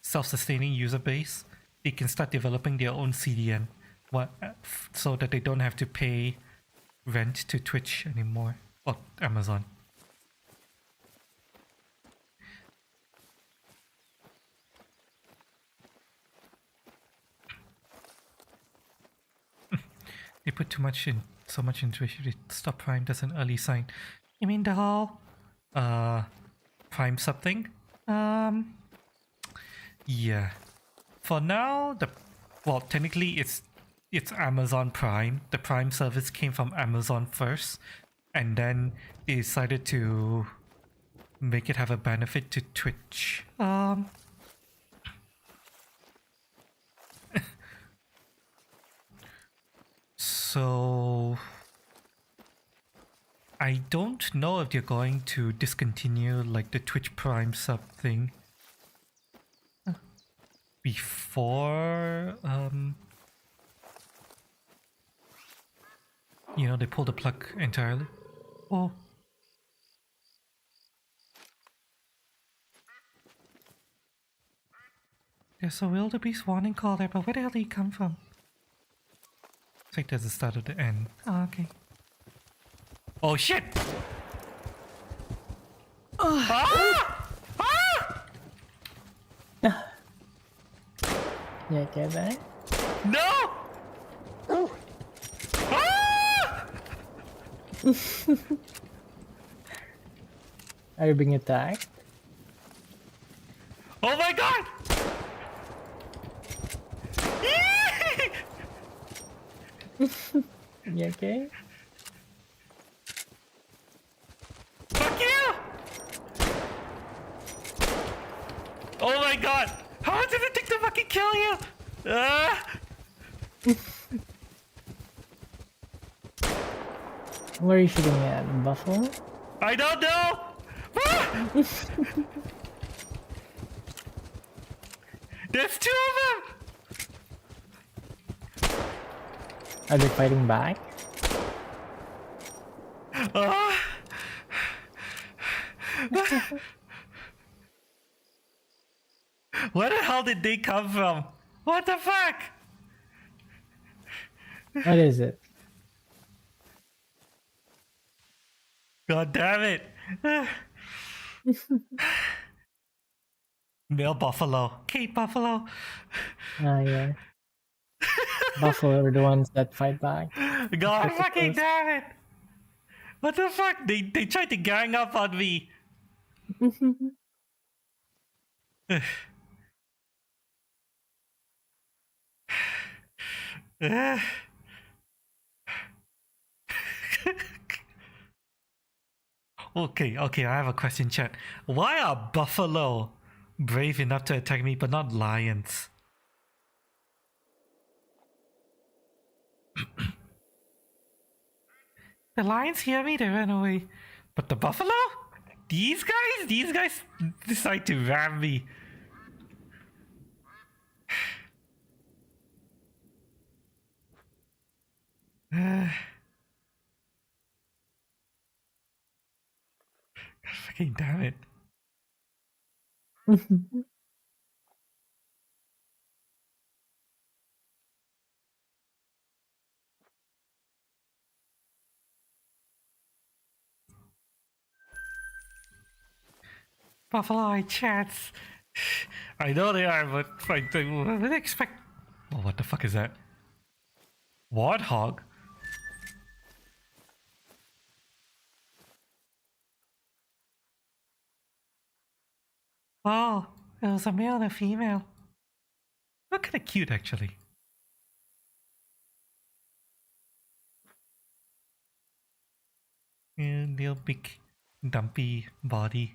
self-sustaining user base, they can start developing their own CDN so that they don't have to pay rent to Twitch anymore or Amazon. They put so much into it. Stop Prime does an early sign. You mean the whole Prime sub thing? Yeah. For now, technically it's Amazon Prime. The Prime service came from Amazon first, and then they decided to make it have a benefit to Twitch. So I don't know if you're going to discontinue like the Twitch Prime sub thing before you know, they pull the plug entirely. Oh. There's a wildebeest warning call there, but where the hell did he come from? It's like there's the start of the end. Oh, okay. Oh shit! Ah! Ah! You okay there? No! Ah! Are you being attacked? Oh my god! You okay? Fuck you! Oh my god! How did it take to fucking kill you? Where are you shooting at? Buffalo? I don't know! Ah! There's two of them! Are they fighting back? Ah! Where the hell did they come from? What the fuck? What is it? God damn it. Male buffalo. Cape buffalo. Ah, yeah. Buffalo are the ones that fight back. God That's fucking close. damn it. What the fuck? They tried to gang up on me. Okay, I have a question, chat. Why are buffalo brave enough to attack me but not lions? The lions hear me, they run away. But the buffalo? These guys decide to ram me. Fucking damn it. Buffalo eye chats. I know they are, but like, what do they expect? Oh, what the fuck is that? Warthog? Oh, it was a male and a female. Look kind of cute, actually. And little big, dumpy body.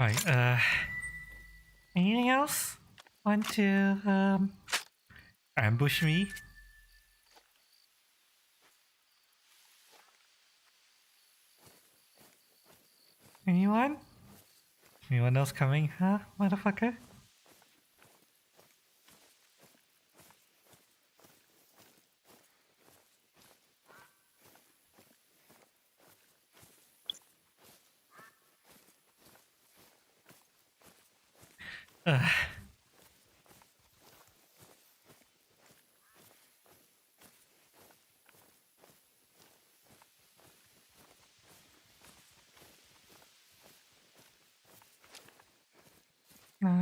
Right, anything else? Want to, ambush me? Anyone? Anyone else coming, huh, motherfucker?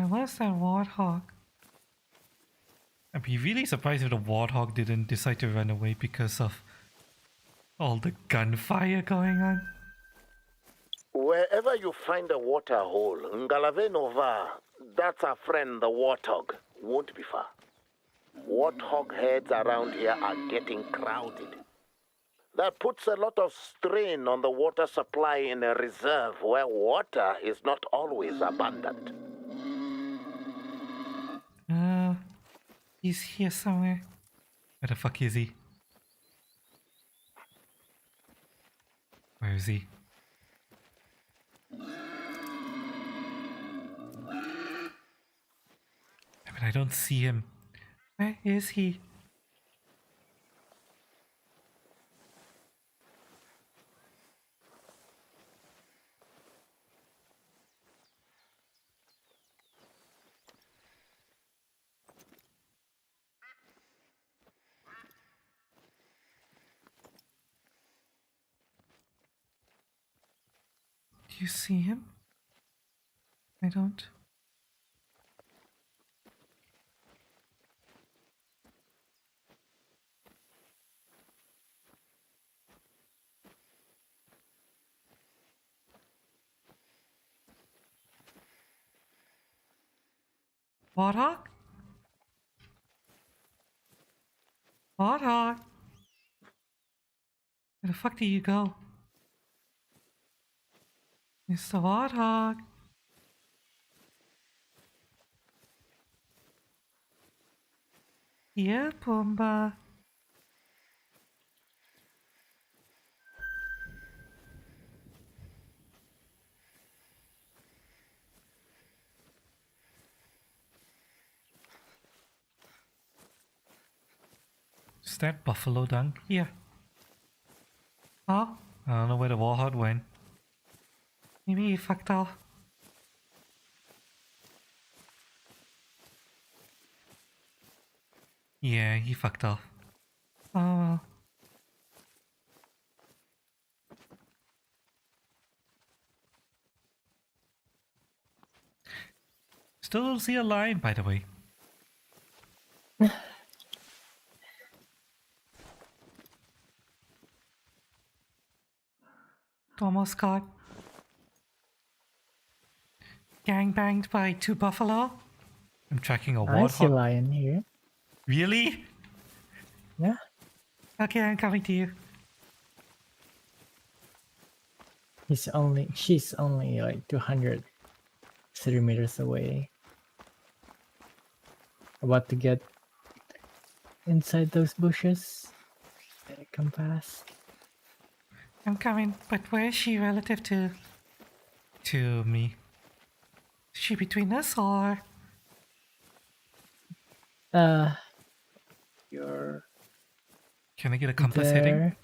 Where's that warthog? I'd be really surprised if the warthog didn't decide to run away because of all the gunfire going on. Wherever you find a water hole, Ngalave Nova, that's our friend the warthog. Won't be far. Warthog heads around here are getting crowded. That puts a lot of strain on the water supply in a reserve where water is not always abundant. He's here somewhere. Where the fuck is he? Where is he? But I don't see him. Where is he? Do you see him? I don't. Warthog? Warthog? Where the fuck do you go? Mr. Warthog? Yeah, Pumbaa. Is that buffalo dung? Here. Oh, I don't know where the warthog went. Maybe he fucked off. Yeah, he fucked off. Oh well. Still don't see a lion, by the way. Almost got gangbanged by 2 buffalo. I'm tracking a I see a warthog. lion here. Really? Yeah. Okay, I'm coming to you. She's only like 230 meters away. About to get inside those bushes. Let it come past. I'm coming, but where is she relative to me? Is she between us or? You're Can I get a compass heading? there.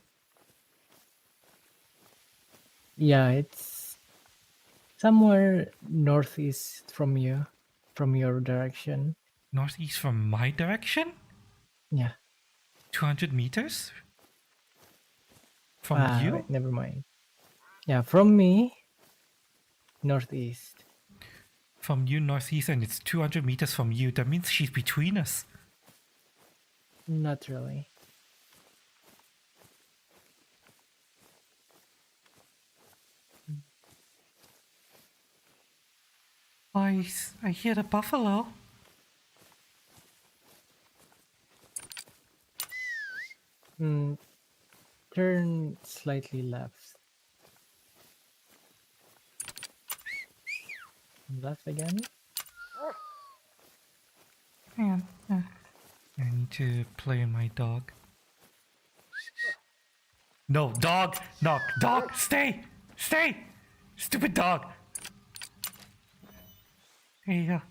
Yeah, it's somewhere northeast from you, from your direction. Northeast from my direction? Yeah. 200 meters? From you? Wait, never mind. Yeah, from me, northeast. From you northeast, and it's 200 meters from you. That means she's between us. Not really. I hear the buffalo. Turn slightly left. Left again? Hang on. I need to play my dog. No, dog! No, dog! Stay! Stay! Stupid dog! There you go.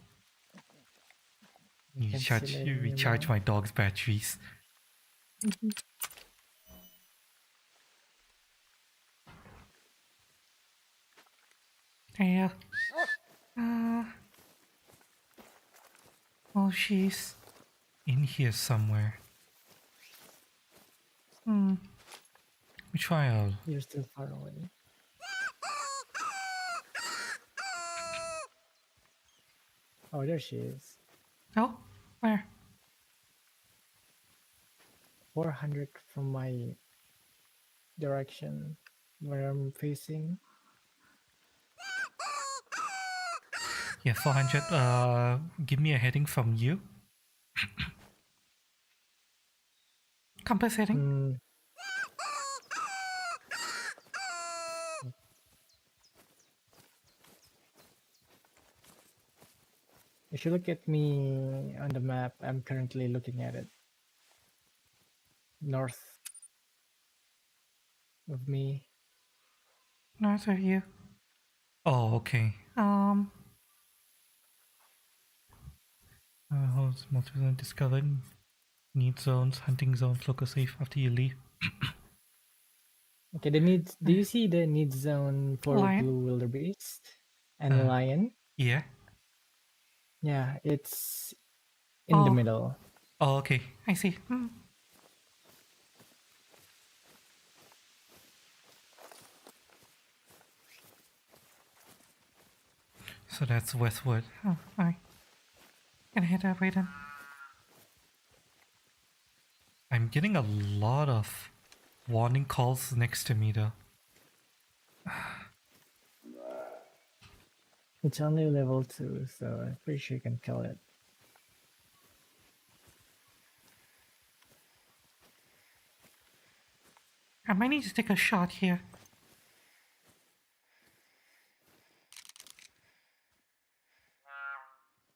You recharge my dog's batteries. There you go. Oh, she's in here somewhere. Let me try out. You're still far away. Oh, there she is. Oh, where? 400 from my direction, where I'm facing. Yeah, 400. Give me a heading from you. Compass heading. If you look at me on the map, I'm currently looking at it. North of me. North of you. Oh, okay. Holes multiple zones discovered. Need zones, hunting zones, local safe after you leave. Okay, the needs. Do you see the need zone for Lion? blue wildebeest and lion? Yeah. Yeah, it's in the middle. Oh, okay. I see. So that's westward. Oh, alright. Gonna head that way then. I'm getting a lot of warning calls next to me though. It's only level 2, so I'm pretty sure you can kill it. I might need to take a shot here.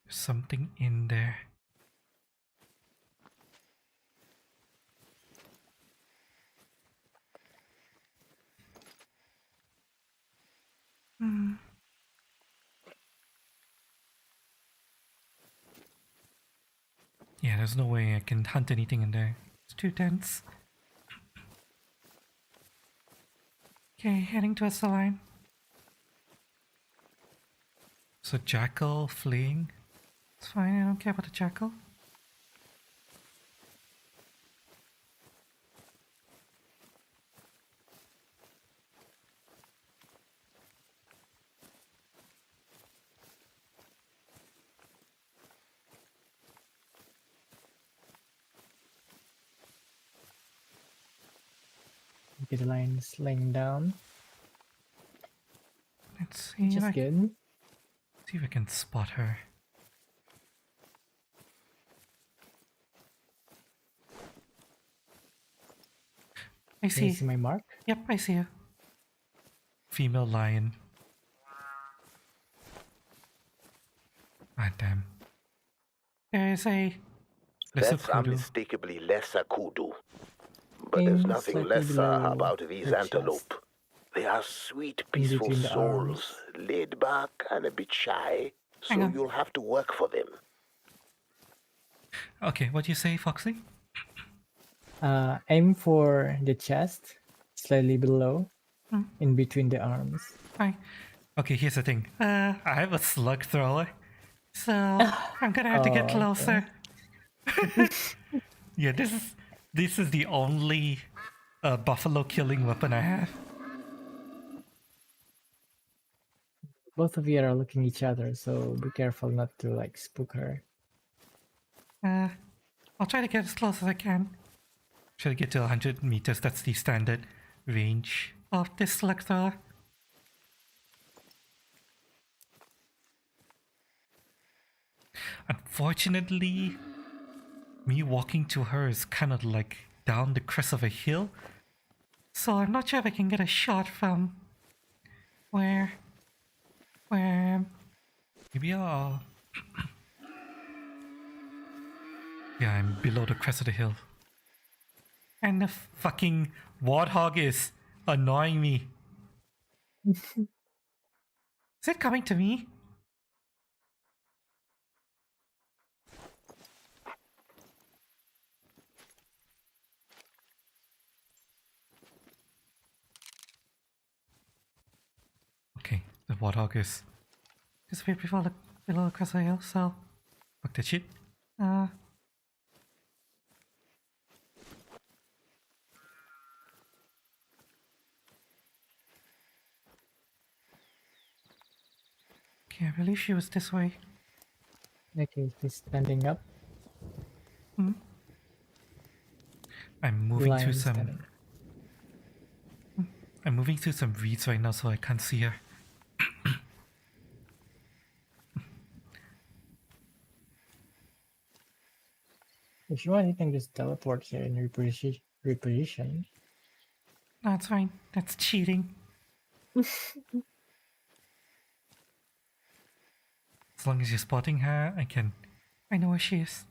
There's something in there. Yeah, there's no way I can hunt anything in there. It's too dense. Okay, heading towards the line. So jackal fleeing. It's fine, I don't care about the jackal. Okay, the lion is laying down, Let's see which if is I good. see if I can spot her. I Can you see. see my mark? Yep, I see you. Female lion. Ah, damn. There is a lesser That's kudu. unmistakably lesser kudu. But Aim there's nothing slightly lesser below about these her chest, antelope. They are sweet, in peaceful between the souls, arms. laid back and a bit shy, Hang so on. you'll have to work for them. Okay, what do you say, Foxy? Aim for the chest, slightly below, in between the arms. Fine. Okay, here's the thing. I have a slug thrower, so I'm gonna have to get Oh, closer. Yeah, this is the only buffalo killing weapon I have. Both of you are looking each other, so be careful not to like spook her. I'll try to get as close as I can. Try to get to 100 meters. That's the standard range of this slug thrower. Unfortunately, me walking to her is kind of like down the crest of a hill, so I'm not sure if I can get a shot from where maybe I'll yeah, I'm below the crest of the hill. And the fucking warthog is annoying me. Is it coming to me? Okay, the warthog is disappeared before below the crest of the hill, so fuck that shit. Okay, I believe she was this way. Okay, he's standing up. I'm The moving lion through is some standing. I'm moving through some reeds right now, so I can't see her. If you want, you can just teleport here and reposition. No, it's fine. That's cheating. As long as you're spotting her, I know where she is.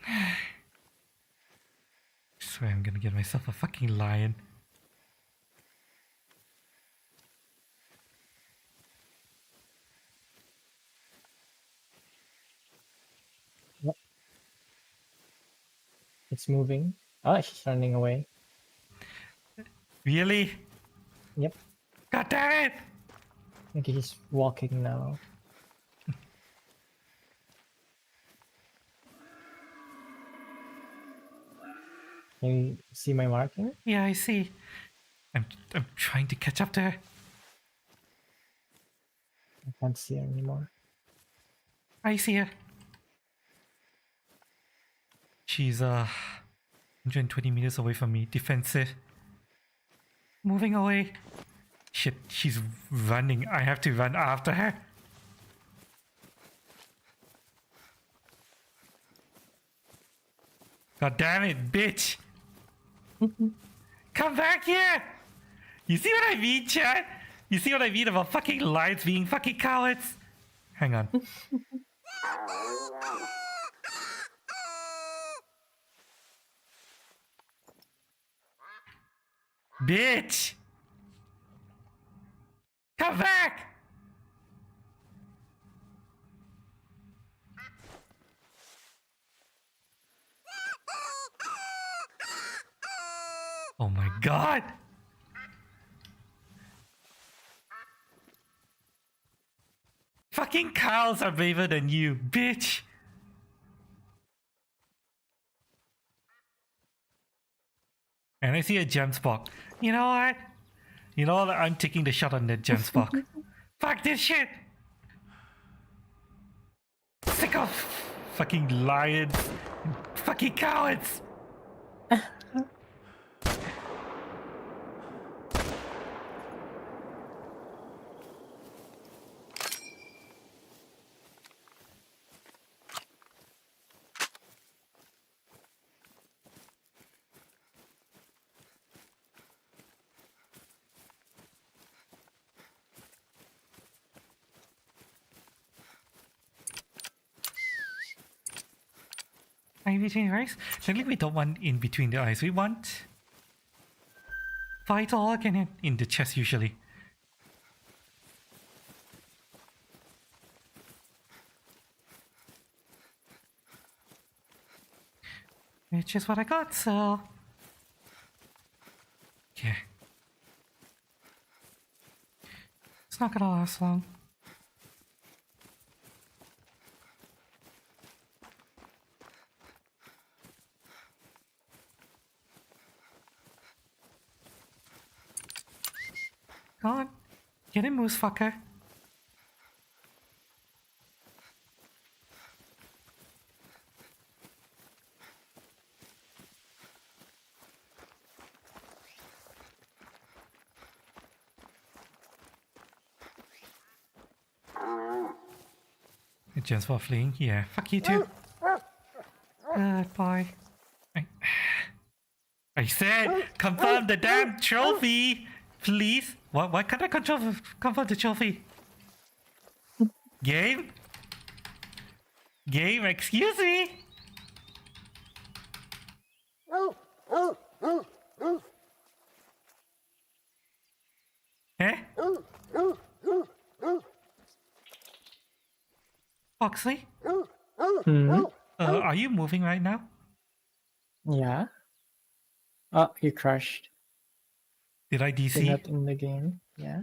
I swear I'm gonna get myself a fucking lion. Yep. It's moving. Oh, she's running away. Really? Yep. God damn it! Okay, he's walking now. Can you see my marking? Yeah, I see. I'm trying to catch up to her. I can't see her anymore. I see her. She's 120 meters away from me. Defensive. Moving away. Shit, she's running. I have to run after her. God damn it, bitch! Come back here! You see what I mean, Chad? You see what I mean about fucking lions being fucking cowards? Hang on. Bitch! Come back! Oh my god! Fucking cows are braver than you, bitch! And I see a gem spock. You know what? You know what? I'm taking the shot on that gem spock. Fuck this shit! Sick of fucking lions. Fucking cowards! In between the eyes? Technically, we don't want in between the eyes. We want vital organ in the chest usually. Which is what I got, so... Yeah. It's not gonna last long. Go on. Get him, moose fucker. Just for fleeing? Yeah, fuck you too. Good boy. I said, confirm the damn trophy! Please? Why can't I confirm the trophy? Game? Game, excuse me? Eh? Foxley? Are you moving right now? Yeah. Oh, you crashed. Did I You're DC? not in the game. Yeah.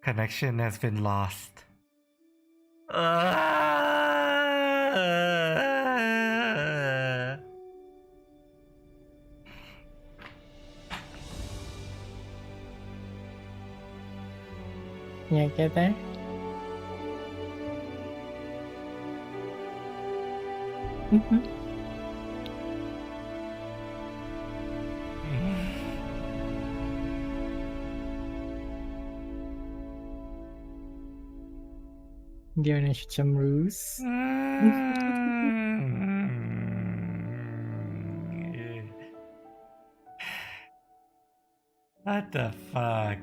Connection has been lost. Yeah, get there. Mhm. Gonna shoot some ruse. What the fuck?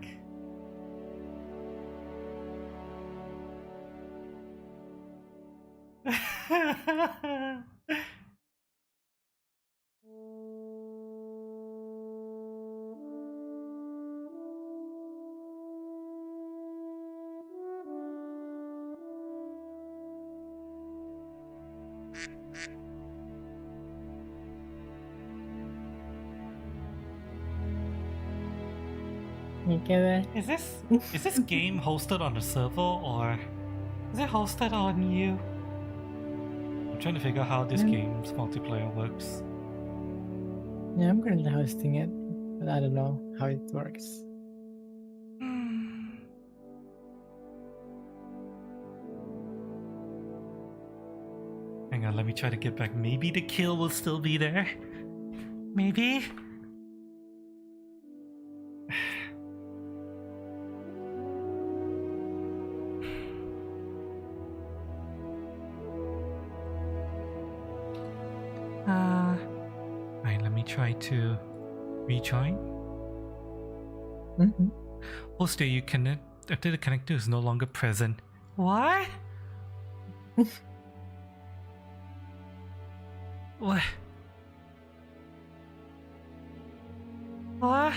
You get that? Is this game hosted on the server or is it hosted on you? I'm trying to figure out how this game's multiplayer works. Yeah, I'm currently hosting it, but I don't know how it works. Hang on, let me try to get back. Maybe the kill will still be there. Maybe. Alright, let me try to rejoin. Mm-hmm. Host you connect after the connector is no longer present. What? What? What?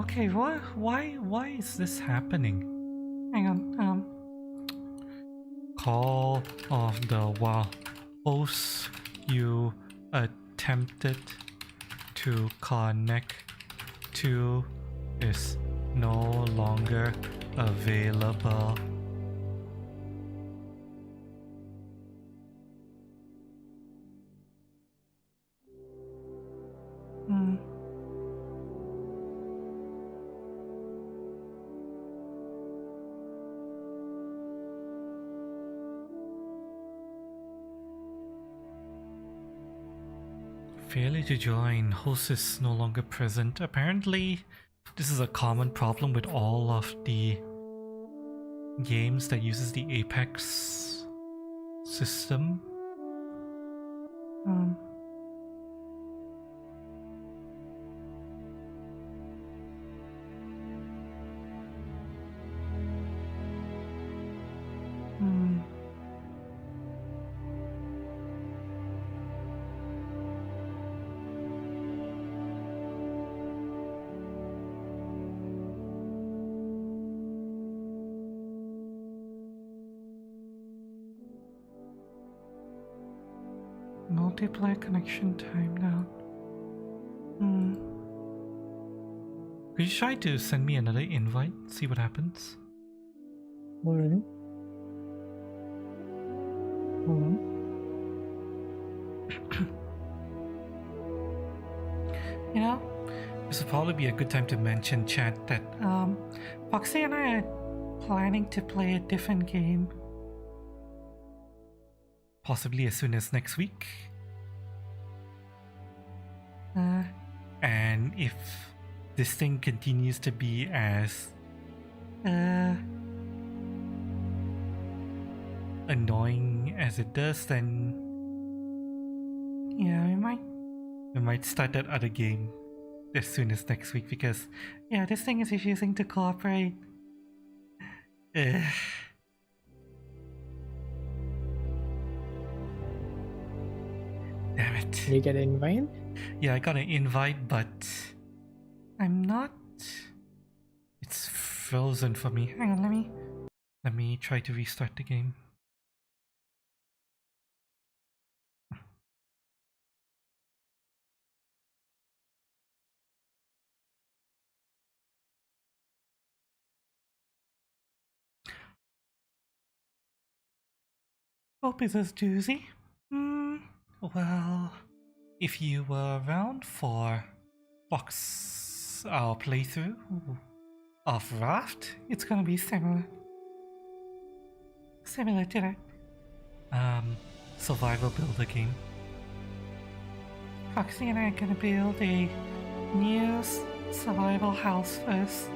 Okay, what? Why is this happening? Hang on. Call of the Wild. Host you attempted to connect to is no longer available. Failure to join. Host is no longer present. Apparently, this is a common problem with all of the games that uses the Apex system. Multiplayer connection timed out. Could you try to send me another invite? See what happens. Oh, really? You know, this would probably be a good time to mention, chat, that Foxy and I are planning to play a different game. Possibly as soon as next week. And if this thing continues to be as annoying as it does, then yeah, we might start that other game as soon as next week, because yeah, this thing is refusing to cooperate. Damn it. You get an invite? Yeah, I got an invite, but I'm not. It's frozen for me. Hang on, let me try to restart the game. Hope it's as doozy. Well, if you were around for our playthrough of Raft, it's gonna be similar to that. survival builder game. Foxy and I are gonna build a new survival house first.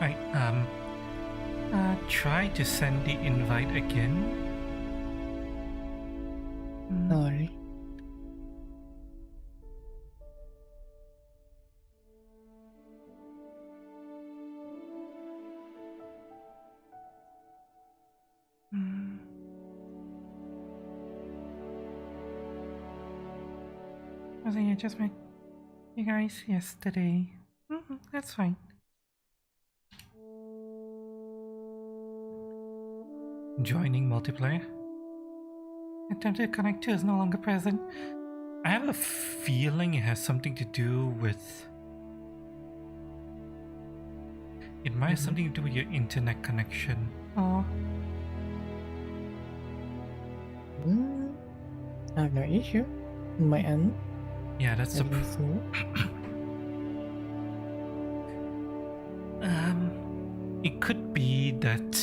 Right, try to send the invite again. Sorry. I think I just met you guys yesterday. That's fine. Joining multiplayer. Attempt to connect to is no longer present. I have a feeling it has something to do with... It might have something to do with your internet connection. Oh. I have no issue on my end. Yeah, that's the... It could be that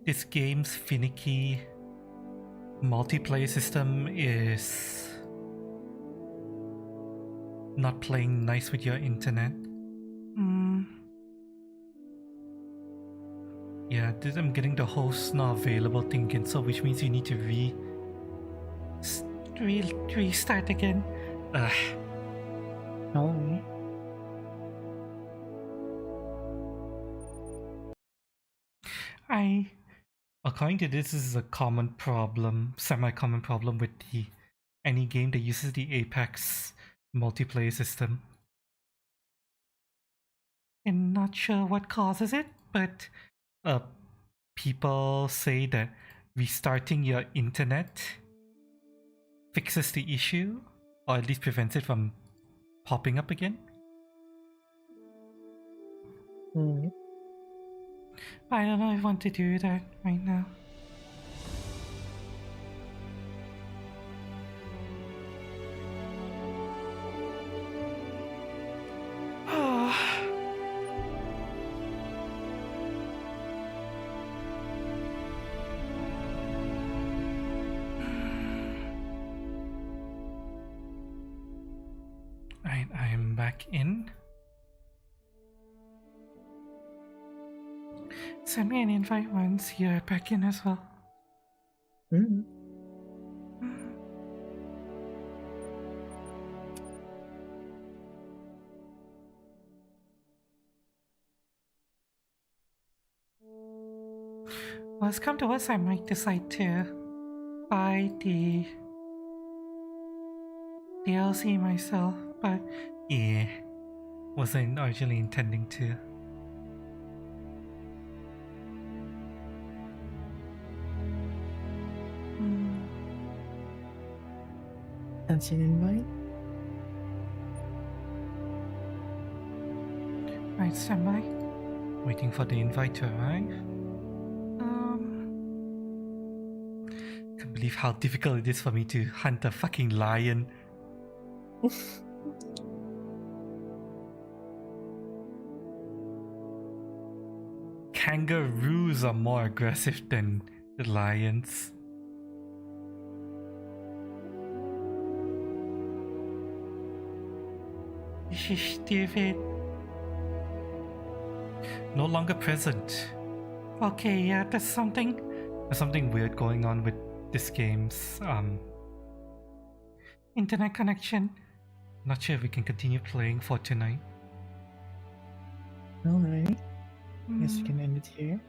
this game's finicky multiplayer system is not playing nice with your internet. Yeah, I'm getting the host not available thinking, so which means you need to restart again. Sorry. According to this is a common problem, semi-common problem with any game that uses the Apex multiplayer system. I'm not sure what causes it, but people say that restarting your internet fixes the issue, or at least prevents it from popping up again. I don't know if I want to do that right now. Right, I'm back in. Send me an invite once you're back in as well. Worst come to worst, I might decide to buy the DLC myself, but yeah, wasn't originally intending to. That's an invite. Right, stand by. Waiting for the invite to arrive. Can't believe how difficult it is for me to hunt a fucking lion. Kangaroos are more aggressive than the lions. This is stupid. No longer present. Okay, yeah, there's something weird going on with this game's internet connection. Not sure if we can continue playing for tonight. Alright. Guess we can end it here.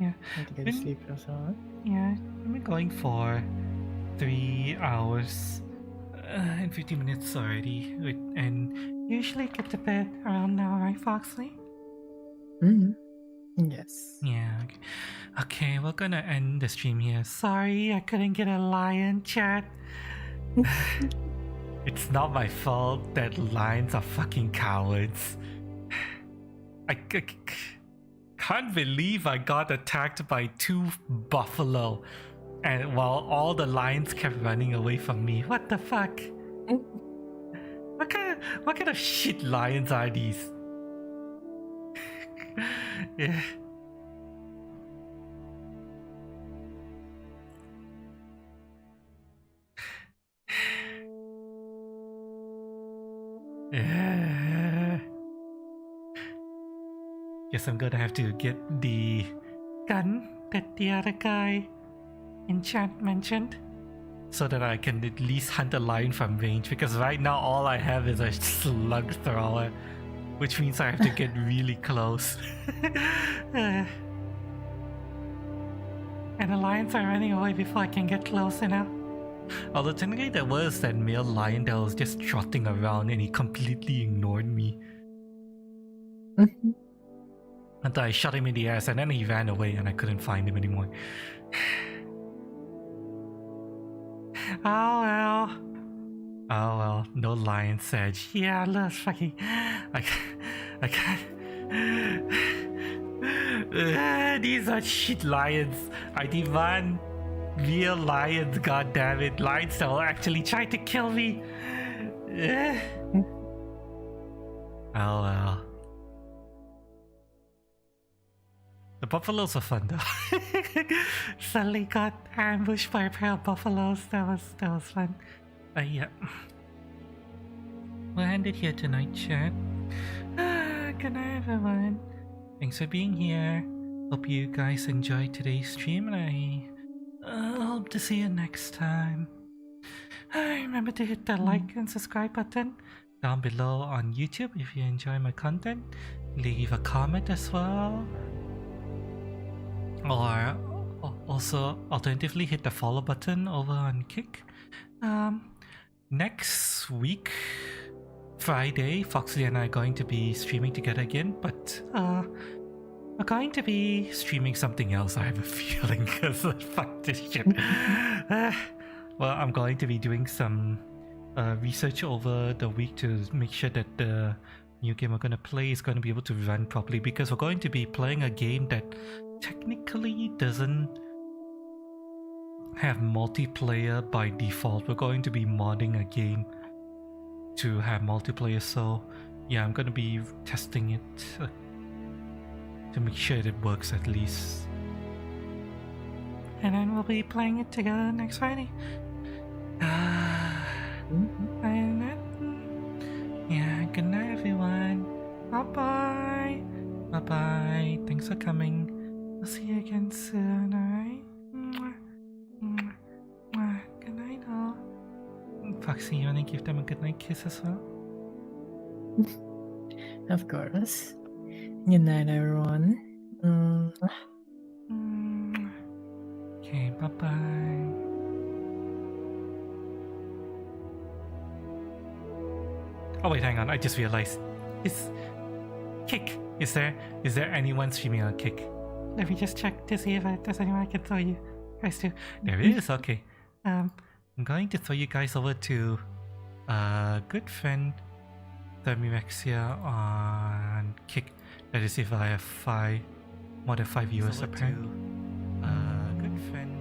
Yeah. Need to get to sleep or so. Yeah, I've been going for 3 hours and 50 minutes already, and usually get to bed around now, right, Foxley? Yes. Yeah. Okay, we're gonna end the stream here. Sorry, I couldn't get a lion, chat. It's not my fault that lions are fucking cowards. I can't believe I got attacked by 2 buffalo, and while all the lions kept running away from me. What the fuck? What kind of shit lions are these? Yeah. Yeah. Guess I'm gonna have to get the gun that the other guy in chat mentioned so that I can at least hunt a lion from range, because right now all I have is a slug thrower, which means I have to get really close. And the lions are running away before I can get close enough. Although technically there was that male lion that was just trotting around and he completely ignored me until I shot him in the ass, and then he ran away and I couldn't find him anymore. Oh well. Oh well, no lion sedge. Yeah, look, fucking. I can't. These are shit lions. I demand real lions, goddammit. Lions that will actually try to kill me. Oh well. The buffaloes are fun though. Suddenly got ambushed by a pair of buffaloes. That was fun. Yeah. We'll end it here tonight, chat. Good night, everyone. Thanks for being here. Hope you guys enjoyed today's stream, and I hope to see you next time. Remember to hit the like and subscribe button down below on YouTube if you enjoy my content. Leave a comment as well. Or also alternatively hit the follow button over on Kick. Next week, Friday, Foxley and I are going to be streaming together again, but we're going to be streaming something else, I have a feeling, because fuck this shit. Well, I'm going to be doing some research over the week to make sure that the new game we're going to play is going to be able to run properly, because we're going to be playing a game that technically doesn't have multiplayer by default. We're going to be modding a game to have multiplayer, so yeah, I'm going to be testing it to make sure it works at least. And then we'll be playing it together next Friday. And yeah, good night everyone. Bye bye. Bye bye. Thanks for coming. I'll see you again soon, alright? Good night all. Foxy, you wanna give them a good night kiss as well? Of course. Good night, everyone. Okay, bye bye. Oh wait, hang on, I just realized. Is Kick. Is there anyone streaming on Kick? Let me just check to see if there's anyone I can throw you guys to. There is, okay. I'm going to throw you guys over to good friend Thermyrexia on Kick. That is if I have more than 5 viewers apparently. Good friend.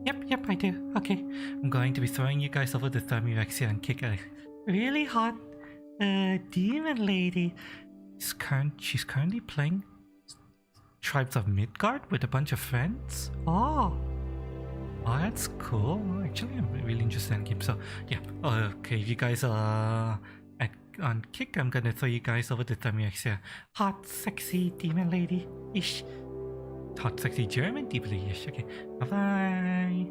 Yep, I do. Okay. I'm going to be throwing you guys over to Thermyrexia on Kick. A really hot demon lady. She's currently playing Tribes of Midgard with a bunch of friends. Oh, that's cool. Actually, I'm really interested in the game. So yeah, okay. If you guys are on Kick, I'm gonna throw you guys over to Thermyrexia. Hot, sexy demon lady-ish. Hot, sexy German demon lady-ish. Okay, bye bye.